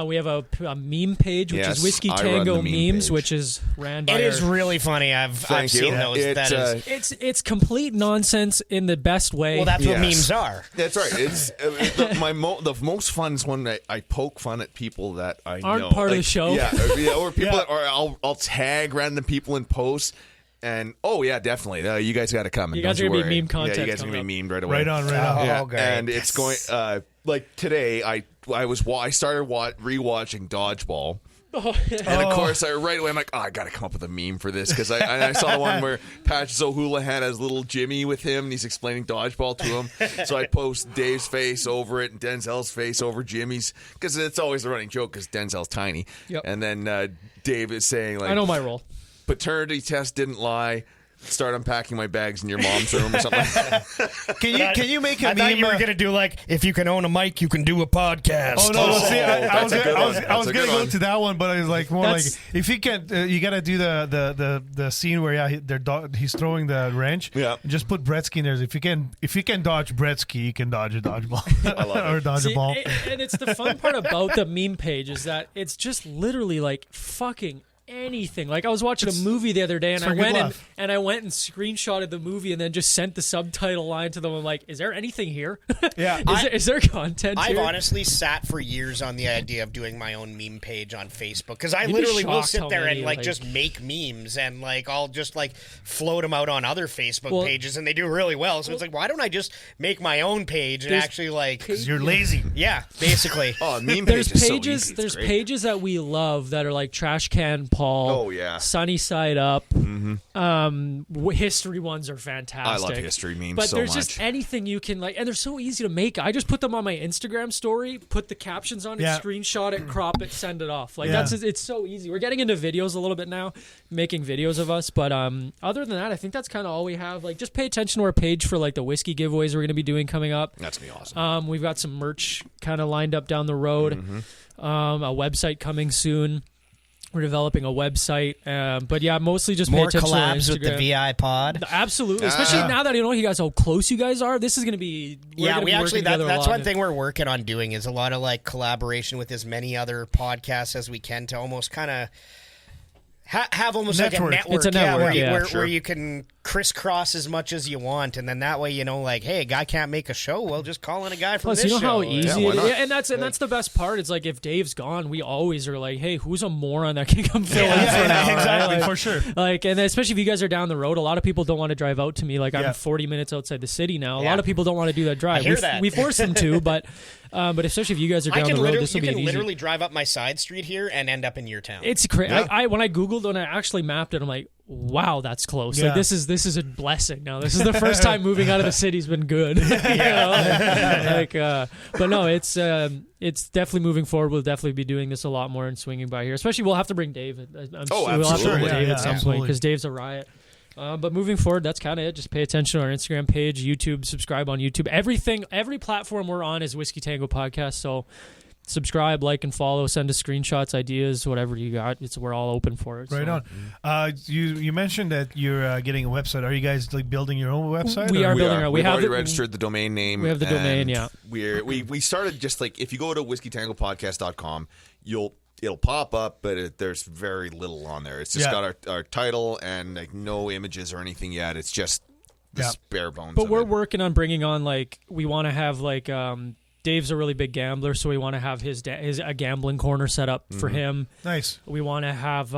[SPEAKER 4] We have a meme page, which
[SPEAKER 5] Yes,
[SPEAKER 4] is Whiskey
[SPEAKER 5] I run
[SPEAKER 4] Tango
[SPEAKER 5] the meme
[SPEAKER 4] Memes,
[SPEAKER 5] page.
[SPEAKER 4] which is ran by
[SPEAKER 6] It is
[SPEAKER 4] our-
[SPEAKER 6] really funny. I've
[SPEAKER 5] Thank
[SPEAKER 6] seen
[SPEAKER 5] you.
[SPEAKER 6] those. That is.
[SPEAKER 4] It's complete nonsense in the best way.
[SPEAKER 6] Well, that's what
[SPEAKER 5] Yes.
[SPEAKER 6] memes are.
[SPEAKER 5] That's right. It's the most fun is when I poke fun at people that I
[SPEAKER 4] Aren't
[SPEAKER 5] know.
[SPEAKER 4] part of the show.
[SPEAKER 5] Yeah, or people that, or I'll tag random people in posts. And definitely, you guys got to come. And
[SPEAKER 4] You guys
[SPEAKER 5] don't
[SPEAKER 4] are gonna be
[SPEAKER 5] worry.
[SPEAKER 4] meme content
[SPEAKER 5] Yeah, you guys are gonna
[SPEAKER 4] coming
[SPEAKER 5] be memed right away.
[SPEAKER 3] Right on.
[SPEAKER 5] Yeah,
[SPEAKER 6] great.
[SPEAKER 5] and it's going like today. I started rewatching Dodgeball. And of course, right away I'm like, I gotta come up with a meme for this because I saw the one where Patrick O'Houlihan has little Jimmy with him and he's explaining Dodgeball to him. So I post Dave's face over it and Denzel's face over Jimmy's because it's always a running joke because Denzel's tiny.
[SPEAKER 4] Yep.
[SPEAKER 5] And then Dave is saying like,
[SPEAKER 4] I know my role.
[SPEAKER 5] paternity test didn't lie. Start unpacking my bags in your mom's room or something like that.
[SPEAKER 3] Can you make a
[SPEAKER 6] I
[SPEAKER 3] meme?
[SPEAKER 6] thought you were going to do like, if you can own a mic, you can do a podcast.
[SPEAKER 3] Oh no! See, I was
[SPEAKER 5] that's a good one.
[SPEAKER 3] gonna
[SPEAKER 5] That's a good
[SPEAKER 3] go
[SPEAKER 5] one.
[SPEAKER 3] to that one, but I was like more
[SPEAKER 4] That's-
[SPEAKER 3] like if you can, you gotta do the scene where he's throwing the wrench.
[SPEAKER 5] Yeah.
[SPEAKER 3] And just put Bretsky in there. If you can dodge Bretsky, you can dodge a dodgeball.
[SPEAKER 5] I love it.
[SPEAKER 3] or dodge a
[SPEAKER 4] See,
[SPEAKER 3] ball.
[SPEAKER 4] and it's the fun part about the meme page is that it's just literally like fucking anything. Like I was watching a movie the other day and
[SPEAKER 3] for
[SPEAKER 4] I
[SPEAKER 3] good
[SPEAKER 4] went
[SPEAKER 3] laugh.
[SPEAKER 4] and screenshotted the movie and then just sent the subtitle line to them. I'm like, is there anything here?
[SPEAKER 3] Yeah.
[SPEAKER 4] is there content
[SPEAKER 6] I've
[SPEAKER 4] here?
[SPEAKER 6] honestly sat for years on the idea of doing my own meme page on Facebook because I
[SPEAKER 4] You'd be
[SPEAKER 6] literally will
[SPEAKER 4] shocked
[SPEAKER 6] sit
[SPEAKER 4] how
[SPEAKER 6] there
[SPEAKER 4] many,
[SPEAKER 6] and
[SPEAKER 4] like-
[SPEAKER 6] just make memes and like I'll just like float them out on other Facebook
[SPEAKER 4] Well-
[SPEAKER 6] pages and they do really well. So it's like, why don't I just make my own page and
[SPEAKER 4] There's
[SPEAKER 6] actually like,
[SPEAKER 3] You're lazy.
[SPEAKER 6] yeah, basically.
[SPEAKER 5] Oh, meme
[SPEAKER 4] There's
[SPEAKER 5] page is so
[SPEAKER 4] pages.
[SPEAKER 5] easy. It's
[SPEAKER 4] There's
[SPEAKER 5] great.
[SPEAKER 4] pages that we love that are like Trash Can Paul.
[SPEAKER 5] Oh, yeah.
[SPEAKER 4] Sunny Side Up. History ones are fantastic.
[SPEAKER 5] I love history memes
[SPEAKER 4] but
[SPEAKER 5] so
[SPEAKER 4] there's
[SPEAKER 5] much.
[SPEAKER 4] just anything you can like, and they're so easy to make. I just put them on my Instagram story, put the captions on it,
[SPEAKER 3] Yeah.
[SPEAKER 4] screenshot it, crop it, send it off. Like
[SPEAKER 3] Yeah.
[SPEAKER 4] it's so easy. We're getting into videos a little bit now, making videos of us. But other than that, I think that's kind of all we have. Like just pay attention to our page for like the whiskey giveaways we're going to be doing coming up.
[SPEAKER 5] That's gonna be awesome.
[SPEAKER 4] We've got some merch kind of lined up down the road. A website coming soon. We're developing a website, but yeah, mostly just pay
[SPEAKER 6] More
[SPEAKER 4] attention to
[SPEAKER 6] collabs with the
[SPEAKER 4] Instagram.
[SPEAKER 6] V.I.Pod.
[SPEAKER 4] Absolutely, especially now that you know you guys how close you guys are. This is going to be
[SPEAKER 6] Yeah, we actually that's
[SPEAKER 4] that's
[SPEAKER 6] one thing we're working on doing is a lot of like collaboration with as many other podcasts as we can to almost kind of have almost
[SPEAKER 3] Network.
[SPEAKER 6] like a network.
[SPEAKER 4] It's a network,
[SPEAKER 6] where,
[SPEAKER 4] yeah.
[SPEAKER 6] where you can crisscross as much as you want, and then that way you know, like, hey, a guy can't make a show. Well, just call in a guy from
[SPEAKER 4] Plus,
[SPEAKER 6] this
[SPEAKER 4] you know how
[SPEAKER 6] show.
[SPEAKER 4] easy
[SPEAKER 5] why
[SPEAKER 4] it
[SPEAKER 5] not?
[SPEAKER 4] is, and that's the best part. It's like if Dave's gone, we always are like, hey, who's a moron that can come fill in for an hour?
[SPEAKER 3] exactly,
[SPEAKER 4] right?
[SPEAKER 3] for sure.
[SPEAKER 4] Like, and especially if you guys are down the road, a lot of people don't want to drive out to me. Like,
[SPEAKER 3] Yeah.
[SPEAKER 4] I'm 40 minutes outside the city now. A
[SPEAKER 6] Yeah.
[SPEAKER 4] lot of people don't want to do that drive.
[SPEAKER 6] hear that.
[SPEAKER 4] We force them to, but especially if you guys are
[SPEAKER 6] I
[SPEAKER 4] down
[SPEAKER 6] can
[SPEAKER 4] the road,
[SPEAKER 6] literally,
[SPEAKER 4] this will
[SPEAKER 6] you
[SPEAKER 4] be
[SPEAKER 6] can
[SPEAKER 4] easy.
[SPEAKER 6] literally drive up my side street here and end up in your town.
[SPEAKER 4] It's crazy.
[SPEAKER 5] Yeah.
[SPEAKER 4] I when I googled and I actually mapped it, I'm like, wow, that's close.
[SPEAKER 3] Yeah.
[SPEAKER 4] Like this is a blessing. Now this is the first time moving out of the city's been good. But no, it's definitely moving forward. We'll definitely be doing this a lot more and swinging by here. Especially we'll have to bring David. We'll have to bring
[SPEAKER 5] absolutely.
[SPEAKER 4] Dave at some point
[SPEAKER 3] absolutely.
[SPEAKER 4] because Dave's a riot. But moving forward, that's kind of it. Just pay attention to our Instagram page, YouTube, subscribe on YouTube. Every platform we're on is Whiskey Tango Podcast. So subscribe, like, and follow. Send us screenshots, ideas, whatever you got. We're all open for it.
[SPEAKER 3] Right
[SPEAKER 4] so.
[SPEAKER 3] on. You mentioned that you're getting a website. Are you guys like building your own website?
[SPEAKER 4] We
[SPEAKER 3] or?
[SPEAKER 4] are
[SPEAKER 5] We
[SPEAKER 4] building
[SPEAKER 5] are.
[SPEAKER 4] our.
[SPEAKER 5] We've
[SPEAKER 4] have
[SPEAKER 5] already
[SPEAKER 4] the-
[SPEAKER 5] registered the domain name.
[SPEAKER 4] We have the domain, yeah.
[SPEAKER 5] We started just like if you go to whiskeytangopodcast.com, it'll pop up, but there's very little on there. It's just got our title and like no images or anything yet. It's just the bare bones.
[SPEAKER 4] But
[SPEAKER 5] of
[SPEAKER 4] we're
[SPEAKER 5] it.
[SPEAKER 4] working on bringing on like we want to have like Dave's a really big gambler, so we want to have his a gambling corner set up for him.
[SPEAKER 3] Nice.
[SPEAKER 4] We want to have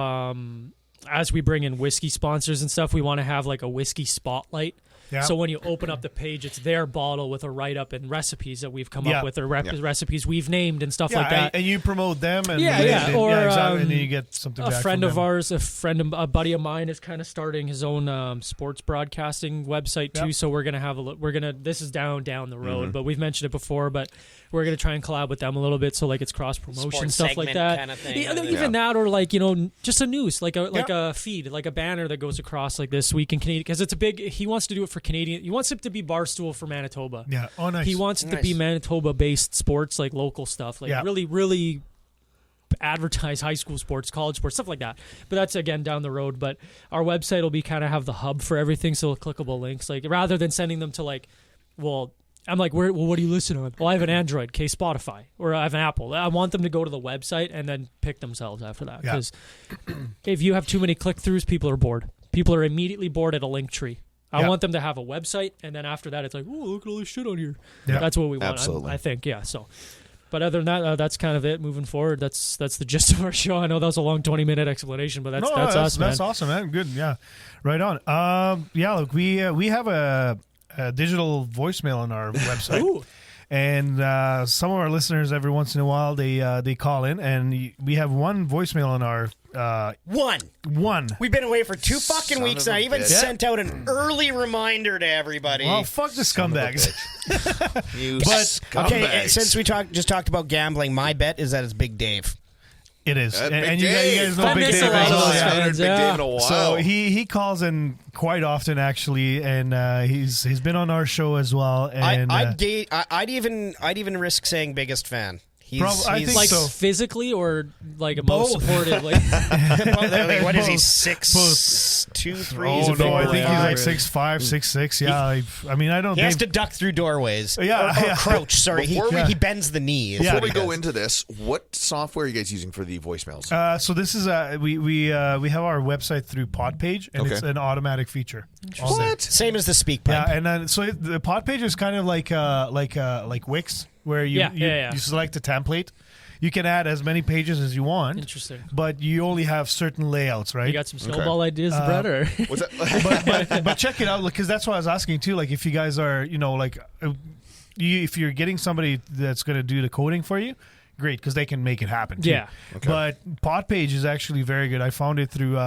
[SPEAKER 4] as we bring in whiskey sponsors and stuff, we want to have like a whiskey spotlight.
[SPEAKER 3] Yeah.
[SPEAKER 4] So when you open up the page, it's their bottle with a write-up and recipes that we've come up with, or recipes we've named and stuff like that.
[SPEAKER 3] And you promote them. And
[SPEAKER 4] Or
[SPEAKER 3] exactly, and then you get something back
[SPEAKER 4] a friend
[SPEAKER 3] from
[SPEAKER 4] of
[SPEAKER 3] them.
[SPEAKER 4] ours, a buddy of mine is kind of starting his own sports broadcasting website too.
[SPEAKER 3] Yep.
[SPEAKER 4] So we're gonna have this is down the road, but we've mentioned it before. But we're gonna try and collab with them a little bit, so like it's cross promotion
[SPEAKER 6] Sports
[SPEAKER 4] stuff like
[SPEAKER 6] segment
[SPEAKER 4] that.
[SPEAKER 6] kind of thing.
[SPEAKER 4] Yeah, even that, or like just a news, like a feed, like a banner that goes across like this week in Canadian, because it's a big. He wants to do it for Canadian. He wants it to be Barstool for Manitoba.
[SPEAKER 3] Yeah. Oh, nice.
[SPEAKER 4] He wants it to be Manitoba-based sports, like local stuff, like really, really advertise high school sports, college sports, stuff like that. But that's again down the road. But our website will be kind of have the hub for everything, so clickable links. Like rather than sending them to like, I'm like, what do you listen on? Well, I have an Android, Spotify, or I have an Apple. I want them to go to the website and then pick themselves after that. Because if you have too many click-throughs, people are bored. People are immediately bored at a link tree. I want them to have a website, and then after that, it's like, oh, look at all this shit on here.
[SPEAKER 3] Yeah.
[SPEAKER 4] That's what we want,
[SPEAKER 5] Absolutely.
[SPEAKER 4] I think, yeah. So, but other than that, that's kind of it moving forward. That's the gist of our show. I know that was a long 20-minute explanation, but that's us, man.
[SPEAKER 3] That's awesome, man. Good, yeah. Right on. Look, we have a digital voicemail on our website.
[SPEAKER 4] Ooh.
[SPEAKER 3] And some of our listeners, every once in a while, they call in, and we have one voicemail on our one.
[SPEAKER 6] We've been away for 2 fucking weeks
[SPEAKER 5] of
[SPEAKER 6] now.
[SPEAKER 5] a
[SPEAKER 6] I even
[SPEAKER 5] bitch.
[SPEAKER 6] sent out an early reminder to everybody.
[SPEAKER 3] Well, fuck the scumbags.
[SPEAKER 5] You
[SPEAKER 6] Okay,
[SPEAKER 5] scumbags.
[SPEAKER 6] since we just talked about gambling, my bet is that it's Big Dave.
[SPEAKER 3] It is,
[SPEAKER 5] Big
[SPEAKER 3] and you
[SPEAKER 5] Dave.
[SPEAKER 3] guys know
[SPEAKER 4] That
[SPEAKER 3] Big
[SPEAKER 4] makes
[SPEAKER 3] Dave
[SPEAKER 4] a lot
[SPEAKER 3] as
[SPEAKER 4] of
[SPEAKER 3] well.
[SPEAKER 4] sense.
[SPEAKER 3] Yeah.
[SPEAKER 5] I haven't heard Big
[SPEAKER 4] Yeah.
[SPEAKER 5] Dave in a while.
[SPEAKER 3] So he calls in quite often, actually, and he's been on our show as well. And
[SPEAKER 6] I'd even risk saying biggest fan.
[SPEAKER 3] I think
[SPEAKER 4] Like
[SPEAKER 3] so.
[SPEAKER 4] physically or like a
[SPEAKER 6] Both.
[SPEAKER 4] most supportive? Like,
[SPEAKER 6] like, what is he,
[SPEAKER 3] Both.
[SPEAKER 6] 6'2", 3"?
[SPEAKER 3] Oh
[SPEAKER 6] He's a big
[SPEAKER 3] no, I
[SPEAKER 6] boy.
[SPEAKER 3] think he's like 6'5", 6'6". Yeah, I mean, I don't.
[SPEAKER 6] He has
[SPEAKER 3] Dave-
[SPEAKER 6] to duck through doorways.
[SPEAKER 3] Yeah,
[SPEAKER 6] or
[SPEAKER 3] yeah.
[SPEAKER 6] crouch. Sorry,
[SPEAKER 5] Before
[SPEAKER 6] he bends the knee. is
[SPEAKER 3] Yeah.
[SPEAKER 5] Before
[SPEAKER 6] what
[SPEAKER 5] we
[SPEAKER 6] he
[SPEAKER 5] go
[SPEAKER 6] does.
[SPEAKER 5] into this, what software are you guys using for the voicemails?
[SPEAKER 3] So this is we have our website through Pod Page, and it's
[SPEAKER 5] Okay.
[SPEAKER 3] an automatic feature. on there.
[SPEAKER 5] What?
[SPEAKER 6] Same as the speak pipe.
[SPEAKER 3] Yeah, and then so the Pod Page is kind of like Wix, where you select a template. You can add as many pages as you want.
[SPEAKER 4] interesting.
[SPEAKER 3] But you only have certain layouts, right?
[SPEAKER 4] You got some snowball ideas, Brett? Or
[SPEAKER 5] What's that?
[SPEAKER 3] but check it out, because that's what I was asking too. Like, if you guys are, if you're getting somebody that's going to do the coding for you, great, because they can make it happen too.
[SPEAKER 4] Yeah.
[SPEAKER 5] Okay.
[SPEAKER 3] But Podpage is actually very good. I found it through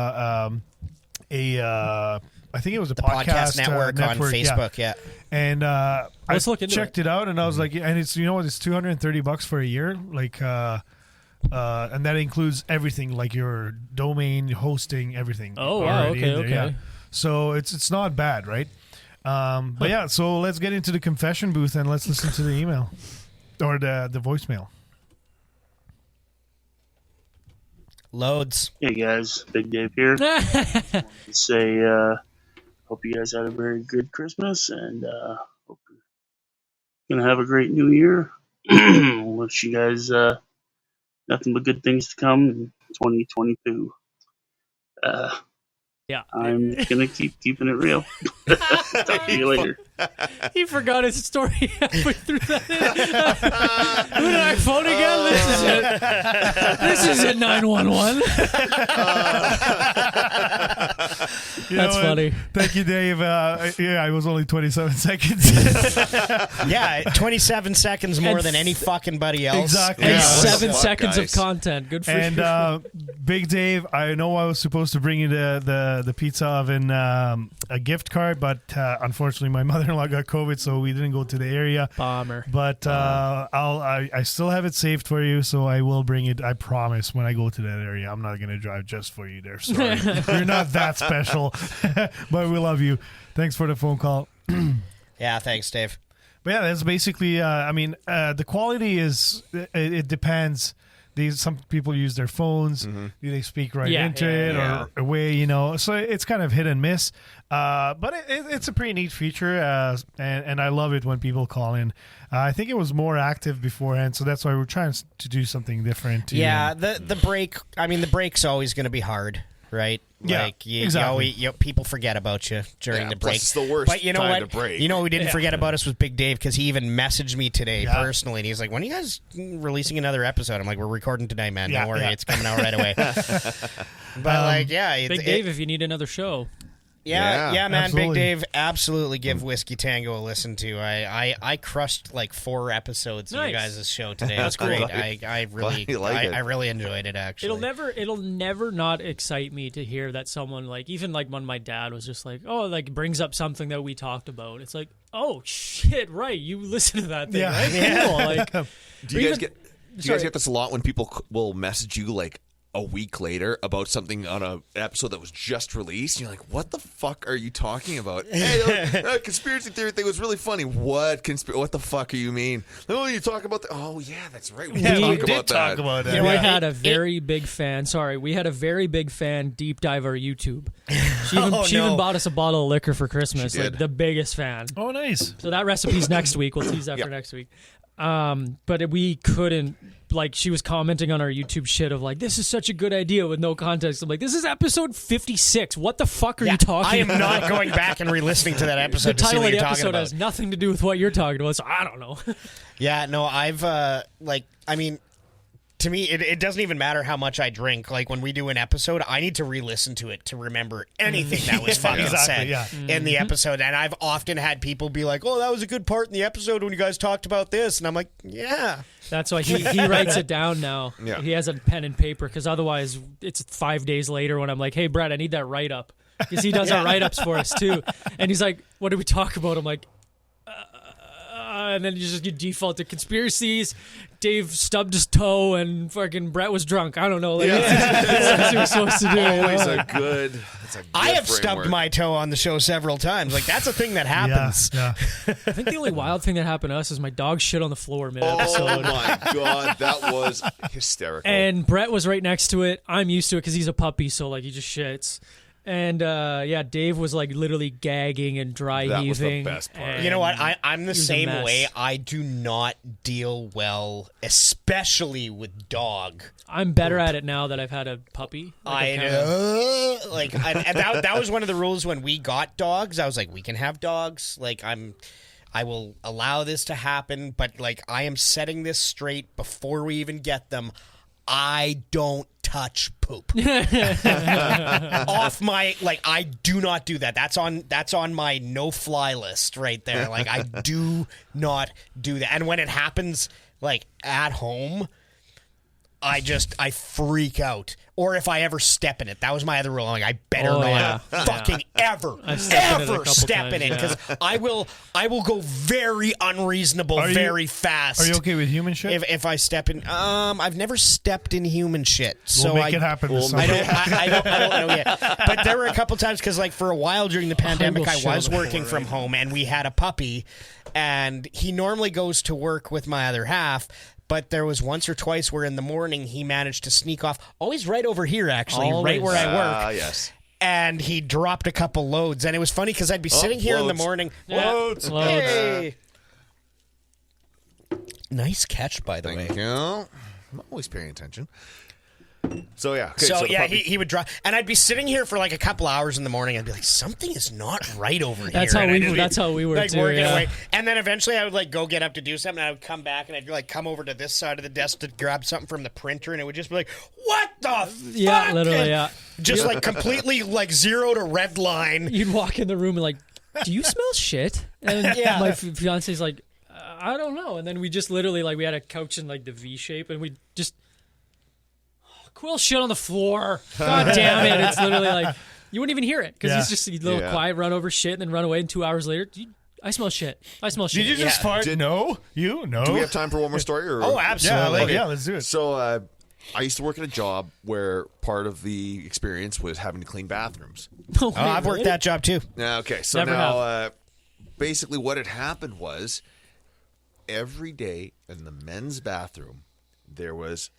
[SPEAKER 3] I think it was a
[SPEAKER 6] The podcast network on Facebook, yeah.
[SPEAKER 3] And
[SPEAKER 4] Let's
[SPEAKER 3] I
[SPEAKER 4] look into
[SPEAKER 3] checked it out, and I was like, and it's it's $230 for a year, like, and that includes everything, like your domain, hosting, everything.
[SPEAKER 4] Oh, wow,
[SPEAKER 3] already in
[SPEAKER 4] okay,
[SPEAKER 3] there,
[SPEAKER 4] okay.
[SPEAKER 3] yeah. So it's not bad, right? But yeah, so let's get into the confession booth and let's listen to the email or the voicemail.
[SPEAKER 6] Loads.
[SPEAKER 8] Hey guys, Big Dave here. Wanted to say, hope you guys had a very good Christmas, and hope you're gonna have a great New Year. Wish you guys nothing but good things to come in 2022.
[SPEAKER 4] yeah,
[SPEAKER 8] I'm gonna keep keeping it real. Talk to you later.
[SPEAKER 4] he forgot his story halfway through that. Who did I phone again? This is it. 911. That's funny.
[SPEAKER 3] Thank you, Dave. Yeah, it was only 27 seconds.
[SPEAKER 6] Yeah, 27 seconds more than any fucking buddy else.
[SPEAKER 3] Exactly.
[SPEAKER 4] And
[SPEAKER 3] Yeah.
[SPEAKER 4] 7
[SPEAKER 5] Fuck,
[SPEAKER 4] seconds
[SPEAKER 5] guys.
[SPEAKER 4] of content. Good for you.
[SPEAKER 3] And Big Dave, I know I was supposed to bring you the pizza oven a gift card, but unfortunately my mother-in-law got COVID, so we didn't go to the area.
[SPEAKER 4] Bomber.
[SPEAKER 3] But I still have it saved for you, so I will bring it. I promise when I go to that area, I'm not going to drive just for you there. Sorry, you're not that special, but we love you. Thanks for the phone call.
[SPEAKER 6] Yeah, thanks, Dave.
[SPEAKER 3] But yeah, that's basically. The quality is. It depends. Some people use their phones.
[SPEAKER 5] Mm-hmm.
[SPEAKER 3] Do they speak right
[SPEAKER 4] Yeah,
[SPEAKER 3] into
[SPEAKER 4] yeah,
[SPEAKER 3] it
[SPEAKER 5] yeah.
[SPEAKER 3] or away? You know, so it's kind of hit and miss. But it's a pretty neat feature, and I love it when people call in. I think it was more active beforehand, so that's why we're trying to do something different.
[SPEAKER 6] Yeah, the break. I mean, the break's always going to be hard, right?
[SPEAKER 3] Yeah,
[SPEAKER 6] like
[SPEAKER 3] exactly.
[SPEAKER 6] People forget about you during
[SPEAKER 5] Yeah,
[SPEAKER 6] the
[SPEAKER 5] plus
[SPEAKER 6] break.
[SPEAKER 5] it's the worst
[SPEAKER 6] But you know
[SPEAKER 5] time
[SPEAKER 6] what?
[SPEAKER 5] to break.
[SPEAKER 6] You know who didn't forget about us was Big Dave, because he even messaged me today
[SPEAKER 3] Yeah.
[SPEAKER 6] personally, and he's like, "When are you guys releasing another episode?" I'm like, "We're recording today, man.
[SPEAKER 3] Yeah,
[SPEAKER 6] Don't worry,
[SPEAKER 3] yeah.
[SPEAKER 6] it's coming out right away." But
[SPEAKER 4] Big Dave, if you need another show.
[SPEAKER 6] Yeah, man.
[SPEAKER 3] Absolutely.
[SPEAKER 6] Big Dave, absolutely give Whiskey Tango a listen to. I crushed like 4 episodes of you
[SPEAKER 4] Nice.
[SPEAKER 6] guys' show today. It was great. I really,
[SPEAKER 5] Glad you like it.
[SPEAKER 6] I really enjoyed it. Actually,
[SPEAKER 4] It'll never not excite me to hear that someone, like, even like when my dad was just like, oh, like brings up something that we talked about. It's like, oh shit, right? You listen to that thing,
[SPEAKER 3] Yeah.
[SPEAKER 4] right? Cool. Like,
[SPEAKER 5] Do you guys
[SPEAKER 4] even-
[SPEAKER 5] get this a lot when people will message you like a week later about something on a episode that was just released? And you're like, what the fuck are you talking about? Hey, conspiracy theory thing was really funny. What the fuck are you mean? Oh, you talk about oh yeah, that's right. We
[SPEAKER 3] Yeah,
[SPEAKER 5] did
[SPEAKER 3] we
[SPEAKER 5] talk
[SPEAKER 3] did
[SPEAKER 5] about
[SPEAKER 3] talk
[SPEAKER 5] that.
[SPEAKER 3] about that.
[SPEAKER 6] You know
[SPEAKER 4] we
[SPEAKER 6] what?
[SPEAKER 4] had a very big fan. Sorry, we had a very big fan deep dive our YouTube. She even bought us a bottle of liquor for Christmas.
[SPEAKER 5] She did.
[SPEAKER 4] Like the biggest fan.
[SPEAKER 3] Oh, nice.
[SPEAKER 4] So that recipe's next week. We'll tease that for next week. But we couldn't. Like, she was commenting on our YouTube shit of like, this is such a good idea with no context. I'm like, this is episode 56. What the fuck are you talking
[SPEAKER 6] I am
[SPEAKER 4] about?
[SPEAKER 6] not going back and re-listening to that
[SPEAKER 4] The
[SPEAKER 6] episode to see
[SPEAKER 4] title
[SPEAKER 6] what
[SPEAKER 4] of the
[SPEAKER 6] you're talking
[SPEAKER 4] episode
[SPEAKER 6] about.
[SPEAKER 4] has nothing to do with what you're talking about, so I don't know.
[SPEAKER 6] Yeah, no, I've to me, it doesn't even matter how much I drink. Like, when we do an episode, I need to re-listen to it to remember anything that was fucking
[SPEAKER 3] exactly,
[SPEAKER 6] said
[SPEAKER 3] yeah.
[SPEAKER 6] in the episode. And I've often had people be like, oh, that was a good part in the episode when you guys talked about this. And I'm like, yeah.
[SPEAKER 4] That's why he writes it down now.
[SPEAKER 5] Yeah.
[SPEAKER 4] He has a pen and paper, because otherwise it's 5 days later when I'm like, hey, Brad, I need that write-up. Because he does our write-ups for us, too. And he's like, what did we talk about? I'm like, and then you default to conspiracies. Dave stubbed his toe and fucking Brett was drunk. I don't know. Like, that's what we're supposed to do.
[SPEAKER 5] Always a good.
[SPEAKER 6] I have stubbed my toe on the show several times. Like, that's a thing that happens.
[SPEAKER 3] Yeah.
[SPEAKER 4] I think the only wild thing that happened to us is my dog shit on the floor
[SPEAKER 5] Oh
[SPEAKER 4] mid-episode.
[SPEAKER 5] my god, that was hysterical.
[SPEAKER 4] And Brett was right next to it. I'm used to it because he's a puppy, so like he just shits. And Dave was like literally gagging and dry
[SPEAKER 5] That was the
[SPEAKER 4] heaving.
[SPEAKER 5] best part.
[SPEAKER 4] and
[SPEAKER 6] You know what? I'm the
[SPEAKER 4] was a
[SPEAKER 6] same
[SPEAKER 4] mess.
[SPEAKER 6] way. I do not deal well, especially with dog.
[SPEAKER 4] I'm better at it now that I've had a puppy. Like,
[SPEAKER 6] That was one of the rules when we got dogs. I was like, we can have dogs. Like, I will allow this to happen, but like, I am setting this straight before we even get them. I don't touch poop. Off my, like, I do not do that. That's on my no-fly list right there. Like, I do not do that. And when it happens, like, at home, I freak out. Or if I ever step in it. That was my other rule. I'm like, I better not fucking ever step in it. Because I will go very unreasonable very fast.
[SPEAKER 3] Are you okay with human shit?
[SPEAKER 6] If I step in, I've never stepped in human shit, so
[SPEAKER 3] We'll make it happen. This
[SPEAKER 6] I
[SPEAKER 3] summer.
[SPEAKER 6] don't know yet. But there were a couple times because, like, for a while during the pandemic, I
[SPEAKER 4] shit on
[SPEAKER 6] was
[SPEAKER 4] the
[SPEAKER 6] working from home, and we had a puppy, and he normally goes to work with my other half. But there was once or twice where in the morning he managed to sneak off, always right over here, actually, right
[SPEAKER 4] Always.
[SPEAKER 6] where I work.
[SPEAKER 5] Yes.
[SPEAKER 6] And he dropped a couple loads, and it was funny because I'd be sitting here in the
[SPEAKER 5] loads.
[SPEAKER 6] morning.
[SPEAKER 4] Loads.
[SPEAKER 6] Hey. Nice catch, by the way.
[SPEAKER 5] Thank you. I'm always paying attention. So yeah. Okay,
[SPEAKER 6] So
[SPEAKER 5] the
[SPEAKER 6] yeah,
[SPEAKER 5] puppy-
[SPEAKER 6] he would drive, and I'd be sitting here for like a couple hours in the morning. I'd be like, something is not right over here.
[SPEAKER 4] That's how
[SPEAKER 6] And
[SPEAKER 4] we-
[SPEAKER 6] I'd just be,
[SPEAKER 4] that's how we were
[SPEAKER 6] like,
[SPEAKER 4] too,
[SPEAKER 6] working
[SPEAKER 4] yeah.
[SPEAKER 6] away. And then eventually I would like go get up to do something, and I would come back, and I'd like come over to this side of the desk to grab something from the printer, and it would just be like, what the fuck?
[SPEAKER 4] Yeah, literally,
[SPEAKER 6] And
[SPEAKER 4] yeah.
[SPEAKER 6] Just like completely like 0 to red line.
[SPEAKER 4] You'd walk in the room and like, do you smell shit? And
[SPEAKER 6] Yeah.
[SPEAKER 4] my fiance's like, I don't know. And then we just literally like we had a couch in like the V shape, and we just Quill shit on the floor. God damn it! It's literally like you wouldn't even hear it because
[SPEAKER 3] Yeah.
[SPEAKER 4] he's just a little quiet, run over shit, and then run away. And 2 hours later, I smell shit. I smell shit.
[SPEAKER 3] Did you just fart? No, you no.
[SPEAKER 5] Do we have time for one more story? Or?
[SPEAKER 6] Oh, absolutely.
[SPEAKER 3] Yeah, let's do it.
[SPEAKER 5] So I used to work at a job where part of the experience was having to clean bathrooms.
[SPEAKER 4] Oh,
[SPEAKER 6] I've worked that job too.
[SPEAKER 5] Okay, so
[SPEAKER 4] Never
[SPEAKER 5] now basically what had happened was every day in the men's bathroom there was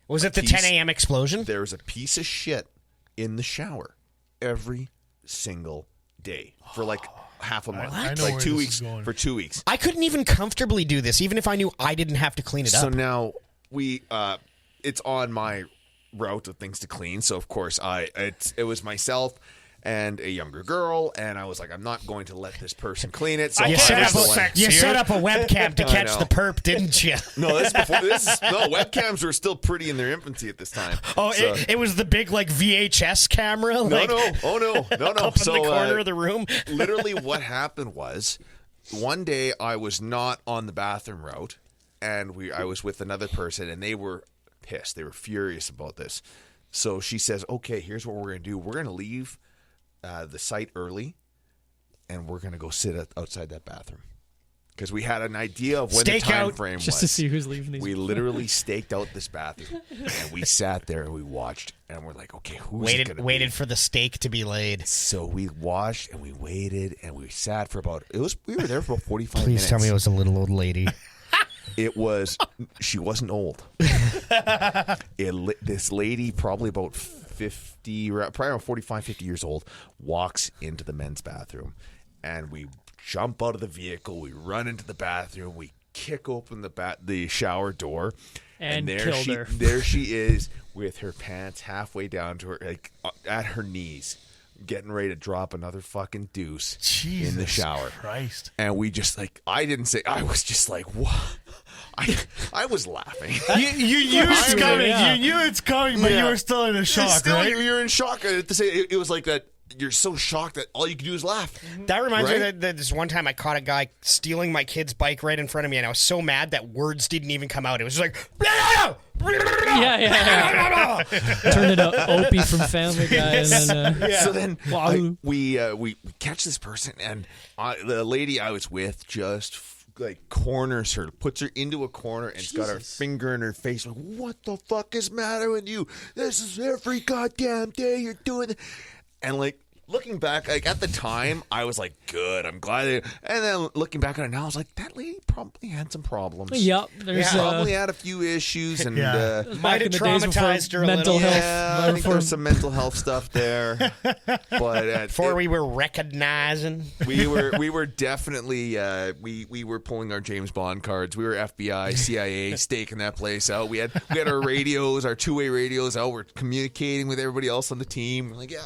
[SPEAKER 6] Was it the
[SPEAKER 5] piece-
[SPEAKER 6] 10 a.m. explosion?
[SPEAKER 5] there was a piece of shit in the shower every single day for like half a month,
[SPEAKER 3] I know
[SPEAKER 5] like
[SPEAKER 3] where
[SPEAKER 5] 2
[SPEAKER 3] this
[SPEAKER 5] weeks
[SPEAKER 3] is going.
[SPEAKER 5] for 2 weeks.
[SPEAKER 6] I couldn't even comfortably do this, even if I knew I didn't have to clean it
[SPEAKER 5] So
[SPEAKER 6] up.
[SPEAKER 5] now we it's on my route of things to clean. So of course it was myself and a younger girl, and I was like, I'm not going to let this person clean it. So
[SPEAKER 6] You
[SPEAKER 5] I
[SPEAKER 6] set
[SPEAKER 5] was
[SPEAKER 6] up,
[SPEAKER 5] the
[SPEAKER 6] a,
[SPEAKER 5] one-
[SPEAKER 6] you set up a webcam to
[SPEAKER 5] I
[SPEAKER 6] catch
[SPEAKER 5] know.
[SPEAKER 6] the perp, didn't you?
[SPEAKER 5] No, this is before webcams were still pretty in their infancy at this time.
[SPEAKER 6] Oh,
[SPEAKER 5] So-
[SPEAKER 6] it was the big like VHS camera.
[SPEAKER 5] no,
[SPEAKER 6] Like,
[SPEAKER 5] no, no.
[SPEAKER 6] Up in
[SPEAKER 5] So,
[SPEAKER 6] the corner of the room.
[SPEAKER 5] literally, what happened was, one day I was not on the bathroom route, and I was with another person, and they were pissed. They were furious about this. So she says, "Okay, here's what we're going to do. We're going to leave the site early, and we're going to go sit outside that bathroom." Because we had an idea of when
[SPEAKER 6] Stake
[SPEAKER 5] the time
[SPEAKER 6] out.
[SPEAKER 5] frame
[SPEAKER 4] just
[SPEAKER 5] was.
[SPEAKER 4] to see who's leaving these.
[SPEAKER 5] We literally staked out this bathroom, and we sat there and we watched, and we're like, "Okay, who's it gonna
[SPEAKER 6] Waited
[SPEAKER 5] be?"
[SPEAKER 6] for the steak to be laid.
[SPEAKER 5] So we watched and we waited and we sat for about we were there for about 45 minutes.
[SPEAKER 6] Please tell me it was a little old lady.
[SPEAKER 5] She wasn't old. This lady, probably about 50, probably around 45, 50 years old, walks into the men's bathroom, and we jump out of the vehicle, we run into the bathroom, we kick open the shower door,
[SPEAKER 4] And
[SPEAKER 5] there
[SPEAKER 4] killed her.
[SPEAKER 5] there she is with her pants halfway down to her, like at her knees, getting ready to drop another fucking deuce in the shower.
[SPEAKER 3] Christ.
[SPEAKER 5] And we just like, I was just like, what? I was laughing.
[SPEAKER 3] You knew it's coming.
[SPEAKER 4] yeah.
[SPEAKER 3] You knew it's coming, but you were still in a shock,
[SPEAKER 5] Still,
[SPEAKER 3] right?
[SPEAKER 5] you're in shock. To say it was like that. You're so shocked that all you can do is laugh.
[SPEAKER 6] That reminds me
[SPEAKER 5] Right?
[SPEAKER 6] that this one time I caught a guy stealing my kid's bike right in front of me, and I was so mad that words didn't even come out. It was just like,
[SPEAKER 4] yeah. Turn it up, Opie from Family Guy, and then
[SPEAKER 5] So then
[SPEAKER 4] Wow.
[SPEAKER 5] we catch this person, and the lady I was with just like corners her, puts her into a corner, and has got her finger in her face. Like, what the fuck is matter with you? This is every goddamn day you're doing it. And like looking back, like at the time, I was like, good, I'm glad. And then looking back on it now, I was like, that lady probably had some problems.
[SPEAKER 4] Yep, there's
[SPEAKER 5] Probably had a few issues, and
[SPEAKER 3] Yeah.
[SPEAKER 4] back
[SPEAKER 6] Might
[SPEAKER 4] in
[SPEAKER 6] have
[SPEAKER 4] the days before
[SPEAKER 6] traumatized her a
[SPEAKER 4] mental
[SPEAKER 6] little.
[SPEAKER 4] health.
[SPEAKER 5] yeah, I think
[SPEAKER 4] before-
[SPEAKER 5] there's some mental health stuff there. But
[SPEAKER 6] Before we were recognizing.
[SPEAKER 5] we were definitely we were pulling our James Bond cards. We were FBI, CIA, staking that place out. We had our radios, our two-way radios out. We're communicating with everybody else on the team. We're like, yeah,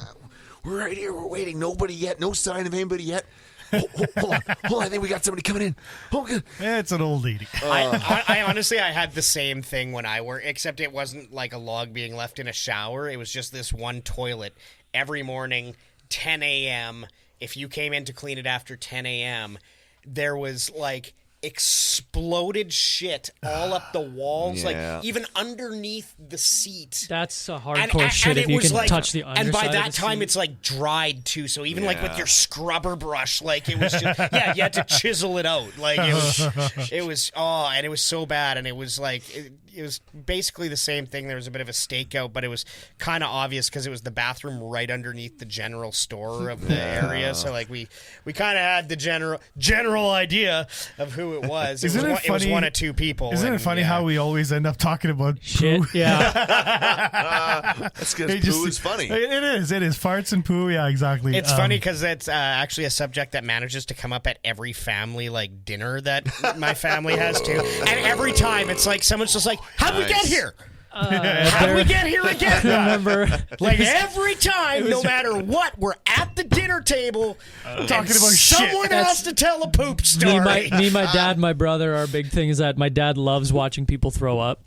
[SPEAKER 5] we're right here. We're waiting. Nobody yet. No sign of anybody yet. Hold on. I think we got somebody coming in. Oh, good.
[SPEAKER 3] It's an old lady.
[SPEAKER 6] I honestly, I had the same thing when I worked, except it wasn't like a log being left in a shower. It was just this one toilet every morning, 10 a.m. If you came in to clean it after 10 a.m., there was like exploded shit all up the walls,
[SPEAKER 5] Yeah.
[SPEAKER 6] like even underneath the seat.
[SPEAKER 4] That's a hardcore shit if
[SPEAKER 6] it
[SPEAKER 4] you
[SPEAKER 6] was
[SPEAKER 4] can touch the underside
[SPEAKER 6] and by
[SPEAKER 4] of
[SPEAKER 6] that
[SPEAKER 4] the
[SPEAKER 6] time
[SPEAKER 4] seat.
[SPEAKER 6] it's like dried too, so even like with
[SPEAKER 5] Yeah.
[SPEAKER 6] your scrubber brush, like it was just you had to chisel it out, like it was and it was so bad, and it was like it was basically the same thing. There was a bit of a stakeout, but it was kind of obvious because it was the bathroom right underneath the general store of the area, so like we kind of had the general idea of who it was.
[SPEAKER 3] Isn't it
[SPEAKER 6] It was
[SPEAKER 3] funny-
[SPEAKER 6] one of two people.
[SPEAKER 3] Isn't it
[SPEAKER 6] and,
[SPEAKER 3] funny
[SPEAKER 6] yeah.
[SPEAKER 3] how we always end up talking about
[SPEAKER 4] shit.
[SPEAKER 3] poo?
[SPEAKER 4] Yeah,
[SPEAKER 5] That's
[SPEAKER 3] It
[SPEAKER 5] because
[SPEAKER 3] just-
[SPEAKER 5] poo is funny.
[SPEAKER 3] It is. Farts and poo. Yeah, exactly.
[SPEAKER 6] It's funny because it's actually a subject that manages to come up at every family like dinner that my family has too. And every time it's like someone's just like, "How'd we get
[SPEAKER 5] Nice.
[SPEAKER 6] here? How do we get here again?
[SPEAKER 4] Remember,
[SPEAKER 6] Like every time, no matter what, we're at the dinner table
[SPEAKER 3] Talking about
[SPEAKER 6] someone
[SPEAKER 3] shit.
[SPEAKER 6] has to tell a poop story.
[SPEAKER 4] my dad, my brother, our big thing is that my dad loves watching people throw up.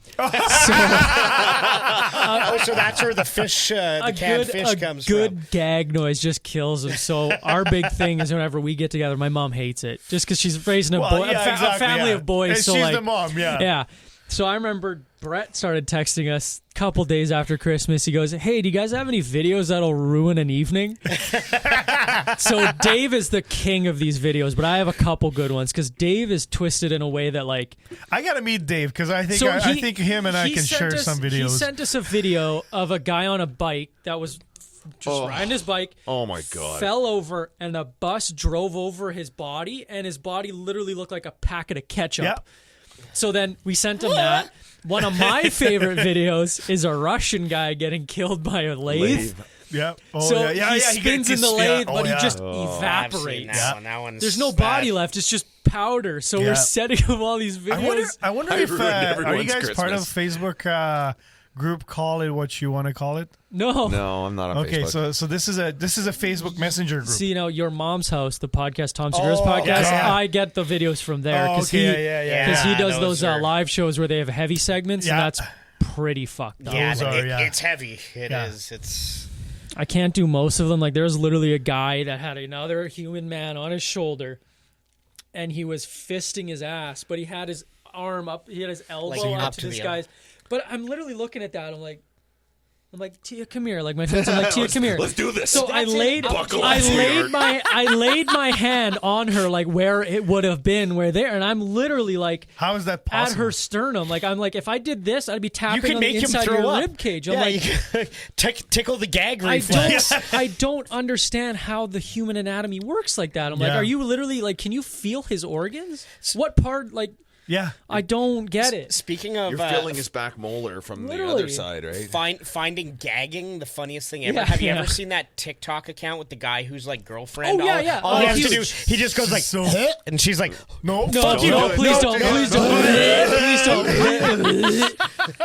[SPEAKER 6] So that's where the fish, the canned fish comes
[SPEAKER 4] good
[SPEAKER 6] from.
[SPEAKER 4] gag noise just kills him. So our big thing is whenever we get together, my mom hates it just because she's raising a family of boys.
[SPEAKER 3] And
[SPEAKER 4] so
[SPEAKER 3] she's
[SPEAKER 4] like,
[SPEAKER 3] the mom,
[SPEAKER 4] yeah. So I remember Brett started texting us a couple days after Christmas. He goes, "Hey, do you guys have any videos that'll ruin an evening?" So Dave is the king of these videos, but I have a couple good ones because Dave is twisted in a way that like
[SPEAKER 3] I gotta meet Dave because I think
[SPEAKER 4] So
[SPEAKER 3] I think him and I can share some videos.
[SPEAKER 4] He sent us a video of a guy on a bike that was just riding his bike.
[SPEAKER 5] Oh my God.
[SPEAKER 4] Fell over and a bus drove over his body, and his body literally looked like a packet of ketchup.
[SPEAKER 3] Yep.
[SPEAKER 4] So then we sent him that. One of my favorite videos is a Russian guy getting killed by a lathe.
[SPEAKER 3] Yeah. Oh,
[SPEAKER 4] So
[SPEAKER 3] yeah.
[SPEAKER 4] he spins in the lathe, but he just
[SPEAKER 6] I've seen
[SPEAKER 4] evaporates.
[SPEAKER 6] that one. That one's
[SPEAKER 4] There's no
[SPEAKER 6] bad.
[SPEAKER 4] body left. It's just powder. So
[SPEAKER 3] Yeah.
[SPEAKER 4] we're setting up all these videos.
[SPEAKER 3] I wonder
[SPEAKER 5] I
[SPEAKER 3] if
[SPEAKER 5] ruined
[SPEAKER 3] are you
[SPEAKER 5] everyone's
[SPEAKER 3] guys part of
[SPEAKER 5] Christmas.
[SPEAKER 3] Facebook group? Call it what you want to call it.
[SPEAKER 4] No.
[SPEAKER 5] No, I'm not on
[SPEAKER 3] Okay,
[SPEAKER 5] Facebook.
[SPEAKER 3] so this is a Facebook Messenger group.
[SPEAKER 4] See, Your Mom's House, the podcast, Tom Segura's podcast,
[SPEAKER 3] yeah.
[SPEAKER 4] I get the videos from there
[SPEAKER 3] Oh,
[SPEAKER 4] because
[SPEAKER 3] okay, yeah.
[SPEAKER 4] because he
[SPEAKER 6] Yeah,
[SPEAKER 4] does
[SPEAKER 6] those
[SPEAKER 4] those
[SPEAKER 6] are-
[SPEAKER 4] live shows where they have heavy segments, and
[SPEAKER 3] Yeah.
[SPEAKER 4] that's pretty fucked up.
[SPEAKER 6] Yeah,
[SPEAKER 3] Those are, yeah.
[SPEAKER 6] it's heavy. It
[SPEAKER 3] Yeah.
[SPEAKER 6] is. It's
[SPEAKER 4] I can't do most of them. Like there's literally a guy that had another human man on his shoulder, and he was fisting his ass, but he had his arm up, he had his elbow
[SPEAKER 6] Like
[SPEAKER 4] up
[SPEAKER 6] up
[SPEAKER 4] to
[SPEAKER 6] to
[SPEAKER 4] this
[SPEAKER 6] the
[SPEAKER 4] guy's. But I'm literally looking at that. I'm like, Tia, come here. Like my friends, I'm like, Tia, come here.
[SPEAKER 5] Let's do this.
[SPEAKER 4] So I laid
[SPEAKER 5] sweetheart.
[SPEAKER 4] my hand on her like where it would have been and I'm literally like
[SPEAKER 3] How is that
[SPEAKER 4] at
[SPEAKER 3] possible?
[SPEAKER 4] her sternum. Like I'm like if I did this, I'd be
[SPEAKER 6] you
[SPEAKER 4] tapping
[SPEAKER 6] can
[SPEAKER 4] on
[SPEAKER 6] make
[SPEAKER 4] the
[SPEAKER 6] him
[SPEAKER 4] inside
[SPEAKER 6] throw
[SPEAKER 4] of your
[SPEAKER 6] up.
[SPEAKER 4] rib cage. I'm
[SPEAKER 6] yeah,
[SPEAKER 4] like,
[SPEAKER 6] you can tickle the gag
[SPEAKER 4] I
[SPEAKER 6] reflex.
[SPEAKER 4] don't understand how the human anatomy works like that. I'm like,
[SPEAKER 3] Yeah.
[SPEAKER 4] are you literally like, can you feel his organs? What part? Like,
[SPEAKER 3] Yeah.
[SPEAKER 4] I don't get it.
[SPEAKER 6] Speaking of
[SPEAKER 5] You're feeling his back molar from the
[SPEAKER 4] Literally.
[SPEAKER 5] other side, right?
[SPEAKER 6] finding gagging the funniest thing ever.
[SPEAKER 4] Yeah,
[SPEAKER 6] Have you
[SPEAKER 4] yeah.
[SPEAKER 6] ever seen that TikTok account with the guy who's like girlfriend?
[SPEAKER 4] Oh, yeah.
[SPEAKER 6] All he
[SPEAKER 4] Oh,
[SPEAKER 6] has to do,
[SPEAKER 4] huge.
[SPEAKER 6] he just goes like,
[SPEAKER 3] So-
[SPEAKER 6] "Huh?" And she's like,
[SPEAKER 3] No,
[SPEAKER 4] No,
[SPEAKER 3] fuck you.
[SPEAKER 4] no, please don't. Please don't. Please don't.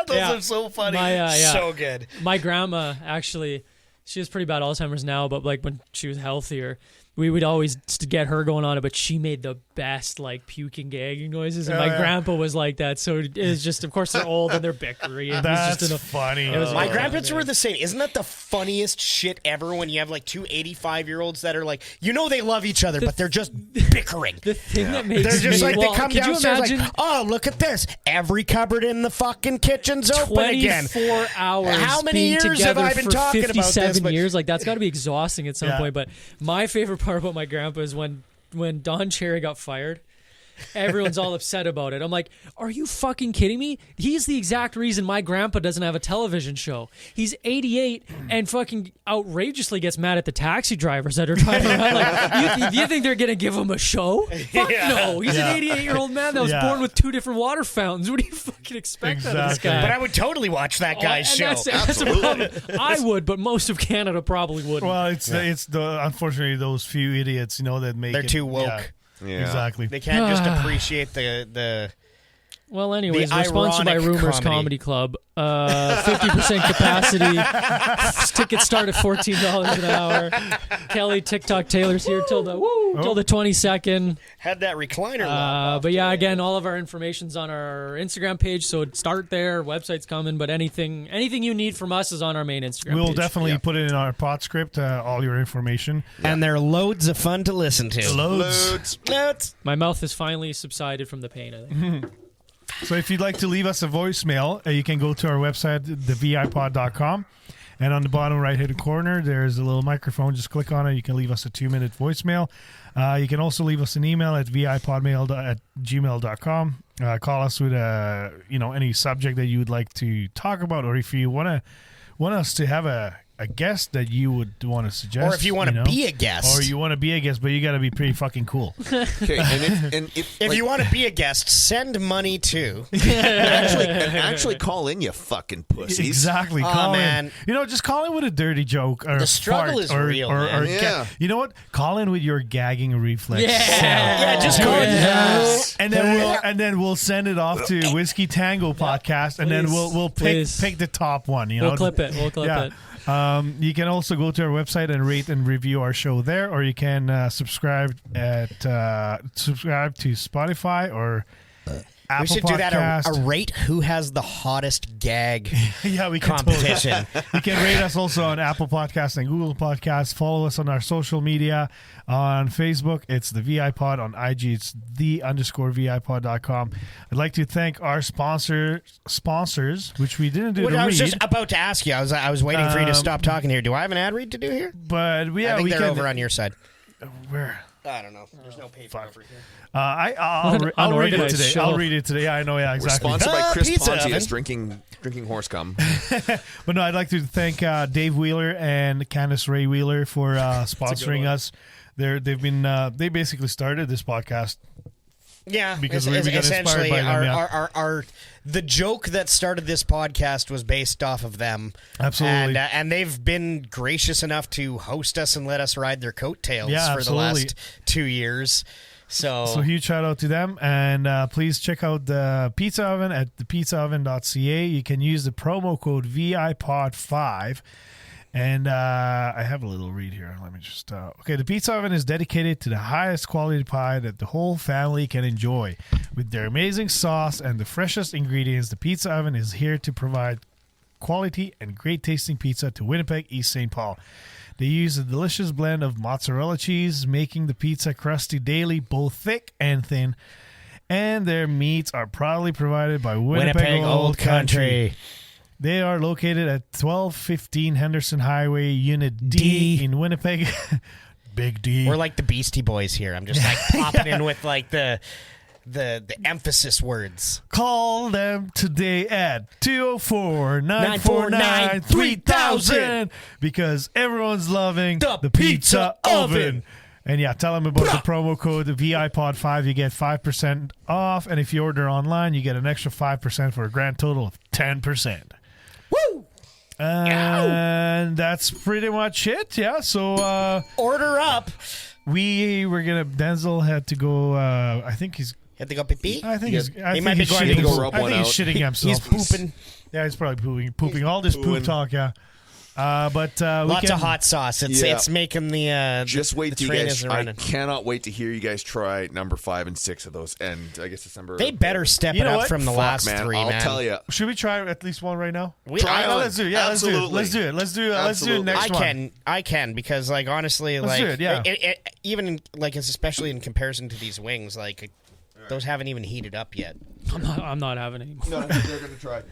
[SPEAKER 6] those
[SPEAKER 4] Yeah.
[SPEAKER 6] are so funny.
[SPEAKER 4] Yeah.
[SPEAKER 6] So good.
[SPEAKER 4] My grandma, actually, she has pretty bad Alzheimer's now, but like when she was healthier, we would always get her going on it, but she made the best like puking gagging noises, and
[SPEAKER 3] Oh,
[SPEAKER 4] my
[SPEAKER 3] yeah.
[SPEAKER 4] grandpa was like that. So it was just, of course, they're old and they're bickery. And
[SPEAKER 3] That's
[SPEAKER 4] it was just
[SPEAKER 3] funny.
[SPEAKER 4] it was
[SPEAKER 6] My
[SPEAKER 4] Oh,
[SPEAKER 6] grandparents were the same. Isn't that the funniest shit ever when you have like two 85-year-olds that are like, they love each other, but they're just bickering.
[SPEAKER 4] the thing that makes
[SPEAKER 6] They're just
[SPEAKER 4] me,
[SPEAKER 6] like,
[SPEAKER 4] well,
[SPEAKER 6] they come
[SPEAKER 4] could you
[SPEAKER 6] downstairs
[SPEAKER 4] imagine
[SPEAKER 6] like, oh, look at this. Every cupboard in the fucking kitchen's open again.
[SPEAKER 4] 24 hours
[SPEAKER 6] How many
[SPEAKER 4] being
[SPEAKER 6] years have
[SPEAKER 4] together
[SPEAKER 6] I been
[SPEAKER 4] for
[SPEAKER 6] talking about this,
[SPEAKER 4] 57
[SPEAKER 6] but-
[SPEAKER 4] years? Like, that's got to be exhausting at some
[SPEAKER 3] Yeah.
[SPEAKER 4] point. But my favorite part about my grandpa is when Don Cherry got fired. Everyone's all upset about it. I'm like, are you fucking kidding me? He's the exact reason my grandpa doesn't have a television show. He's 88 and fucking outrageously gets mad at the taxi drivers that are driving around. Like, you think they're going to give him a show? Fuck no. He's an 88-year-old man that was
[SPEAKER 3] Yeah.
[SPEAKER 4] born with 2 different water fountains. What do you fucking expect out of this
[SPEAKER 3] Exactly.
[SPEAKER 4] guy?
[SPEAKER 6] But I would totally watch that guy's
[SPEAKER 4] and
[SPEAKER 6] show.
[SPEAKER 4] That's the problem. I would, but most of Canada probably wouldn't.
[SPEAKER 3] Well, it's the unfortunately those few idiots, that make
[SPEAKER 6] They're
[SPEAKER 3] it.
[SPEAKER 6] too woke.
[SPEAKER 3] Yeah,
[SPEAKER 5] Yeah.
[SPEAKER 3] exactly.
[SPEAKER 6] They can't just appreciate the
[SPEAKER 4] Well, anyways,
[SPEAKER 6] The
[SPEAKER 4] we're sponsored by
[SPEAKER 6] ironic
[SPEAKER 4] Rumors
[SPEAKER 6] comedy.
[SPEAKER 4] Comedy Club. 50% capacity. Tickets start at $14 an hour. Kelly, TikTok, Taylor's here till the 22nd.
[SPEAKER 6] had that recliner. locked off
[SPEAKER 4] But yeah,
[SPEAKER 6] today.
[SPEAKER 4] again, all of our information's on our Instagram page, so start there. Website's coming, but anything you need from us is on our main Instagram
[SPEAKER 3] We'll
[SPEAKER 4] page.
[SPEAKER 3] definitely put it in our pod script, all your information.
[SPEAKER 6] And they're loads of fun to listen to.
[SPEAKER 3] Loads.
[SPEAKER 4] My mouth has finally subsided from the pain, I think.
[SPEAKER 3] So if you'd like to leave us a voicemail, you can go to our website, thevipod.com. And on the bottom right-hand corner, there's a little microphone. Just click on it. You can leave us a 2-minute voicemail. You can also leave us an email at vipodmail@gmail.com. Call us with any subject that you would like to talk about, or if you want us to have a a guest that you would want to suggest,
[SPEAKER 6] Or if you want to be a guest.
[SPEAKER 3] or you want to be a guest, but you got to be pretty fucking cool.
[SPEAKER 5] Okay, and if
[SPEAKER 6] If you want to be a guest, send money to.
[SPEAKER 5] actually call in, you fucking pussies.
[SPEAKER 3] Exactly.
[SPEAKER 6] Oh,
[SPEAKER 3] Call
[SPEAKER 6] man.
[SPEAKER 3] in. You know, just call in with a dirty joke or
[SPEAKER 6] The
[SPEAKER 3] a
[SPEAKER 6] struggle
[SPEAKER 3] fart
[SPEAKER 6] is
[SPEAKER 3] or,
[SPEAKER 6] real,
[SPEAKER 3] or,
[SPEAKER 6] man.
[SPEAKER 3] or
[SPEAKER 5] Yeah.
[SPEAKER 3] you know what? Call in with your gagging reflex.
[SPEAKER 6] Yeah, just call
[SPEAKER 4] Yes.
[SPEAKER 3] And then we'll send it off to Whiskey Tango Podcast, and then we'll pick the top one. You know,
[SPEAKER 4] We'll clip it. We'll clip it.
[SPEAKER 3] You can also go to our website and rate and review our show there, or you can subscribe to Spotify or Apple
[SPEAKER 6] We should
[SPEAKER 3] Podcast.
[SPEAKER 6] do that. A rate who has the hottest gag
[SPEAKER 3] Yeah, we can
[SPEAKER 6] competition.
[SPEAKER 3] You can rate us also on Apple Podcasts and Google Podcasts. Follow us on our social media. On Facebook, it's the V.I.Pod. On IG, it's the_VIPod.com. I'd like to thank our sponsors, which we didn't do
[SPEAKER 6] What
[SPEAKER 3] the
[SPEAKER 6] I was
[SPEAKER 3] read.
[SPEAKER 6] just about to ask you. I was waiting for you to stop talking here. Do I have an ad read to do here?
[SPEAKER 3] But
[SPEAKER 6] I think they're over on your side.
[SPEAKER 3] Where?
[SPEAKER 6] I don't know. There's no paper over here.
[SPEAKER 3] I'll read it
[SPEAKER 4] unorganized
[SPEAKER 3] today.
[SPEAKER 4] show.
[SPEAKER 3] I'll read it today. I know, yeah,
[SPEAKER 5] We're
[SPEAKER 3] exactly.
[SPEAKER 5] sponsored by Chris
[SPEAKER 6] Pizza
[SPEAKER 5] Pontius
[SPEAKER 6] oven.
[SPEAKER 5] drinking horse cum.
[SPEAKER 3] But no, I'd like to thank Dave Wheeler and Candace Ray Wheeler for sponsoring us. They basically started this podcast.
[SPEAKER 6] Yeah,
[SPEAKER 3] Because we got inspired
[SPEAKER 6] essentially
[SPEAKER 3] by them,
[SPEAKER 6] our the joke that started this podcast was based off of them.
[SPEAKER 3] Absolutely.
[SPEAKER 6] And they've been gracious enough to host us and let us ride their coattails
[SPEAKER 3] Yeah,
[SPEAKER 6] for
[SPEAKER 3] absolutely.
[SPEAKER 6] the last 2 years. So
[SPEAKER 3] huge shout out to them, and please check out the pizza oven at thepizzaoven.ca. You can use the promo code VIPod5. And I have a little read here. Let me just... okay, the pizza oven is dedicated to the highest quality pie that the whole family can enjoy. With their amazing sauce and the freshest ingredients, the pizza oven is here to provide quality and great tasting pizza to Winnipeg, East St. Paul. They use a delicious blend of mozzarella cheese, making the pizza crusty daily, both thick and thin. And their meats are proudly provided by Winnipeg Old Country. They are located at 1215 Henderson Highway, Unit D in Winnipeg. Big D.
[SPEAKER 6] we're like the Beastie Boys here. I'm just like popping in with like the emphasis words.
[SPEAKER 3] Call them today at 204-949-3000 because everyone's loving the pizza oven. And yeah, tell them about the promo code VIPod5. You get 5% off. And if you order online, you get an extra 5% for a grand total of 10%.
[SPEAKER 6] Woo!
[SPEAKER 3] And that's pretty much it. Yeah. So
[SPEAKER 6] Order up.
[SPEAKER 3] Denzel had to go. I think he's.
[SPEAKER 6] Had to go pee-pee?
[SPEAKER 3] I think he's. I
[SPEAKER 6] He
[SPEAKER 3] think
[SPEAKER 6] might be
[SPEAKER 3] he's
[SPEAKER 6] going
[SPEAKER 3] shitting.
[SPEAKER 6] to go
[SPEAKER 5] rub
[SPEAKER 3] I
[SPEAKER 5] one
[SPEAKER 3] think he's
[SPEAKER 5] out.
[SPEAKER 3] shitting himself.
[SPEAKER 6] He's pooping.
[SPEAKER 3] Yeah, he's probably pooping. All this poop talk. Yeah. But
[SPEAKER 6] Lots of hot sauce. It's making the
[SPEAKER 5] Just wait
[SPEAKER 6] the
[SPEAKER 5] till you
[SPEAKER 6] train
[SPEAKER 5] guys.
[SPEAKER 6] isn't
[SPEAKER 5] I
[SPEAKER 6] running.
[SPEAKER 5] cannot wait to hear you guys try number 5 and 6 of those, and I guess December.
[SPEAKER 6] They better step
[SPEAKER 3] You
[SPEAKER 6] it
[SPEAKER 3] know
[SPEAKER 6] up
[SPEAKER 3] what?
[SPEAKER 6] from the
[SPEAKER 5] Fuck,
[SPEAKER 6] last
[SPEAKER 5] man,
[SPEAKER 6] 3,
[SPEAKER 5] I'll
[SPEAKER 6] man.
[SPEAKER 5] tell you.
[SPEAKER 3] Should we try at least one right now?
[SPEAKER 5] Try on.
[SPEAKER 3] Let's do it. Yeah,
[SPEAKER 5] Absolutely.
[SPEAKER 3] let's do it. Let's do it next one.
[SPEAKER 6] I can because like honestly,
[SPEAKER 3] Let's
[SPEAKER 6] like
[SPEAKER 3] do it, yeah.
[SPEAKER 6] even in, like especially in comparison to these wings, like those haven't even heated up yet.
[SPEAKER 4] I'm not having any.
[SPEAKER 5] No, they're going to try.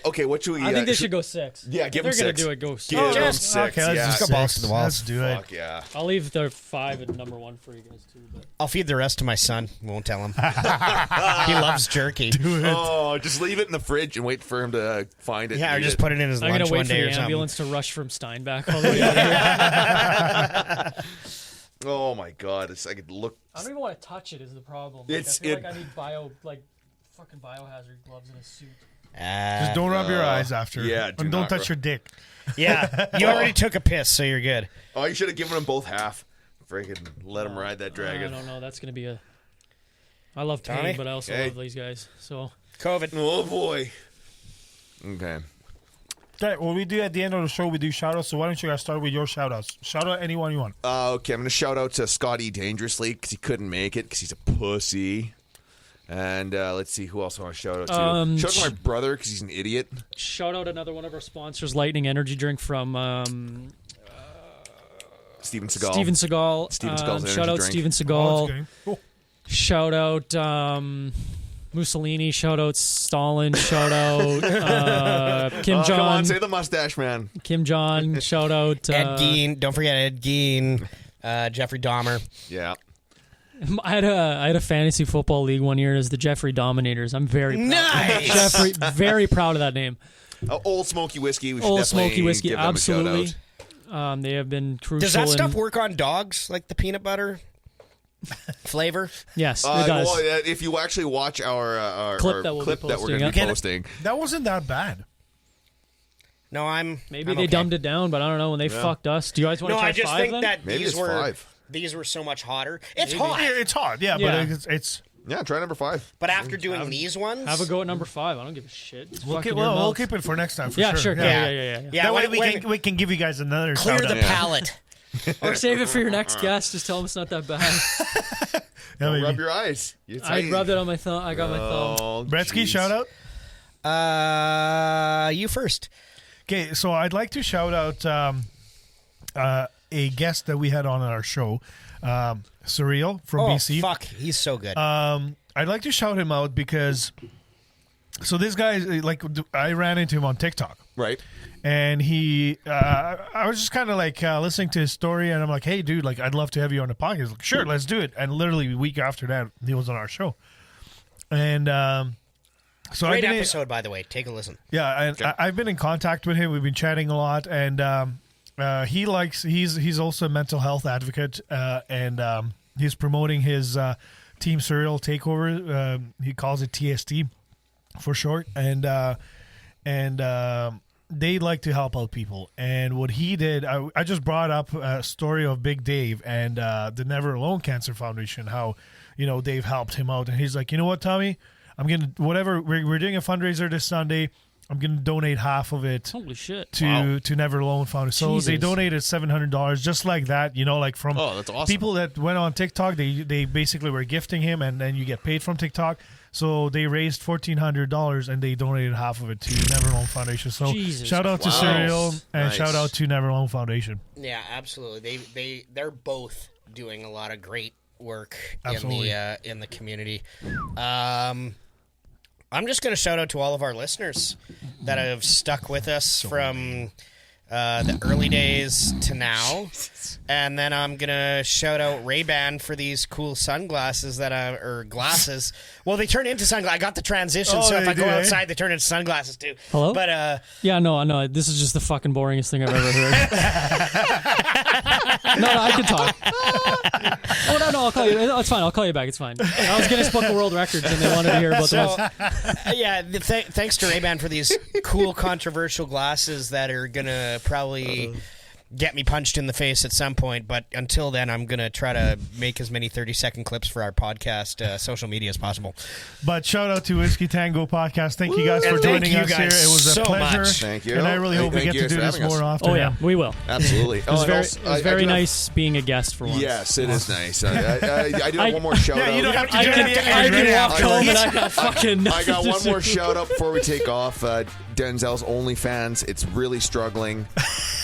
[SPEAKER 5] Okay, what should we?
[SPEAKER 4] I think they should go 6.
[SPEAKER 5] Yeah, give
[SPEAKER 4] If
[SPEAKER 5] them
[SPEAKER 4] they're
[SPEAKER 5] 6.
[SPEAKER 4] gonna do it, go 6.
[SPEAKER 5] Give them
[SPEAKER 6] just-
[SPEAKER 5] 6.
[SPEAKER 3] Okay, let's
[SPEAKER 5] yeah.
[SPEAKER 3] just
[SPEAKER 6] go balls to the walls.
[SPEAKER 3] Let's do it.
[SPEAKER 5] Fuck yeah.
[SPEAKER 4] I'll leave their 5 and number 1 for you guys too. But
[SPEAKER 6] I'll feed the rest to my son. Won't tell him. He loves jerky.
[SPEAKER 5] Oh, just leave it in the fridge and wait for him to find it.
[SPEAKER 6] Yeah, or
[SPEAKER 5] and
[SPEAKER 6] just
[SPEAKER 5] eat it.
[SPEAKER 6] put it in his
[SPEAKER 4] I'm
[SPEAKER 6] lunch
[SPEAKER 4] gonna wait
[SPEAKER 6] one
[SPEAKER 4] for
[SPEAKER 6] day
[SPEAKER 4] the
[SPEAKER 6] or something.
[SPEAKER 4] ambulance to rush from Steinbach all the way out here.
[SPEAKER 5] Oh my god, I could look.
[SPEAKER 4] I don't even want to touch it. Is the problem? Like,
[SPEAKER 5] It's-
[SPEAKER 4] I feel
[SPEAKER 5] it-
[SPEAKER 4] like I need fucking biohazard gloves in a suit.
[SPEAKER 3] Just don't rub your eyes after.
[SPEAKER 5] yeah, do
[SPEAKER 3] and don't
[SPEAKER 5] not
[SPEAKER 3] touch
[SPEAKER 5] rub-
[SPEAKER 3] your dick.
[SPEAKER 6] Yeah, you already took a piss, so you're good.
[SPEAKER 5] Oh, you should have given them both half. Freaking let them ride that
[SPEAKER 4] I
[SPEAKER 5] dragon.
[SPEAKER 4] don't know. That's gonna be a. I love pain,
[SPEAKER 6] Tommy?
[SPEAKER 4] but I also
[SPEAKER 5] Hey.
[SPEAKER 4] love these guys. So
[SPEAKER 6] COVID.
[SPEAKER 5] Oh boy. Okay.
[SPEAKER 3] Okay, well, we do at the end of the show, we do shout outs. So why don't you guys start with your shout outs? Shout out anyone you want.
[SPEAKER 5] Okay, I'm going to shout out to Scotty Dangerously because he couldn't make it because he's a pussy. And let's see who else I want to shout out to. Shout out to my brother because he's an idiot.
[SPEAKER 4] shout out another one of our sponsors, Lightning Energy Drink from
[SPEAKER 5] Steven Seagal.
[SPEAKER 4] Steven Seagal.
[SPEAKER 5] Steven Seagal's energy
[SPEAKER 4] shout out
[SPEAKER 5] drink.
[SPEAKER 4] Steven
[SPEAKER 3] Oh,
[SPEAKER 4] Seagal.
[SPEAKER 3] that's okay. Cool.
[SPEAKER 4] Shout out Mussolini. Shout out Stalin. Shout out Kim
[SPEAKER 5] Come on,
[SPEAKER 4] Jong.
[SPEAKER 5] say the mustache man.
[SPEAKER 4] Kim Jong. Shout out
[SPEAKER 6] Ed Gein. Don't forget Ed Gein. Jeffrey Dahmer.
[SPEAKER 5] Yeah.
[SPEAKER 4] I had a fantasy football league one year as the Jeffrey Dominators. I'm very proud.
[SPEAKER 6] Nice.
[SPEAKER 4] Jeffrey, very proud of that name.
[SPEAKER 5] Old Smoky Whiskey. We should
[SPEAKER 4] Old
[SPEAKER 5] definitely
[SPEAKER 4] Smoky Whiskey,
[SPEAKER 5] give them a shout
[SPEAKER 4] absolutely.
[SPEAKER 5] out.
[SPEAKER 4] They have been crucial.
[SPEAKER 6] Does that
[SPEAKER 4] in,
[SPEAKER 6] stuff work on dogs, like the peanut butter flavor?
[SPEAKER 4] Yes, it does.
[SPEAKER 5] Well, if you actually watch our
[SPEAKER 4] Clip that
[SPEAKER 5] our
[SPEAKER 4] we'll
[SPEAKER 5] clip
[SPEAKER 4] be
[SPEAKER 5] that we're going to be
[SPEAKER 3] posting.
[SPEAKER 5] posting,
[SPEAKER 3] That wasn't that bad.
[SPEAKER 6] No,
[SPEAKER 4] Maybe
[SPEAKER 6] I'm
[SPEAKER 4] they
[SPEAKER 6] okay.
[SPEAKER 4] dumbed it down, but I don't know. When they fucked us, do you guys want to
[SPEAKER 6] No,
[SPEAKER 4] try
[SPEAKER 6] I just
[SPEAKER 4] 5
[SPEAKER 6] think
[SPEAKER 4] then?
[SPEAKER 6] that
[SPEAKER 5] maybe
[SPEAKER 6] these
[SPEAKER 5] it's
[SPEAKER 6] were
[SPEAKER 5] 5.
[SPEAKER 6] these were so much hotter. It's hot.
[SPEAKER 3] It's hard, yeah,
[SPEAKER 4] Yeah.
[SPEAKER 3] but it's
[SPEAKER 5] Yeah, try number 5.
[SPEAKER 6] But after doing these ones,
[SPEAKER 4] Have a go at number 5. I don't give a shit. It's
[SPEAKER 3] we'll
[SPEAKER 4] fucking
[SPEAKER 3] keep,
[SPEAKER 4] your
[SPEAKER 3] we'll
[SPEAKER 4] mouth.
[SPEAKER 3] keep it for next time. For
[SPEAKER 4] Yeah,
[SPEAKER 3] sure.
[SPEAKER 4] sure. Yeah.
[SPEAKER 6] yeah,
[SPEAKER 3] That way
[SPEAKER 6] when-
[SPEAKER 3] we can give you guys another
[SPEAKER 6] clear
[SPEAKER 3] shout
[SPEAKER 6] the
[SPEAKER 3] out.
[SPEAKER 6] palate.
[SPEAKER 4] Or save it for your next guest. Just tell them it's not that bad.
[SPEAKER 3] Yeah,
[SPEAKER 5] Don't
[SPEAKER 3] maybe.
[SPEAKER 5] rub your eyes.
[SPEAKER 4] I rubbed it on my thumb. I got my thumb.
[SPEAKER 5] Oh,
[SPEAKER 3] Bretsky,
[SPEAKER 5] jeez.
[SPEAKER 3] shout out.
[SPEAKER 6] You first.
[SPEAKER 3] Okay, so I'd like to shout out a guest that we had on our show, Surreal from BC.
[SPEAKER 6] Fuck, he's so good.
[SPEAKER 3] I'd like to shout him out because, so this guy, like, I ran into him on TikTok.
[SPEAKER 5] Right.
[SPEAKER 3] And he, I was just kind of like listening to his story, and I'm like, "Hey, dude, like, I'd love to have you on the podcast." He's like, "Sure, let's do it." And literally a week after that, he was on our show. And so
[SPEAKER 6] Great
[SPEAKER 3] I've been
[SPEAKER 6] episode, by the way. Take a listen.
[SPEAKER 3] yeah, and I've been in contact with him. We've been chatting a lot, and he's also a mental health advocate, and he's promoting his Team Serial Takeover. He calls it TST for short, and they like to help out people. And what he did, I just brought up a story of Big Dave and the Never Alone Cancer Foundation, how, Dave helped him out. And he's like, you know what, Tommy? I'm going to, whatever, we're doing a fundraiser this Sunday. I'm going to donate half of it
[SPEAKER 4] Holy shit.
[SPEAKER 3] to Never Alone Foundation. So they
[SPEAKER 4] Jesus.
[SPEAKER 3] donated $700 just like that, like from
[SPEAKER 5] that's awesome.
[SPEAKER 3] people that went on TikTok. They basically were gifting him, and then you get paid from TikTok. So they raised $1,400 and they donated half of it to Never Alone Foundation. So
[SPEAKER 4] Jesus
[SPEAKER 3] shout out to
[SPEAKER 5] Christ.
[SPEAKER 3] Serial and
[SPEAKER 5] Nice.
[SPEAKER 3] shout out to Never Alone Foundation.
[SPEAKER 6] Yeah, absolutely. They're both doing a lot of great work
[SPEAKER 3] Absolutely.
[SPEAKER 6] in the community. I'm just going to shout out to all of our listeners that have stuck with us from the early days to now. And then I'm going to shout out Ray-Ban for these cool sunglasses or glasses. Well, they turn into sunglasses. I got the transition, so if
[SPEAKER 3] they
[SPEAKER 6] I go
[SPEAKER 3] do, eh?
[SPEAKER 6] outside, they turn into sunglasses too.
[SPEAKER 4] Hello?
[SPEAKER 6] But
[SPEAKER 4] Yeah, no, I know. This is just the fucking boringest thing I've ever heard. No, I can talk. Oh, no, I'll call you. No, it's fine. I'll call you back. It's fine. I was Guinness Book of World Records, and they wanted to hear about
[SPEAKER 6] So,
[SPEAKER 4] the
[SPEAKER 6] yeah, thanks to Ray-Ban for these cool, controversial glasses that are going to probably get me punched in the face at some point. But until then, I'm going to try to make as many 30-second clips for our podcast social media as possible.
[SPEAKER 3] But shout out to Whiskey Tango Podcast. Thank you guys for
[SPEAKER 6] And thank
[SPEAKER 3] joining
[SPEAKER 6] you
[SPEAKER 3] us here.
[SPEAKER 6] guys
[SPEAKER 3] It was a
[SPEAKER 6] so
[SPEAKER 3] pleasure.
[SPEAKER 6] much.
[SPEAKER 5] Thank you.
[SPEAKER 3] And I really hope we
[SPEAKER 5] Thank
[SPEAKER 3] get
[SPEAKER 5] you
[SPEAKER 3] to do
[SPEAKER 5] for
[SPEAKER 3] this
[SPEAKER 5] having us.
[SPEAKER 3] more often.
[SPEAKER 4] Oh, yeah, we will.
[SPEAKER 5] Absolutely.
[SPEAKER 4] It was very
[SPEAKER 5] do have-
[SPEAKER 4] nice being a guest for once.
[SPEAKER 5] Yes, it is nice. I do have one more shout out.
[SPEAKER 3] you don't have to
[SPEAKER 4] I
[SPEAKER 3] do
[SPEAKER 4] can,
[SPEAKER 3] it
[SPEAKER 4] I
[SPEAKER 3] right
[SPEAKER 4] can
[SPEAKER 3] now.
[SPEAKER 4] walk home and I got fucking
[SPEAKER 5] I got
[SPEAKER 4] nothing
[SPEAKER 5] one
[SPEAKER 4] to
[SPEAKER 5] more
[SPEAKER 4] do.
[SPEAKER 5] shout out before we take off. Denzel's OnlyFans. It's really struggling.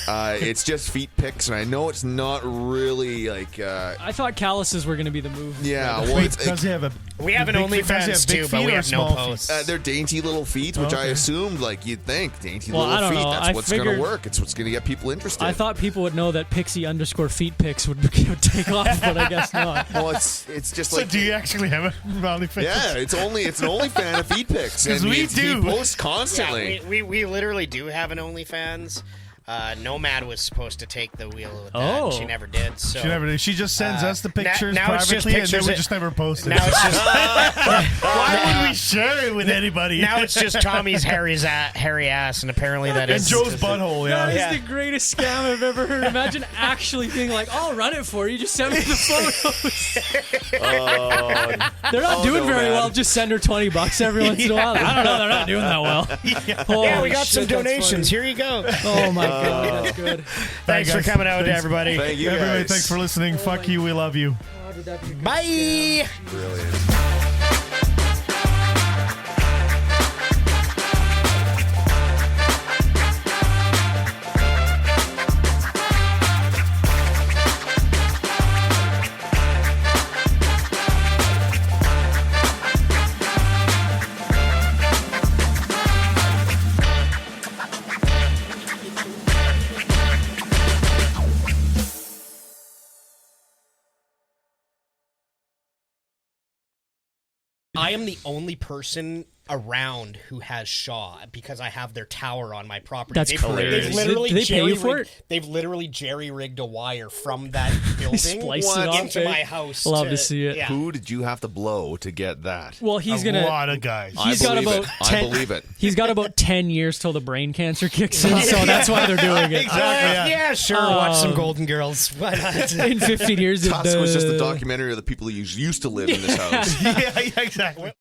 [SPEAKER 5] It's just feet pics, and I know it's not really like.
[SPEAKER 4] I thought calluses were going to be the move.
[SPEAKER 5] Yeah, well,
[SPEAKER 3] Wait,
[SPEAKER 5] it's,
[SPEAKER 3] does he have a?
[SPEAKER 6] We have an
[SPEAKER 3] big feet? Does he
[SPEAKER 6] OnlyFans
[SPEAKER 3] have big
[SPEAKER 6] too, but
[SPEAKER 3] feet
[SPEAKER 6] we
[SPEAKER 3] or
[SPEAKER 6] have no
[SPEAKER 3] small feet?
[SPEAKER 6] posts.
[SPEAKER 5] they're dainty little feet, which I
[SPEAKER 3] Okay.
[SPEAKER 5] assumed, like you'd think, dainty
[SPEAKER 4] Well, I
[SPEAKER 5] little
[SPEAKER 4] don't
[SPEAKER 5] feet.
[SPEAKER 4] know.
[SPEAKER 5] That's
[SPEAKER 4] I
[SPEAKER 5] what's going to
[SPEAKER 4] figured-
[SPEAKER 5] work. It's what's going to get people interested.
[SPEAKER 4] I thought people would know that Pixie_feet pics would take off, but I guess not.
[SPEAKER 5] Well, it's just
[SPEAKER 3] So
[SPEAKER 5] like.
[SPEAKER 3] do you actually have a OnlyFans?
[SPEAKER 5] Yeah, it's an OnlyFans of feet pics,
[SPEAKER 3] 'Cause
[SPEAKER 5] and
[SPEAKER 3] we
[SPEAKER 5] he
[SPEAKER 3] do.
[SPEAKER 5] posts constantly.
[SPEAKER 6] Yeah, we literally do have an OnlyFans. Nomad was supposed to take the wheel with that, and she
[SPEAKER 4] Oh.
[SPEAKER 6] never did. So
[SPEAKER 3] She never did. She just sends us the pictures
[SPEAKER 6] now it's just
[SPEAKER 3] privately, and
[SPEAKER 6] pictures
[SPEAKER 3] then we
[SPEAKER 6] that-
[SPEAKER 3] just never post it.
[SPEAKER 6] now it's just
[SPEAKER 3] Why would we share it with anybody?
[SPEAKER 6] now it's just Tommy's hairy ass, and apparently that
[SPEAKER 3] and
[SPEAKER 6] is
[SPEAKER 3] Joe's butthole.
[SPEAKER 4] That
[SPEAKER 3] Yeah.
[SPEAKER 4] is the greatest scam I've ever heard. Imagine actually being like, I'll run it for you. Just send me the photos. They're not doing
[SPEAKER 5] no,
[SPEAKER 4] very
[SPEAKER 5] man.
[SPEAKER 4] well. Just send her $20 every once in a while. I don't know. They're not doing that well.
[SPEAKER 6] Yeah,
[SPEAKER 4] Holy
[SPEAKER 6] we got some
[SPEAKER 4] shit, that's
[SPEAKER 6] donations. Here you go.
[SPEAKER 4] funny. Oh my god, that's good.
[SPEAKER 6] Thanks for
[SPEAKER 3] guys.
[SPEAKER 6] coming out,
[SPEAKER 3] Thanks.
[SPEAKER 6] everybody.
[SPEAKER 5] Thank you,
[SPEAKER 3] Everybody,
[SPEAKER 5] guys.
[SPEAKER 3] thanks for listening. Fuck you. We love you.
[SPEAKER 6] Bye.
[SPEAKER 5] Brilliant.
[SPEAKER 6] I am the only person around who has Shaw because I have their tower on my property.
[SPEAKER 4] That's
[SPEAKER 6] They've
[SPEAKER 4] crazy.
[SPEAKER 6] literally
[SPEAKER 4] Did they pay you for it?
[SPEAKER 6] They've literally jerry-rigged a wire from that building
[SPEAKER 4] Spliced it off,
[SPEAKER 6] into my house.
[SPEAKER 4] Love to see it.
[SPEAKER 6] Yeah.
[SPEAKER 5] Who did you have to blow to get that?
[SPEAKER 4] Well, he's
[SPEAKER 3] a
[SPEAKER 4] gonna.
[SPEAKER 3] lot of guys.
[SPEAKER 4] He's got about
[SPEAKER 5] I believe it.
[SPEAKER 4] He's got about 10 years till the brain cancer kicks in, so that's why they're doing it.
[SPEAKER 3] Exactly.
[SPEAKER 6] Yeah, sure. Watch some Golden Girls. Why not?
[SPEAKER 4] In 15 years,
[SPEAKER 5] Tusk was just a documentary of the people who used to live in this house.
[SPEAKER 3] Yeah, exactly.